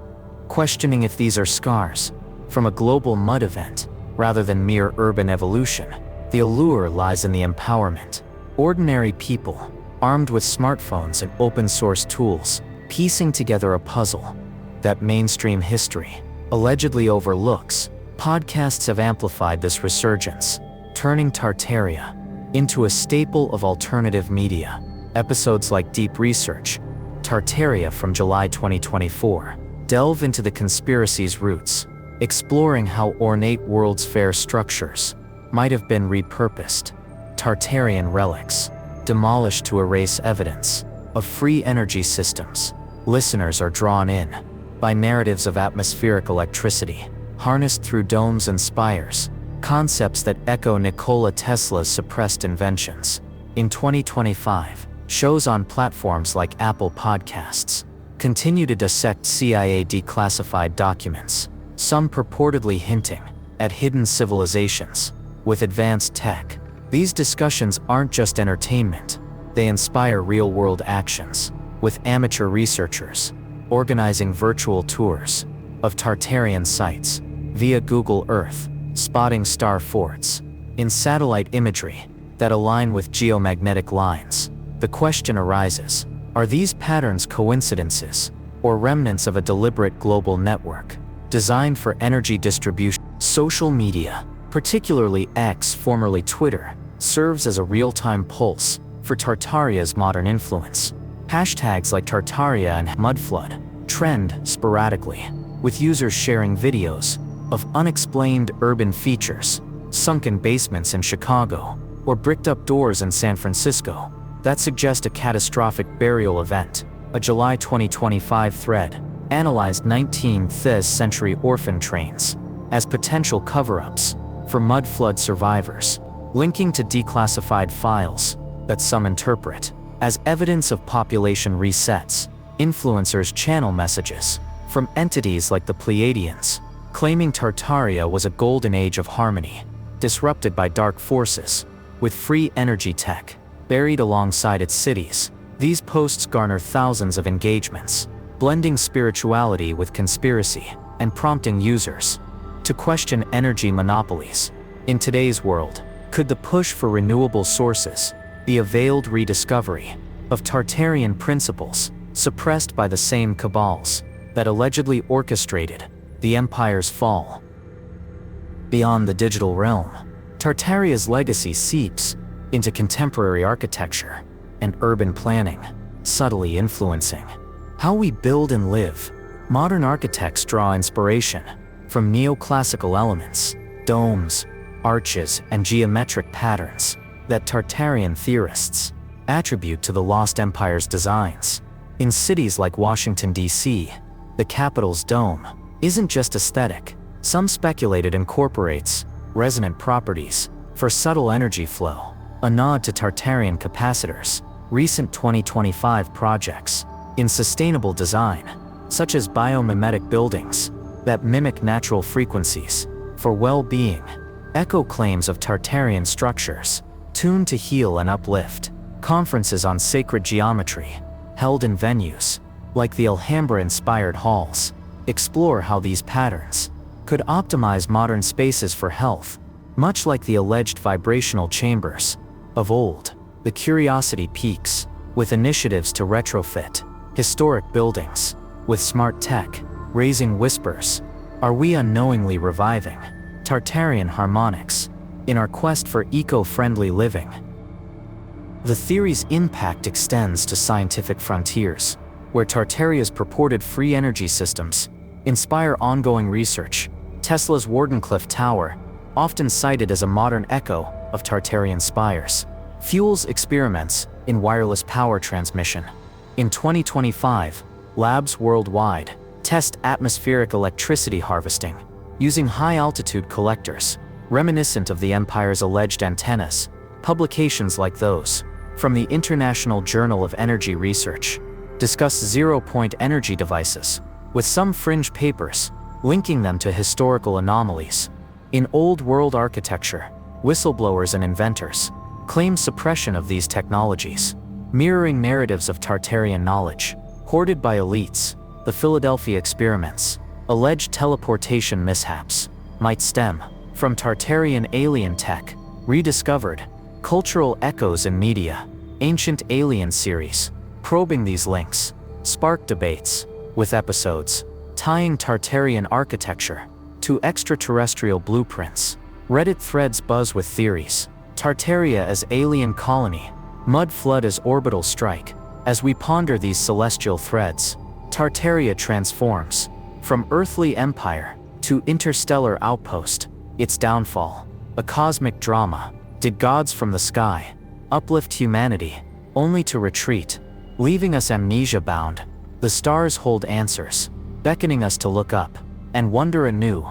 questioning if these are scars from a global mud event rather than mere urban evolution. The allure lies in the empowerment. Ordinary people, armed with smartphones and open-source tools, piecing together a puzzle that mainstream history allegedly overlooks. Podcasts have amplified this resurgence, turning Tartaria into a staple of alternative media. Episodes like Deep Research, Tartaria from July 2024, delve into the conspiracy's roots, exploring how ornate World's Fair structures might have been repurposed. Tartarian relics, demolished to erase evidence of free energy systems. Listeners are drawn in by narratives of atmospheric electricity, harnessed through domes and spires, concepts that echo Nikola Tesla's suppressed inventions. In 2025, shows on platforms like Apple Podcasts continue to dissect CIA declassified documents, some purportedly hinting at hidden civilizations with advanced tech. These discussions aren't just entertainment, they inspire real-world actions, with amateur researchers organizing virtual tours of Tartarian sites via Google Earth, spotting star forts in satellite imagery that align with geomagnetic lines. The question arises, are these patterns coincidences or remnants of a deliberate global network designed for energy distribution? Social media, particularly X, formerly Twitter, serves as a real-time pulse for Tartaria's modern influence. Hashtags like Tartaria and Mudflood trend sporadically, with users sharing videos of unexplained urban features, sunken basements in Chicago, or bricked-up doors in San Francisco that suggest a catastrophic burial event. A July 2025 thread analyzed 19th century orphan trains as potential cover-ups for mud flood survivors, linking to declassified files that some interpret as evidence of population resets. Influencers channel messages from entities like the Pleiadians, claiming Tartaria was a golden age of harmony, disrupted by dark forces, with free energy tech buried alongside its cities. These posts garner thousands of engagements, blending spirituality with conspiracy and prompting users to question energy monopolies. In today's world, could the push for renewable sources be a veiled rediscovery of Tartarian principles suppressed by the same cabals that allegedly orchestrated the Empire's fall? Beyond the digital realm, Tartaria's legacy seeps into contemporary architecture and urban planning, subtly influencing how we build and live. Modern architects draw inspiration from neoclassical elements, domes, arches, and geometric patterns that Tartarian theorists attribute to the Lost Empire's designs. In cities like Washington, D.C., the capital's dome isn't just aesthetic. Some speculate it incorporates resonant properties for subtle energy flow, a nod to Tartarian capacitors. Recent 2025 projects in sustainable design, such as biomimetic buildings that mimic natural frequencies for well-being, echo claims of Tartarian structures tuned to heal and uplift. Conferences on sacred geometry, held in venues like the Alhambra-inspired halls, explore how these patterns could optimize modern spaces for health, much like the alleged vibrational chambers of old. The curiosity peaks with initiatives to retrofit historic buildings with smart tech, raising whispers. Are we unknowingly reviving Tartarian harmonics in our quest for eco-friendly living? The theory's impact extends to scientific frontiers, where Tartaria's purported free energy systems inspire ongoing research. Tesla's Wardenclyffe Tower, often cited as a modern echo of Tartarian spires, fuels experiments in wireless power transmission. In 2025, labs worldwide test atmospheric electricity harvesting using high-altitude collectors, reminiscent of the Empire's alleged antennas. Publications like those from the International Journal of Energy Research discuss zero-point energy devices, with some fringe papers linking them to historical anomalies. In Old World architecture, whistleblowers and inventors claim suppression of these technologies, mirroring narratives of Tartarian knowledge hoarded by elites. The Philadelphia experiments, alleged teleportation mishaps, might stem from Tartarian alien tech rediscovered. Cultural echoes in media, ancient alien series probing these links spark debates, with episodes tying Tartarian architecture to extraterrestrial blueprints. Reddit threads buzz with theories: Tartaria as alien colony, mud flood as orbital strike. As we ponder these celestial threads, Tartaria transforms from earthly empire to interstellar outpost. Its downfall, a cosmic drama. Did gods from the sky uplift humanity, only to retreat, leaving us amnesia-bound? The stars hold answers, beckoning us to look up and wonder anew.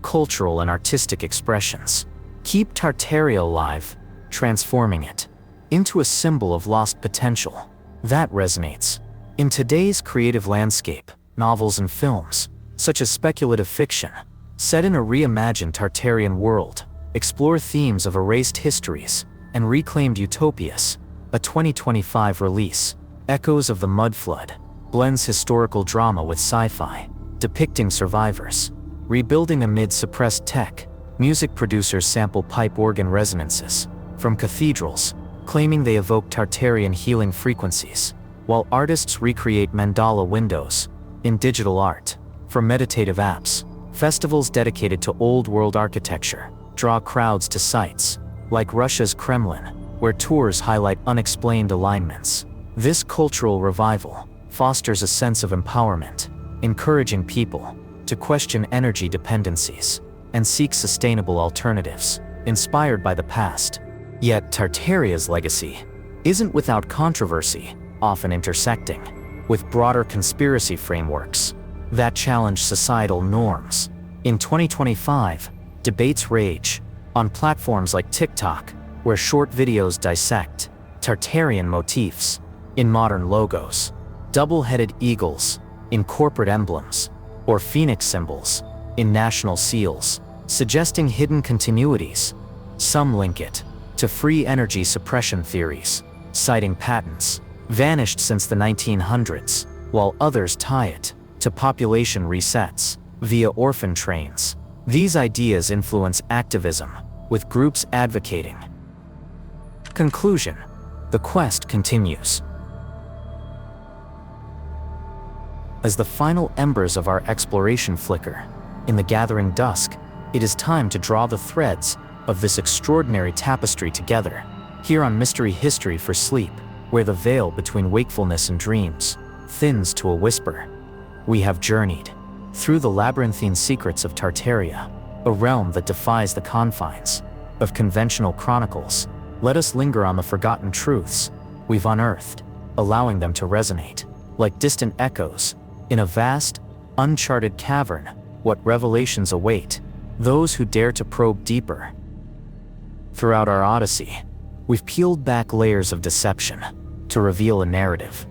Cultural and artistic expressions keep Tartaria alive, transforming it into a symbol of lost potential. That resonates in today's creative landscape. Novels and films, such as speculative fiction, set in a reimagined Tartarian world, explore themes of erased histories and reclaimed utopias. A 2025 release, Echoes of the Mudflood, blends historical drama with sci-fi, depicting survivors rebuilding amid suppressed tech. Music producers sample pipe organ resonances from cathedrals, claiming they evoke Tartarian healing frequencies, while artists recreate mandala windows in digital art. For meditative apps, festivals dedicated to old world architecture draw crowds to sites like Russia's Kremlin, where tours highlight unexplained alignments. This cultural revival fosters a sense of empowerment, encouraging people to question energy dependencies and seek sustainable alternatives inspired by the past. Yet Tartaria's legacy isn't without controversy, often intersecting with broader conspiracy frameworks that challenge societal norms. In 2025, debates rage on platforms like TikTok, where short videos dissect Tartarian motifs in modern logos, double-headed eagles in corporate emblems, or phoenix symbols in national seals, suggesting hidden continuities. Some link it to free energy suppression theories, citing patents vanished since the 1900s, while others tie it to population resets via orphan trains. These ideas influence activism, with groups advocating. Conclusion: the quest continues. As the final embers of our exploration flicker in the gathering dusk, it is time to draw the threads of this extraordinary tapestry together, here on Mystery History for Sleep, where the veil between wakefulness and dreams thins to a whisper. We have journeyed through the labyrinthine secrets of Tartaria, a realm that defies the confines of conventional chronicles. Let us linger on the forgotten truths we've unearthed, allowing them to resonate like distant echoes in a vast, uncharted cavern. What revelations await those who dare to probe deeper? Throughout our odyssey, we've peeled back layers of deception to reveal a narrative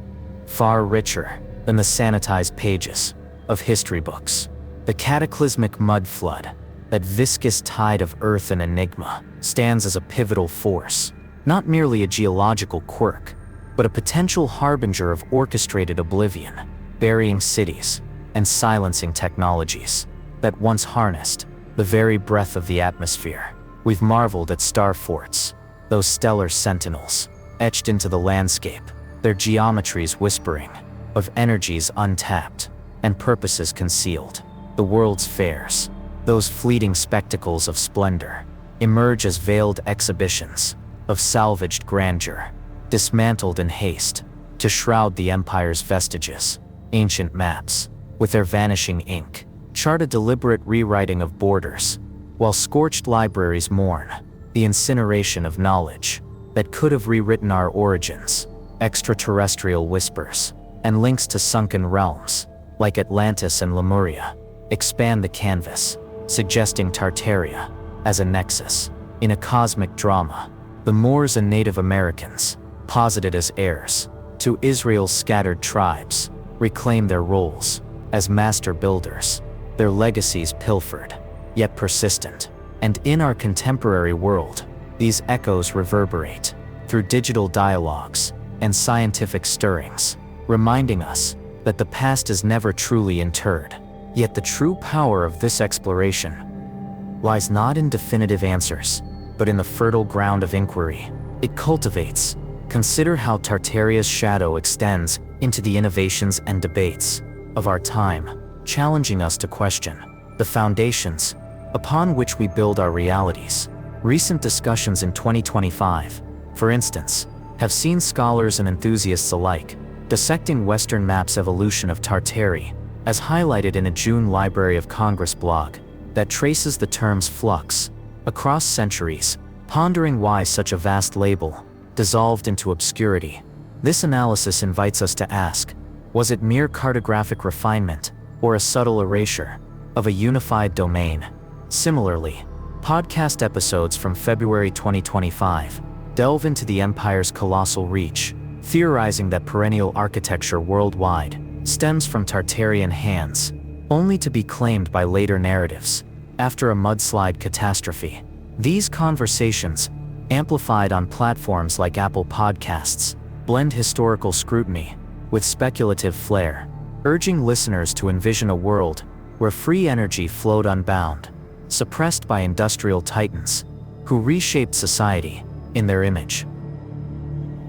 far richer than the sanitized pages of history books. The cataclysmic mud flood, that viscous tide of earth and enigma, stands as a pivotal force, not merely a geological quirk, but a potential harbinger of orchestrated oblivion, burying cities and silencing technologies that once harnessed the very breath of the atmosphere. We've marveled at star forts, those stellar sentinels, etched into the landscape, their geometries whispering of energies untapped and purposes concealed. The world's fairs, those fleeting spectacles of splendor, emerge as veiled exhibitions of salvaged grandeur, dismantled in haste to shroud the empire's vestiges. Ancient maps, with their vanishing ink, chart a deliberate rewriting of borders, while scorched libraries mourn the incineration of knowledge that could have rewritten our origins. Extraterrestrial whispers and links to sunken realms, like Atlantis and Lemuria, expand the canvas, suggesting Tartaria as a nexus in a cosmic drama. The Moors and Native Americans, posited as heirs to Israel's scattered tribes, reclaim their roles as master builders, their legacies pilfered yet persistent. And in our contemporary world, these echoes reverberate through digital dialogues and scientific stirrings, reminding us that the past is never truly interred. Yet the true power of this exploration lies not in definitive answers, but in the fertile ground of inquiry it cultivates. Consider how Tartaria's shadow extends into the innovations and debates of our time, challenging us to question the foundations upon which we build our realities. Recent discussions in 2025, for instance, have seen scholars and enthusiasts alike dissecting Western Map's evolution of Tartary, as highlighted in a June Library of Congress blog that traces the term's flux across centuries, pondering why such a vast label dissolved into obscurity. This analysis invites us to ask, was it mere cartographic refinement or a subtle erasure of a unified domain? Similarly, podcast episodes from February 2025 delve into the empire's colossal reach, theorizing that perennial architecture worldwide stems from Tartarian hands, only to be claimed by later narratives after a mudslide catastrophe. These conversations, amplified on platforms like Apple Podcasts, blend historical scrutiny with speculative flair, urging listeners to envision a world where free energy flowed unbound, suppressed by industrial titans who reshaped society in their image.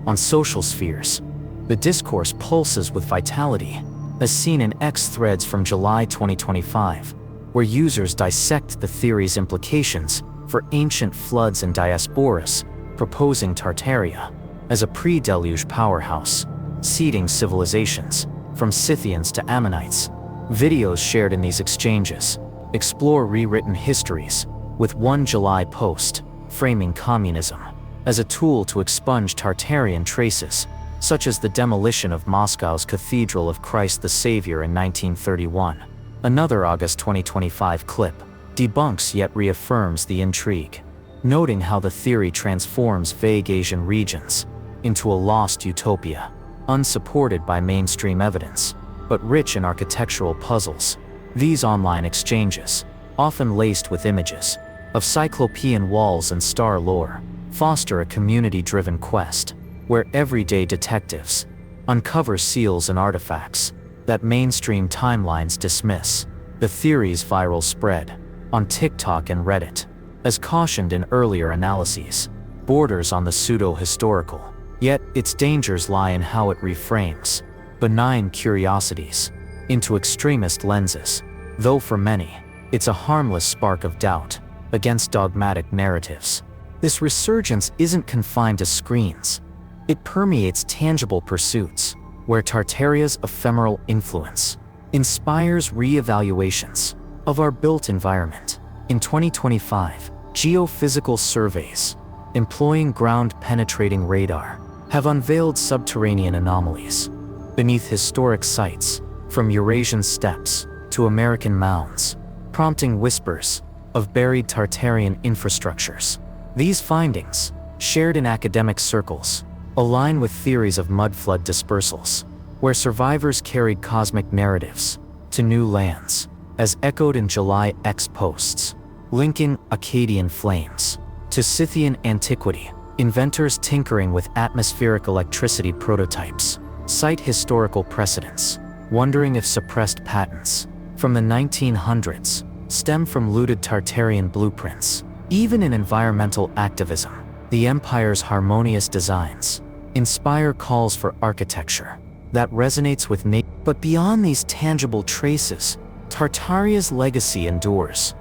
On social spheres, the discourse pulses with vitality, as seen in X threads from July 2025, where users dissect the theory's implications for ancient floods and diasporas, proposing Tartaria as a pre-deluge powerhouse, seeding civilizations from Scythians to Ammonites. Videos shared in these exchanges explore rewritten histories, with one July post framing communism as a tool to expunge Tartarian traces, such as the demolition of Moscow's Cathedral of Christ the Savior in 1931. Another August 2025 clip debunks yet reaffirms the intrigue, noting how the theory transforms vague Asian regions into a lost utopia, unsupported by mainstream evidence, but rich in architectural puzzles. These online exchanges, often laced with images of cyclopean walls and star lore, foster a community-driven quest where everyday detectives uncover seals and artifacts that mainstream timelines dismiss. The theory's viral spread on TikTok and Reddit, as cautioned in earlier analyses, borders on the pseudo-historical, yet its dangers lie in how it reframes benign curiosities into extremist lenses, though for many, it's a harmless spark of doubt against dogmatic narratives. This resurgence isn't confined to screens. It permeates tangible pursuits, where Tartaria's ephemeral influence inspires re-evaluations of our built environment. In 2025, geophysical surveys employing ground-penetrating radar have unveiled subterranean anomalies beneath historic sites, from Eurasian steppes to American mounds, prompting whispers of buried Tartarian infrastructures. These findings, shared in academic circles, align with theories of mudflood dispersals, where survivors carried cosmic narratives to new lands, as echoed in July X posts, linking Akkadian flames to Scythian antiquity. Inventors tinkering with atmospheric electricity prototypes cite historical precedents, wondering if suppressed patents from the 1900s stem from looted Tartarian blueprints. Even in environmental activism, the empire's harmonious designs inspire calls for architecture that resonates with nature. But beyond these tangible traces, Tartaria's legacy endures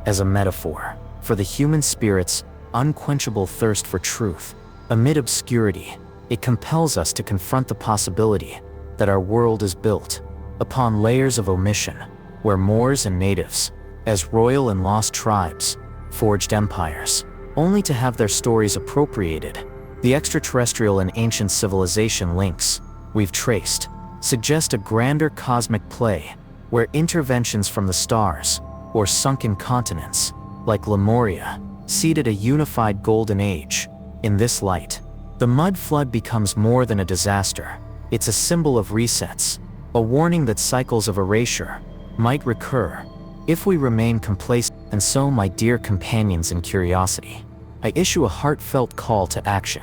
as a metaphor for the human spirit's unquenchable thirst for truth. Amid obscurity, it compels us to confront the possibility that our world is built upon layers of omission, where Moors and natives, as royal and lost tribes, forged empires, only to have their stories appropriated. The extraterrestrial and ancient civilization links we've traced suggest a grander cosmic play, where interventions from the stars or sunken continents, like Lemuria, seeded a unified golden age. In this light, the mud flood becomes more than a disaster. It's a symbol of resets, a warning that cycles of erasure might recur if we remain complacent. And so, my dear companions in curiosity, I issue a heartfelt call to action.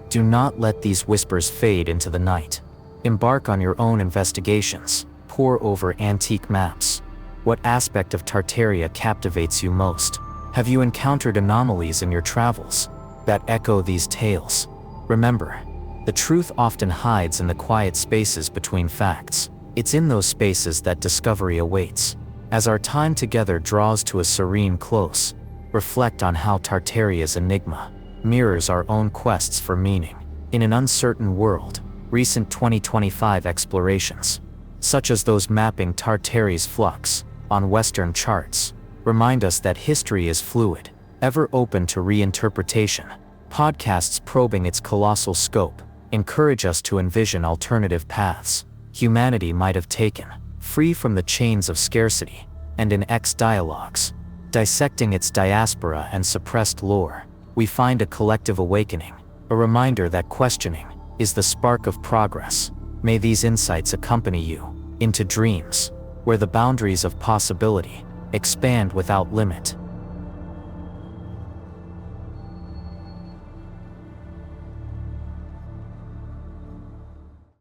Do not let these whispers fade into the night. Embark on your own investigations, pore over antique maps. What aspect of Tartaria captivates you most? Have you encountered anomalies in your travels that echo these tales? Remember, the truth often hides in the quiet spaces between facts. It's in those spaces that discovery awaits. As our time together draws to a serene close, reflect on how Tartaria's enigma mirrors our own quests for meaning. In an uncertain world, recent 2025 explorations, such as those mapping Tartaria's flux on Western charts, remind us that history is fluid, ever open to reinterpretation. Podcasts probing its colossal scope encourage us to envision alternative paths humanity might have taken, free from the chains of scarcity, and in X dialogues, dissecting its diaspora and suppressed lore, we find a collective awakening, a reminder that questioning is the spark of progress. May these insights accompany you into dreams where the boundaries of possibility expand without limit.